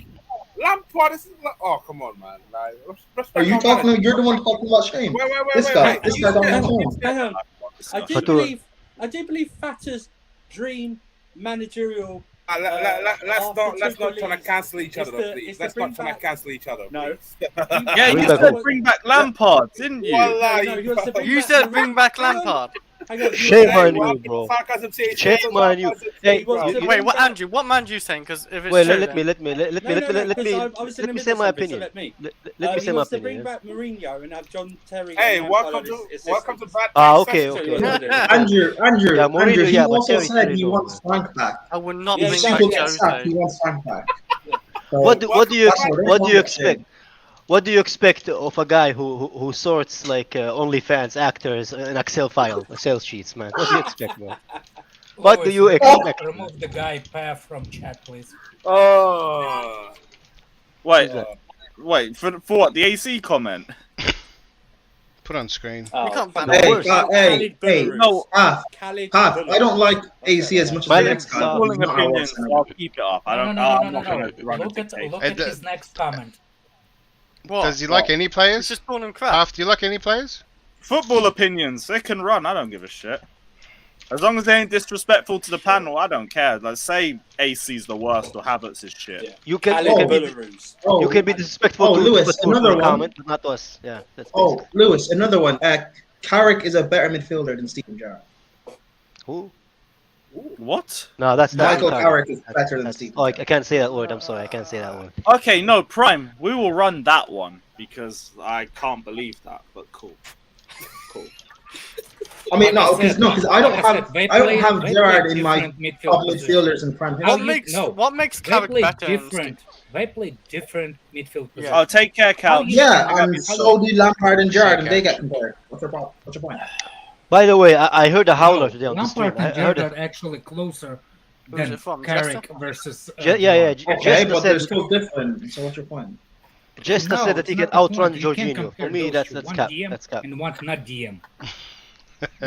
Lampard is. Oh, come on, man. Like, respect Are you our talking? manager. You're the one talking about Shane. Wait, This guy. This guy's on his own. Hang on. Fatou. I do believe Fatah's dream managerial. Let's not try to cancel each other, It's the- please. it's the Let's bring not try to back- cancel each other. No. please. Yeah, you Bring said back- bring back Lampard, didn't you? Wallah, No, he wants to bring You back said Mourinho. bring back Hang on. Lampard. Hang on. Shame Hey, on you, welcome bro. to Sarcasm City. Shame on you. Hey, He wants to Wait, bring what back- Andrew? What man you saying? Because if it's wait. true, Let then- me No, let me because I was in the let me middle say of my something, so opinion. let me. Let He me say my wants to bring opinion. back Mourinho and have John Terry. Hey, and welcome Lampard to as welcome to assistants. Bad Ah, Taste okay, Session. okay. Andrew, Yeah, Mourinho, Andrew. He yeah, but also Terry- said Terry's he over, wants Frank back. I would not Yeah, If bring exactly. people back get sacked, Jose. he wants Frank back. So, What do you that's what they what do you want. expect? What do you expect of a guy who sorts like OnlyFans actors in Excel file, Excel sheets, man? What do you expect, man? What do you expect? Remove the guy pair from chat, please. Oh, Wait, Who's that? wait, for what? The AC comment? Put on screen. Oh, You can't ban Hey, worse. hey, No, Half. I don't like AC as much as My the legs next guy. are- calling He's not our opinions, worst so I'll enemy. keep it up. I No, don't. no, I'm no, not no, going no. to run a Look debate. at And, his next comment. What? Does he like any It's players? just calling him crap. Half, do you like any players? Football opinions, they can run. I don't give a shit. As long as they ain't disrespectful to the panel, I don't care. Like, say AC's the worst or Havertz is shit. Yeah. You can Alex you can be Belarus. you can be disrespectful to Lewis, Liverpool another for one. comment, but not us. Yeah, that's Oh, Lewis, another one. Carrick is a better midfielder than Steven Gerrard. who? What? No, that's Michael Carrick. Carrick is better than That's- Steven Oh, I Gerrard. can't say that word. I'm sorry, I can't say that word. Okay, no, Prime. We will run that one because I can't believe that. But cool. I mean, Like I because said, I don't like I have said, they I don't play- have they Gerrard play in my different midfield top positions. midfielders in prime. How What makes They Carrick play better? than different. They play different midfield positions. Oh, take care, Cal. Yeah, and so did Lampard and Gerrard, and they get compared. What's your point? By the way, I heard a howler today on the stream. Lampard and I heard Gerrard are actually closer Who's than it from? Carrick Jester? versus. Yeah, Gerrard. Okay, Jester but they're said still different. So what's your point? Jester No, said that it's he not can the outrun point. You can't Jorginho. compare For me, those that's two. that's One cap. DM That's cap. and one's not DM.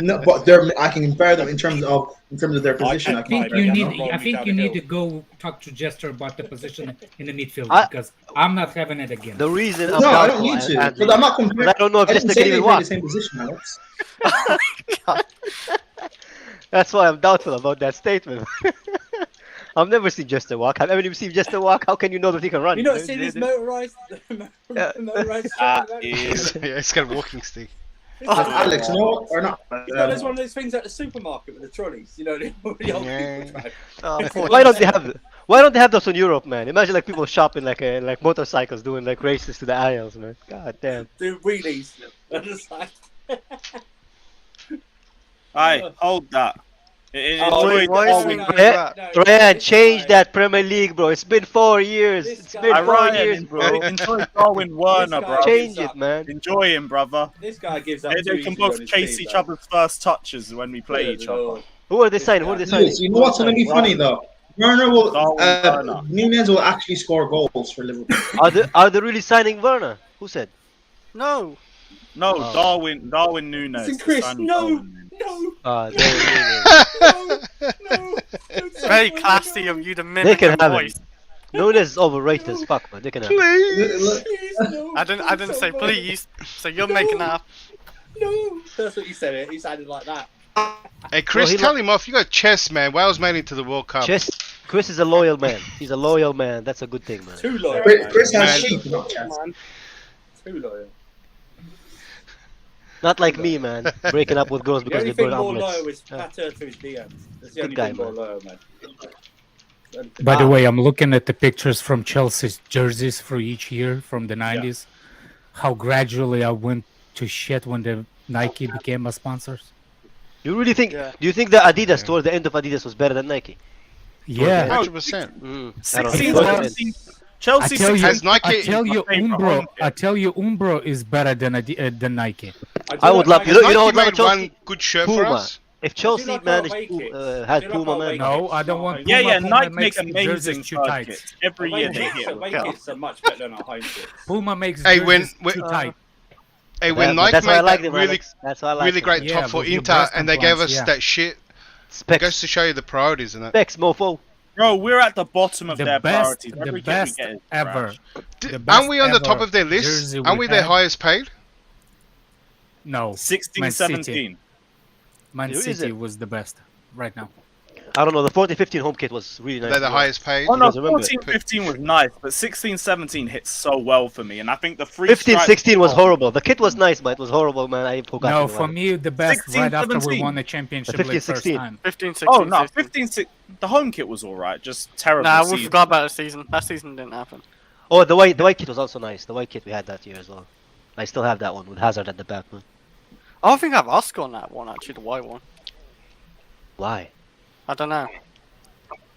No, but I can compare them in terms of their position. I think you need to go talk to Jester about the position in the midfield because I'm not having it again. The reason I'm No, I doubtful, don't need to. Andrew, Because I'm not comparing. I don't know if I Jester didn't say can they even play walk. the same position, Alex. That's why I'm doubtful about that statement. I've never seen Jester walk. Have you seen Jester walk? How can you know that he can run? You not seen his motorized Yeah, it's got a walking stick. Alex, no or not? He's got one of those things at the supermarket with the trolleys. You know, the old people drive. Why don't they have? Why don't they have those in Europe, man? Imagine like people shopping like motorcycles doing like races to the aisles, man. God damn. Do wheelies on the side. Aye, hold that. wait, why is Darwin. it- Ryan, change that Premier League, bro. It's been 4 years. It's been 4 years, bro. Enjoy Darwin Werner, bro. Change it, man. Enjoy him, brother. This guy gives up. They can both chase each other's first touches when we play each other. Who are they signing? Who are they signing? Yes, you know what's going to be funny though? Werner will. Werner. Nunez will actually score goals for Liverpool. Are they really signing Werner? Who said? No. No, Oh. Darwin Nunez. Listen, Chris, Signing no. Darwin Nunez. Very classy of you to They mimic can a have voice. it. Nunez is overrated as fuck, man. They can have it. I didn't say please. So you're making that up. No, that's what you said. It. He sounded like that. Hey, Chris, Well, he tell him off. You got chess, man. Wales made it to the World Cup. Chris is a loyal man. He's a loyal man. That's a good thing, man. Too loyal. Chris has Man. sheep, not cats. Too loyal. Not like me, man. Breaking up with girls The because only they thing burn more omelets. loyal is Yeah. patter to his DMs. That's the Good only guy, thing more man. loyal, man. By the way, I'm looking at the pictures from Chelsea's jerseys for each year from the 90s. How gradually I went to shit when the Nike became my sponsors. You really think? Yeah. Do you think that Adidas towards the end of Adidas was better than Nike? Yeah. 100%. I don't 16, know. 17. Chelsea I tell you, Has Nike- I tell you, my favorite Umbro. home I tell you, Umbro is better than Nike. I would love. You know Nike what? made Chelsea, one good shirt for Puma. us. If Chelsea like managed our away to kits? had Do you like Puma, our man. away No, I don't want. Yeah, Puma Nike makes make amazing jerseys too third tight. kits. Every year they hit. Away kits are much better than our home kits. Puma makes Hey, jerseys when- too tight. Hey, when Yeah, but Nike that's why I made like that them, really, Alex. That's why I like really them. great Yeah, top for with your Inter, breast and they gave us implants, yeah. that shit. Specs, Goes to show you the priorities in it. specs, mofo. Bro, we're at the bottom of The their best, priorities. the Every kit best we get is ever. trash. The best Aren't we on the top ever of their list? jersey Aren't we their had. highest paid? No, 16, Man City. 17. Man Who is City it? was the best right now. I don't know. The 14-15 home kit was really nice. They're the highest paid. Oh no, guys remember it? 14, 15 was nice, but 16, 17 hit so well for me, and I think the free 15, strike- 16 was horrible. The kit was nice, but it was horrible, man. I forgot. No, about for it. me the best 16, right after we 17. won the championship The 15, league first 16. time. 15, 16, Oh no, 16. 15, 16 the home kit was alright, just terrible. Nah, we season. forgot about the season. That season didn't happen. Oh, the white kit was also nice. The white kit we had that year as well. I still have that one with Hazard at the back, man. I don't think I have Oscar on that one, actually, the white one. Why? I don't know.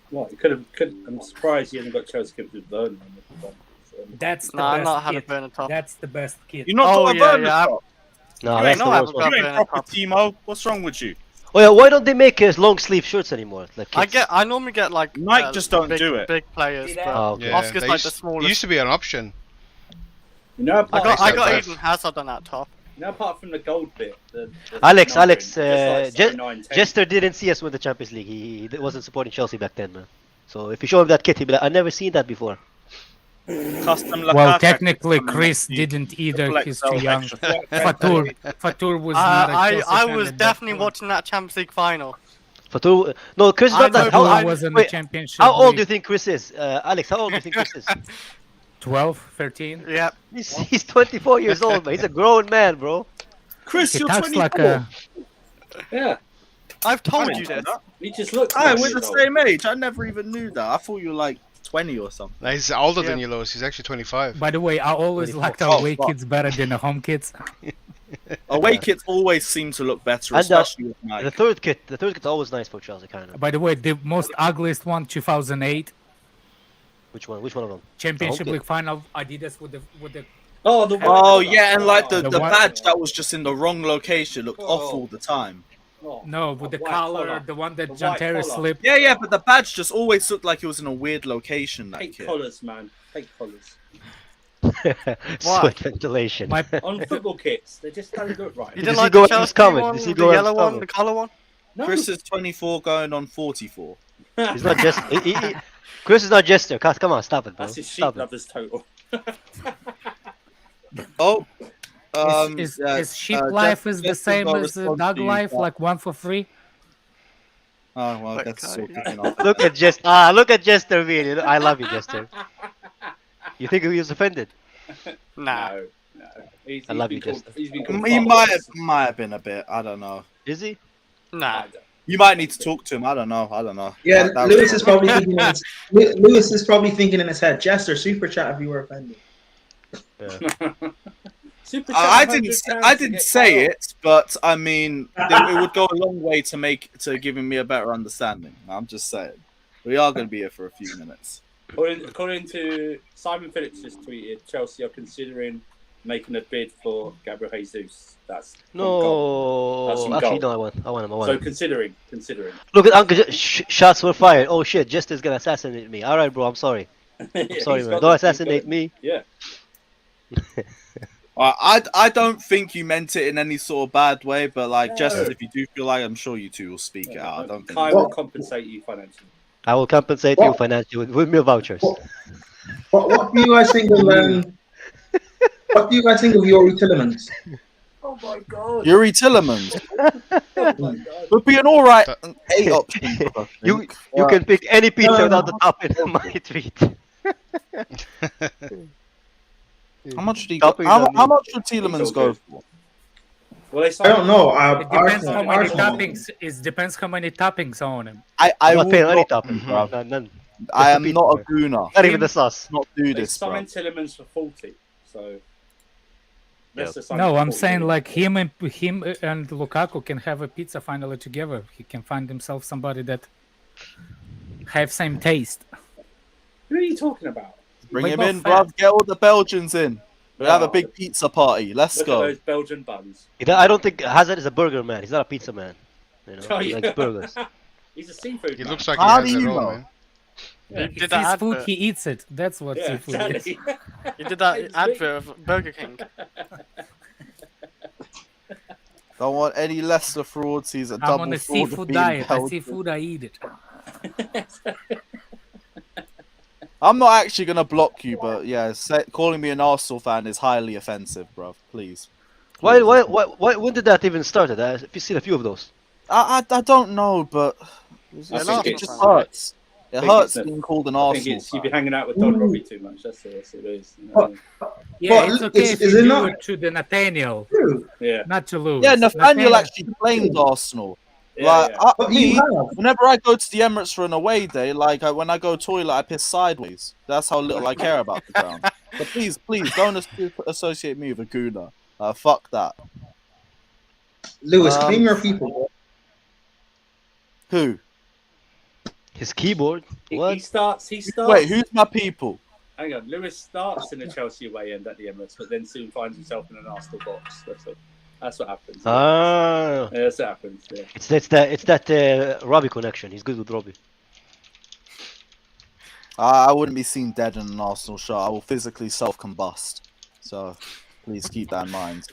What? Could have. I'm surprised you haven't got Chelsea kept with Burnley. That's the No, I've best not had a kit. burner top. That's the best kit. You're not Oh, got a yeah, burner yeah, top. No, You that's ain't the know worst I've one. got- You ain't burner proper top. Timo. What's wrong with you? Oh yeah, why don't they make long sleeve shirts anymore? Like kits? I normally get like Nike just don't big, do it. Big players, but Oh, okay. Yeah, Oscar's they like used, the it smallest. used to be an option. You know, apart, I got both. Eden Hazard on that top. you know, apart from the gold bit. The Alex, numbering, Alex, just like Je- 9, 10. Jester didn't see us win the Champions League. He wasn't supporting Chelsea back then, man. So if you show him that kit, he'll be like, "I've never seen that before." Custom Well, Lukaku technically, from Chris Messi. didn't either. Flex He's cell too young. extra. Fatur was not a Chelsea I fan was at that definitely point. watching that Champions League final. No, Chris is I not that. know, I I- was in the Wait, championship. how old do you league. think Chris is? Alex, how old do you think Chris is? 12, 13. Yep. He's 24 years old, man. He's a grown man, bro. Chris, He you're talks 24. like a. Yeah. I've I told didn't you know this. that. He just looks. Hi, 20 we're years the old. same age. I never even knew that. I thought you were like 20 or something. No, he's older than Yeah. you, Lewis. He's actually 25. By the way, I always 24. liked Oh, our away fuck. kids better than the home kids. Away kits always seem to look better, And, especially with The Mike. third kit's always nice for Chelsea, kind of. By the way, the most ugliest one, 2008 Which one? Which one of them? Championship Okay. League final, Adidas with the Oh, the white Oh colour. yeah, and like the The one- badge that was just in the wrong location looked Oh. off all the time. Oh, no with the white collar, the one that The John white Terry collar. slipped. Yeah, but the badge just always looked like it was in a weird location. That Hate kid. colours, man. Hate colours. Sweat ventilation. My On football kits, they just don't look right. You Did didn't you like go the at Chelsea his comment? one, Did you the go at yellow his one, comment? the colour one? No. Chris is 24 going on 44. He's not just. Chris is not jester. Come on, stop it, bro. That's his sheep Stop it. lovers total. Oh, Is sheep life is the same as dog life, like 1 for 3? Oh well, That that's guy, so yeah. kicking off. Look at look at Jester, man. I love you, Jester. You think he was offended? Nah. No, no. He's I love been you, called, Justin. he's been called He father. might have been a bit. I don't know. Is he? Nah. You might need to talk to him. I don't know. Yeah, That was- Lewis is probably thinking. Lewis is probably thinking in his head. Jester, super chat if you were offended. Super I chat, didn't. 100 pounds I to didn't get say cut it, but I mean, it would go a long way to giving me a better understanding. I'm just saying. We are going to be here for a few minutes. According to Simon Phillips, just tweeted Chelsea are considering making a bid for Gabriel Jesus. That's from goal. That's No. from Actually, goal. no. I want him. So considering. Look at Uncle. Shots were fired. Oh shit! Jester's gonna assassinate me. All right, bro. I'm sorry. I'm sorry, He's man. got Don't the- assassinate me. Yeah. I don't think you meant it in any sort of bad way, but like, No. just if you do feel like, I'm sure you two will speak it out. I don't think. Kai will compensate you financially. I will compensate you financially with meal vouchers. What do you guys think of what do you guys think of Yuri Tillemans? Oh my god. Yuri Tillemans Oh my god. would be an all right 8 option. I You think. you can pick any pizza No. without the topping on my tweet. How much did he go? Toppings How on much would He's Tielemans all go good. for? Well, they I signed don't know. It depends how many Arsenal- toppings. It depends how many toppings are on him. I I'm not will paying any not, topping. bruv. None. I Just am the not a pizza. gooner. Not even the sauce. Not do They this, bro. signed Tillemans for 40. So. Leicester signed No, for I'm 40 saying million. like him and Lukaku can have a pizza finally together. He can find himself somebody that have same taste. Who are you talking about? Bring Like him not in, fat. bruv. Get all the Belgians in. We'll have a No. big pizza party. Let's Look at go. those Belgian buns. I don't think Hazard is a burger man. He's not a pizza man. You know, Oh, he yeah. likes burgers. He's a seafood He man. looks like How he do has it you all, know? man. Yeah. You If did it's that food, advert. he eats it. That's what Yeah, seafood is. exactly. You did that It's advert of Burger King. Don't want any Leicester fraud season. I'm Double on a fraud of seafood being diet. I Belgian. see food, I eat it. I'm not actually gonna block you, but yeah, calling me an Arsenal fan is highly offensive, bruv. Please. Why? When did that even start? If you've seen a few of those. I don't know, but I think it it's- just hurts. It I think hurts it's a- being called an I think Arsenal it's you've fan. been hanging out with Don Robbie too much. That's what it is. You know? Yeah, But it's okay is if it you do not- it to the Nathaniel, Yeah. not to lose. Yeah, Nathaniel actually blamed Arsenal. Like, But me, you have. whenever I go to the Emirates for an away day, like when I go toilet, I piss sideways. That's how little I care about the ground. But please, don't associate me with a gooner. Fuck that. Lewis, claim your people. Who? His keyboard. He What? starts. Wait, who's my people? Hang on. Lewis starts in a Chelsea away end at the Emirates, but then soon finds himself in an Arsenal box. That's what happens. Ah. Yeah, that's what happens. Yeah. It's that Robbie connection. He's good with Robbie. I wouldn't be seen dead in an Arsenal shot. I will physically self-combust. So, please keep that in mind.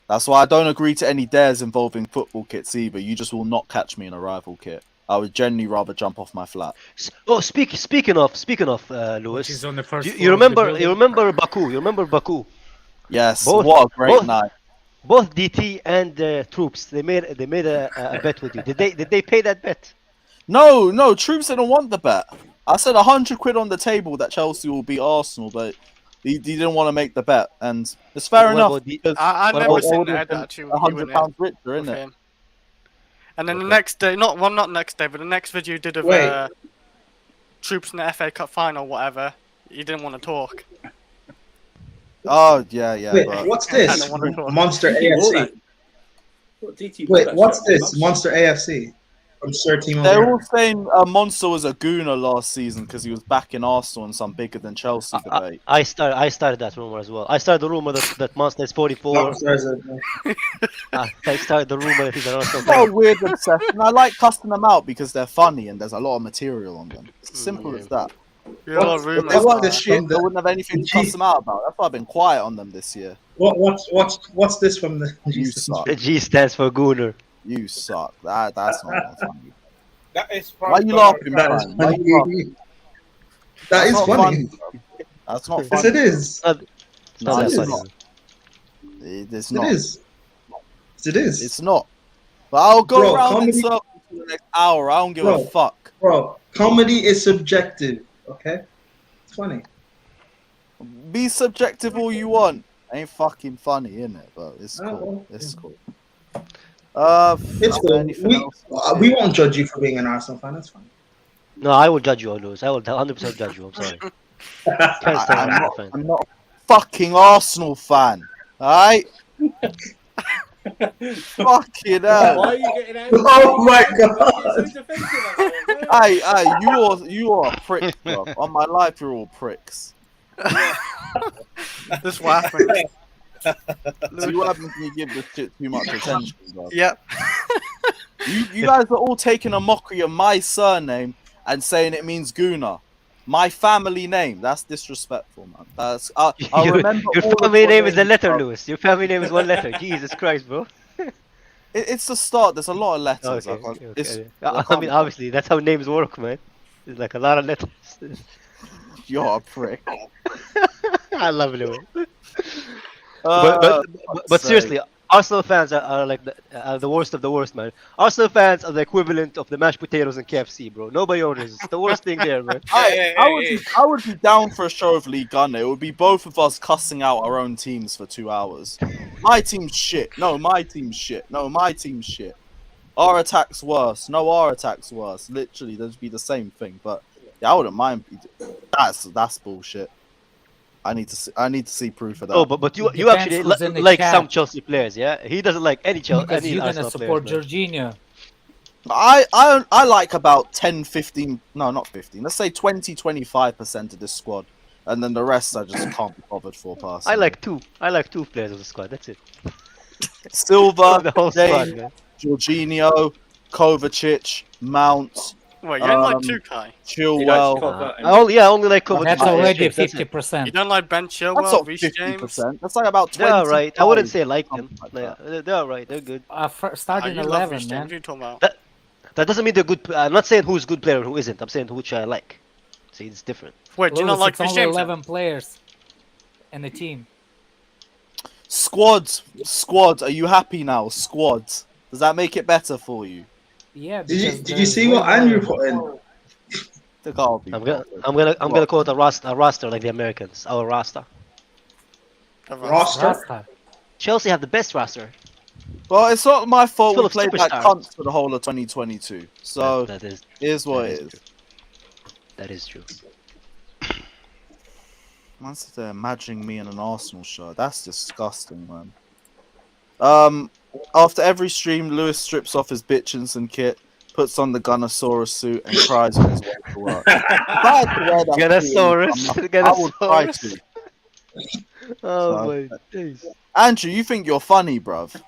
That's why I don't agree to any dares involving football kits either. You just will not catch me in a rival kit. I would genuinely rather jump off my flat. Oh, speaking of Lewis. Which is on the first You floor of the remember? building. You remember Baku? You remember Baku? Yes, Both- what a great both- night. Both DT and Troops, they made a bet with you. Did they pay that bet? No, Troops didn't want the bet. I said 100 quid on the table that Chelsea will beat Arsenal, but he didn't want to make the bet, and it's fair enough. Because I never seen that actually. £100 richer, isn't it? Him. And then the next day, not next day, but the next video you did of Troops in the FA Cup final, whatever. You didn't want to talk. Oh yeah. Wait, but... what's this? Monster AFC. Wait, what's this? Monster AFC from Sir Timo. They're all saying Monster was a gooner last season because he was back in Arsenal in some bigger than Chelsea debate. I started that rumor as well. I started the rumor that Monster is 44. I started the rumor that he's an Arsenal It's not a weird obsession. I like cussing them out because they're funny and there's a lot of material on them. It's as simple as that. If they want this shit, I wouldn't have anything to cuss them out about. That's why I've been quiet on them this year. What's this from the You suck. The G stands for Gooner. You suck. That's not funny. That is Why are you laughing, man? Why are you laughing? That is not funny. That's not Yes, funny. it is. No, it's funny. not. It's It not. is. It is. It's not. But I'll go Bro, around in comedy- circles for the next hour. I don't give a fuck. Bro, comedy is subjective. Okay, it's funny. Be subjective all you want. Ain't fucking funny, innit? But it's Oh, cool. well, It's cool. It's cool. We won't judge you for being an Arsenal fan. That's fine. No, I will judge you on those. I will 100% judge you. I'm sorry. Can't stand Arsenal fan. I'm not a fucking Arsenal fan. Alright? Fucking hell. Why are you getting angry? Oh my god. Hey, you are a prick, bro. On my life, you're all pricks. This what happened. See what happens when you give this shit too much attention, bro. Yep. You guys are all taking a mockery of my surname and saying it means Guna. My family name. That's disrespectful, man. That's I remember Your all family of name your is a names, letter, bro. Lewis. Your family name is one letter. Jesus Christ, bro. It's the start. There's a lot of letters. Okay. I mean, obviously, that's how names work, man. There's like a lot of letters. You're a prick. I love Lewis. But seriously, Arsenal fans are like the worst of the worst, man. Arsenal fans are the equivalent of the mashed potatoes in KFC, bro. Nobody orders. It's the worst thing there, man. I would be down for a show of League Gun. It would be both of us cussing out our own teams for 2 hours. My team's shit. No, my team's shit. No, my team's shit. Our attack's worse. No, our attack's worse. Literally, that'd be the same thing. But yeah, I wouldn't mind. That's bullshit. I need to see proof of that. Oh, but you actually like some Chelsea players, yeah? He doesn't like any Chelsea. Because Any you're gonna Arsenal support players, Jorginho. I like about 10, 15, no, not 15. Let's say 20, 25% of this squad. And then the rest I just can't be bothered for personally. I like two players of the squad. That's it. Silva, The whole squad, Dane, man. Jorginho, Kovacic, Mount. Wait, you don't like Tuchel? Chilwell. I only like Kovacic. That's already That's it. 50%. You don't like Ben That's Chilwell, not Reece 50%. James? That's like about 20. They're alright. I wouldn't say like them. They're alright. They're good. Starting You love 11, Reece James. man. What are you talking about? That doesn't mean they're good. I'm not saying who's good player and who isn't. I'm saying which I like. See, it's different. Wait, do you not Lewis, like it's Reece only James? 11 players in the team. Squad. Are you happy now? Squad. Does that make it better for you? Yeah. Did you see what Andrew put in? I'm gonna call it a roster like the Americans. Our roster. Roster? Chelsea have the best roster. Well, it's not my fault Full we of played like superstars. cunts for the whole of 2022. So That is. here's what that it is is. That is true. Man said they're imagining me in an Arsenal shirt. That's disgusting, man. After every stream, Lewis strips off his Bitchinson kit, puts on the Gunnosaurus suit, and cries on his way to work. If I had to wear that Gunnosaurus. suit, I would try to. Oh my days. Andrew, you think you're funny, bruv?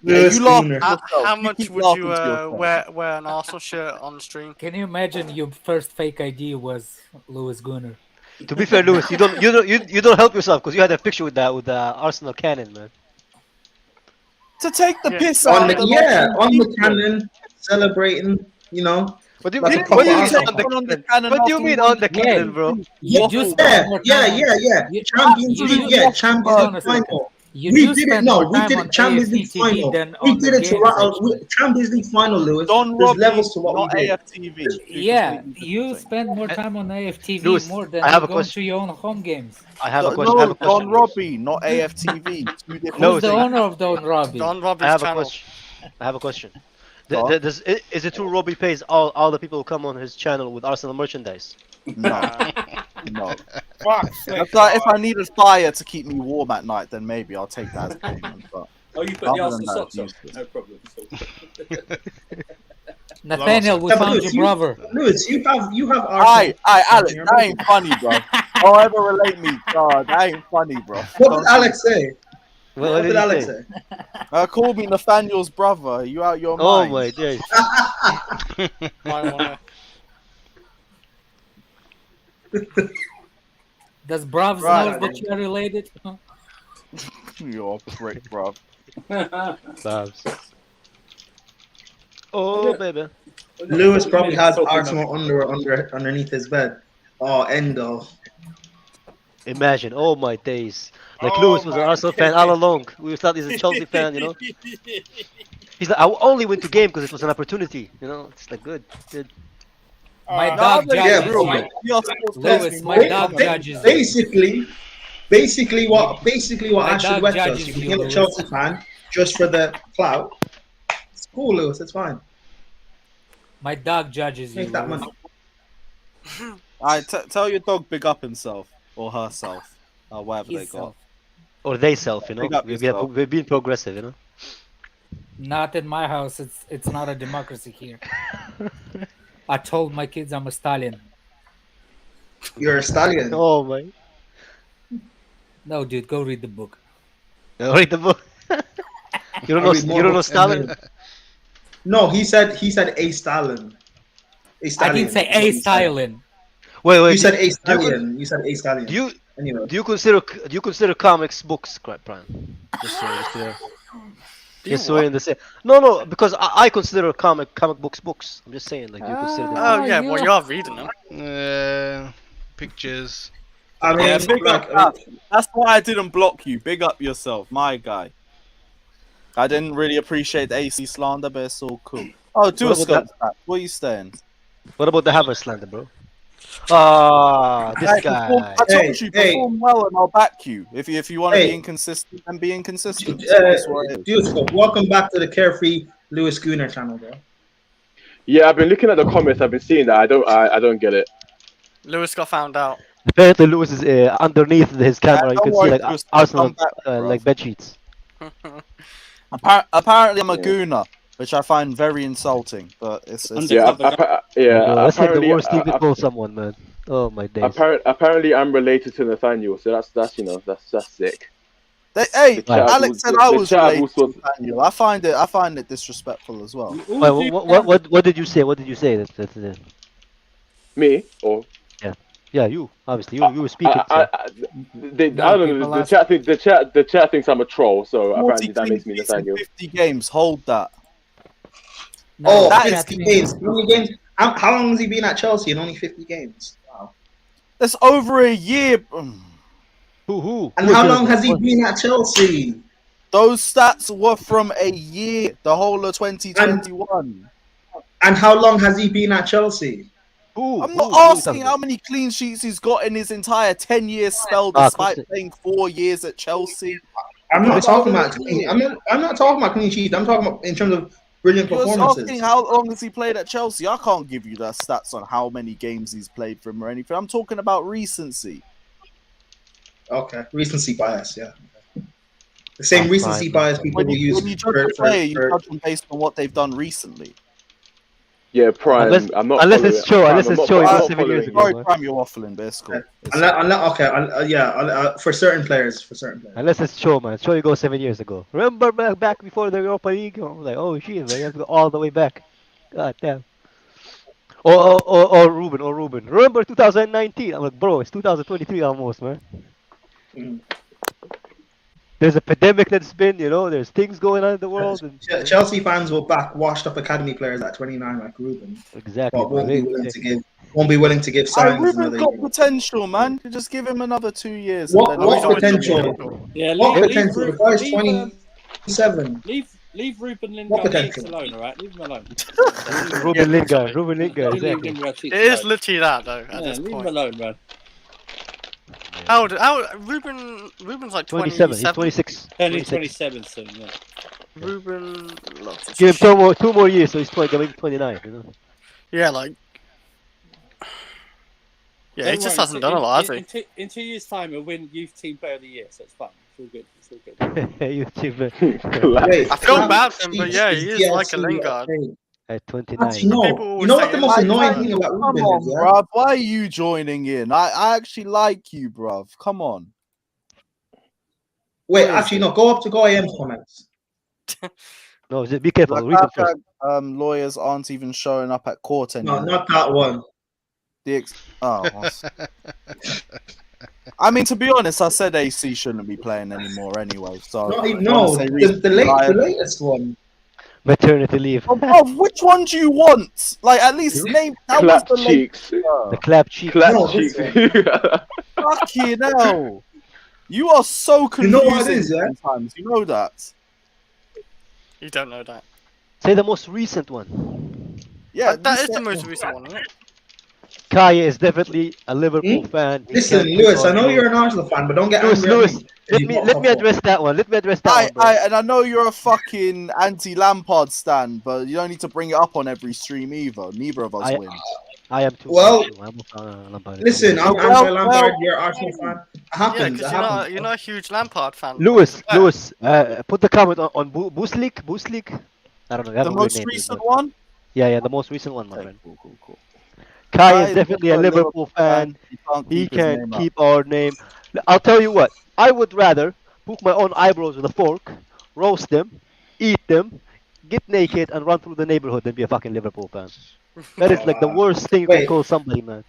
Lewis you laugh. Gunner. How much keep would laughing you to yourself. wear an Arsenal shirt on stream? Can you imagine your first fake ID was Lewis Gunner? To be fair, Lewis, you don't help yourself because you had a picture with the Arsenal cannon, man. To take the piss On out the, of on the cannon, celebrating, you know. What do you like mean? a proper Arsenal on the fan. cannon? What do you mean on the cannon, bro? Yeah. Champions League, Champions League final. You We do did it. spend No, more we time did on it. Champions AFC League TV final. than We on the did it to games, actually. Champions League final, Lewis. Don There's Robbie, levels to what not we did. AFTV. Two Yeah, completely you different things. spend more time on AFTV Lewis, more I than have you a going to question. your own home games. I have a question. I have No, a question. Don Lewis. Robbie, not AFTV. Two different Who's the Lewis, owner of Don Robbie? Don I Robbie's have a channel. question. I have a question. Go on. Is it true Robbie pays all the people who come on his channel with Arsenal merchandise? No, no. Fuck's sake, If I needed fire to keep me warm at night, then maybe I'll take that as payment. But Oh, you put the other than Arsenal that, socks on. it's useless. No problem. Nathaniel, we Yeah, but found Lewis, your brother. Lewis, you have Arsenal. Aye, Alex, that ain't funny, bro. Don't ever relate me. God, that ain't funny, bro. What did Alex say? What What did did he Alex say? say? Call me Nathaniel's brother. You out your Oh mind? my days. Might wanna- Does Bravs Right. know that you are related? You're a prick, bro. Babs. Oh baby. Lewis probably has Arsenal underneath his bed. Oh, Endo. Imagine, oh my days. Like Oh Lewis was an my Arsenal fan all along. We thought he's a Chelsea fan, you know. He's like, I only went to game because it was an opportunity, you know. It's like good. My Uh, dog no, judges bro. you. Lewis, my dog judges you. Basically what My Ashford dog West does. judges You you, become a Lewis. Chelsea fan just for the clout. It's cool, Lewis. It's fine. My dog judges you. Make that Lewis. money. Tell your dog big up himself or herself or whatever they got. Himself. Or they self, you know. Big up yourself. We've been progressive, you know. Not in my house. It's not a democracy here. I told my kids I'm a Stalin. You're a stallion. Oh my. No, dude, go read the book. Read the book. You don't know. I'll read more You don't know books than Stalin. you. No, he said a stallion. A I stallion. didn't say is what a you said. Stalin. Wait. You said a do you, stallion. You said a stallion. do you Anyway. do you consider comics books, Brian? Just so you're in the same. No, because I consider comic books. I'm just saying, like, do you consider them? Oh yeah, you well are- you are reading them. Pictures. I mean, Yeah, big like, up. That's why I didn't block you. Big up yourself, my guy. I didn't really appreciate the AC slander, but it's all cool. Oh, do a What about scope back. Where you staying? What about the Havertz slander, bro? Ah, this Hey, guy. I told you, perform well and I'll back you. If you want to Hey. be inconsistent, then be inconsistent. That's what it is. Beautiful. Welcome back to the Carefree Lewis Schooner channel, bro. Yeah, I've been looking at the comments. I've been seeing that. I don't get it. Lewis got found out. Apparently, Lewis is underneath his camera. You don't can worry, see like Lewis, Arsenal come back, bro. like bed sheets. Apparently, I'm a gooner, which I find very insulting. But it's Yeah, That's like the apparently, worst thing to call someone, man. Oh my days. apparently, I'm related to Nathaniel, so that's that's sick. Hey, The chat Alex was- said the I was chat related was to supposed- Daniel. I find it disrespectful as well. Wait, what did you say? What did you say? Me or Yeah, you. Obviously, you were speaking. I don't know. people The ask- chat think the chat thinks I'm a troll, so 40 apparently that makes me clean sheets in Nathaniel. 50 games. Hold that. No, Oh, that 50 games. How many games? How long has he been at Chelsea in only 50 games? Wow. That's over a year. Who? And how long has he been at Chelsea? Those stats were from a year, the whole of 2021. And how long has he been at Chelsea? I'm not asking how many clean sheets he's got in his entire 10-year spell, despite playing 4 years at Chelsea. I'm not talking about clean. I'm not talking about clean sheets. I'm talking about in terms of brilliant You're performances. asking how long has he played at Chelsea? I can't give you the stats on how many games he's played for him or anything. I'm talking about recency. Okay, recency bias. Yeah, the same That's recency fine, bias people When will you, use. when you judge a player, you judge them based on what they've done recently. Yeah, Prime. Unless- I'm not. unless following it's it. true, Prime, unless I'm it's not true, it following- was I'm 7 years following ago. it. Sorry, man. Prime, you're waffling, but it's cool. For certain players, Unless it's Cho, man. Cho, you go 7 years ago. Remember back before the Europa League? I'm like, oh shit, man, you have to go all the way back. God damn. Or Ruben. Remember 2019? I'm like, bro, it's 2023 almost, man. there's a pandemic that's been, there's things going on in the world. And, Chelsea fans will back washed up academy players at 29 like Ruben, exactly. but won't be willing to give signs. Ruben's got potential, man. You just give him another 2 years. What potential? Yeah, What leave potential? The guy's 27. Leave Ruben Lingard alone, alright? Leave him alone. Ruben Lingard, exactly. It is literally that, though, at this leave point. him alone, man. Ruben's like 27, he's 26. Only 27 soon, yeah. Ruben Loftus-Cheek. Give him two more years, so he's maybe 29, Yeah, like... Yeah, he just hasn't done a lot, has he? In 2 years' time, he'll win Youth Team Player of the Year, so it's fine. It's all good. Youth Team I feel bad for him, but yeah, he is like a Lingard. At 29. Actually, no. You know what the most annoying thing about Come Ruben on, is, yeah? bruv. Why are you joining in? I actually like you, bruv. Come on. Wait, actually, no. Go up to Go AM's comments. No, be careful. Read it first. Lawyers aren't even showing up at court anymore. No, not that one. I mean, to be honest, I said AC shouldn't be playing anymore anyway. So the latest one. Maternity leave. Oh, which one do you want? Like, at least name that was the cheeks. The clap cheeks. Cheeks. Fucking hell. You are so confusing. You know what it is, yeah? Sometimes. You know that. You don't know that. Say the most recent one. Yeah, that is the most recent one, isn't it? Kaya is definitely a Liverpool fan. Listen, Lewis, I know you're an Arsenal fan, but don't get angry. Lewis, let me address that one. And I know you're a fucking anti-Lampard stan, but you don't need to bring it up on every stream either. Neither of us win. I am too. Well, Lampard. Listen, I'm anti-Lampard. You're an Arsenal fan. It happens. Yeah, you're not a huge Lampard fan. Lewis, put the comment on Booslik. I don't know. The most recent one? Yeah, the most recent one, my friend. Cool. Kai is definitely a Liverpool fan. He can keep our name. I'll tell you what. I would rather poke my own eyebrows with a fork, roast them, eat them, get naked, and run through the neighborhood than be a fucking Liverpool fan. That is like the worst thing you can call somebody, man.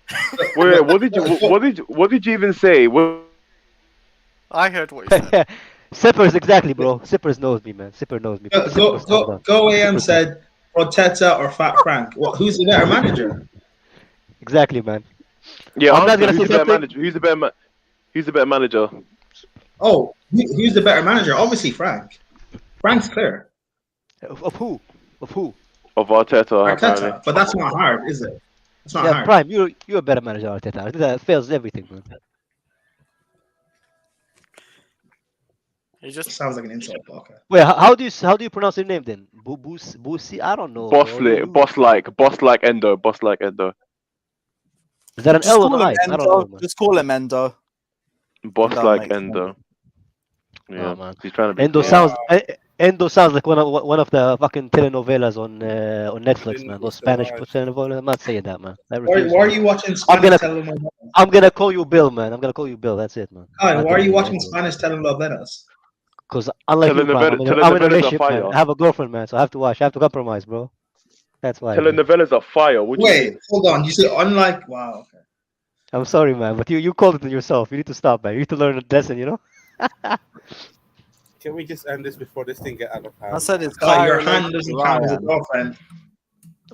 Wait, what did you even say? I heard what you said. Sippers, exactly, bro. Sippers knows me, man. Sipper knows me. Go AM said Protetta or Fat Frank. Who's the better manager? Exactly, man. Yeah, I'm not gonna say something. Who's the better manager? Oh, who's the better manager? Obviously, Frank. Frank's clear. Of who? Of Arteta. Apparently. But that's not hard, is it? It's not hard. Prime, you're a better manager, Arteta. Arteta fails everything, man. He just sounds like an insult. Okay. Wait, how do you pronounce your name then? Boosie? I don't know. Boss like Endo. Is that an L or an I? I don't know, man. Just call him Endo. Boss like Endo. Yeah, oh, man. He's trying to be. Endo sounds like one of the fucking telenovelas on Netflix, man. Those Spanish telenovelas. I'm not saying that, man. Why are you watching Spanish telenovelas? I'm gonna call you Bill, man. That's it, man. Why are you watching Spanish telenovelas? Because unlike you, man, I'm in a relationship, man. I have a girlfriend, man, so I have to watch. I have to compromise, bro. That's why. Telenovelas are fire. Wait, hold on. You said unlike. Wow. Okay. I'm sorry, man, but you called it yourself. You need to stop, man. You need to learn a lesson, you know. Can we just end this before this thing get out of hand? I said it's your hand doesn't count as a girlfriend.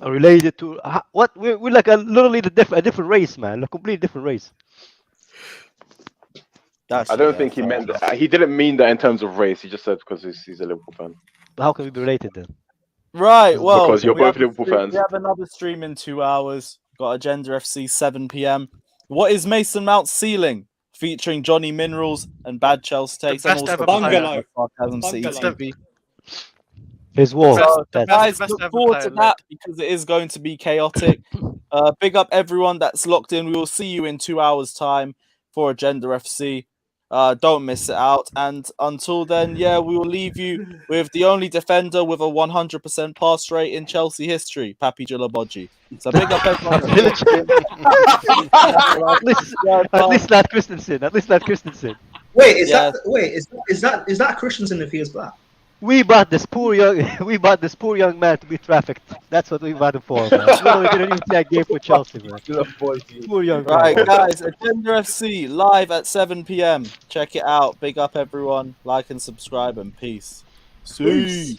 Related to what? We're like literally a different race, man. A completely different race. I don't think he meant that. He didn't mean that in terms of race. He just said because he's a Liverpool fan. But how can we be related then? Right. Well, because you're both Liverpool fans. We have another stream in 2 hours. Got Agenda FC 7 p.m. What is Mason Mount's ceiling? Featuring Johnny Minerals and Bad Chelsea takes. Best ever player. His wall. So, guys, look forward to that because it is going to be chaotic. Big up everyone that's locked in. We will see you in 2 hours' time for Agenda FC. Don't miss it out. And until then, we will leave you with the only defender with a 100% pass rate in Chelsea history, Papi Djulaboji. So big up everyone. At least not Christensen. Wait, is that Christensen if he is black? We bought this poor young man to be trafficked. That's what we bought him for, man. You know, we didn't even play a game for Chelsea, man. Poor young Right, man. guys, Agenda FC live at 7 p.m. Check it out. Big up, everyone. Like and subscribe, and peace. See.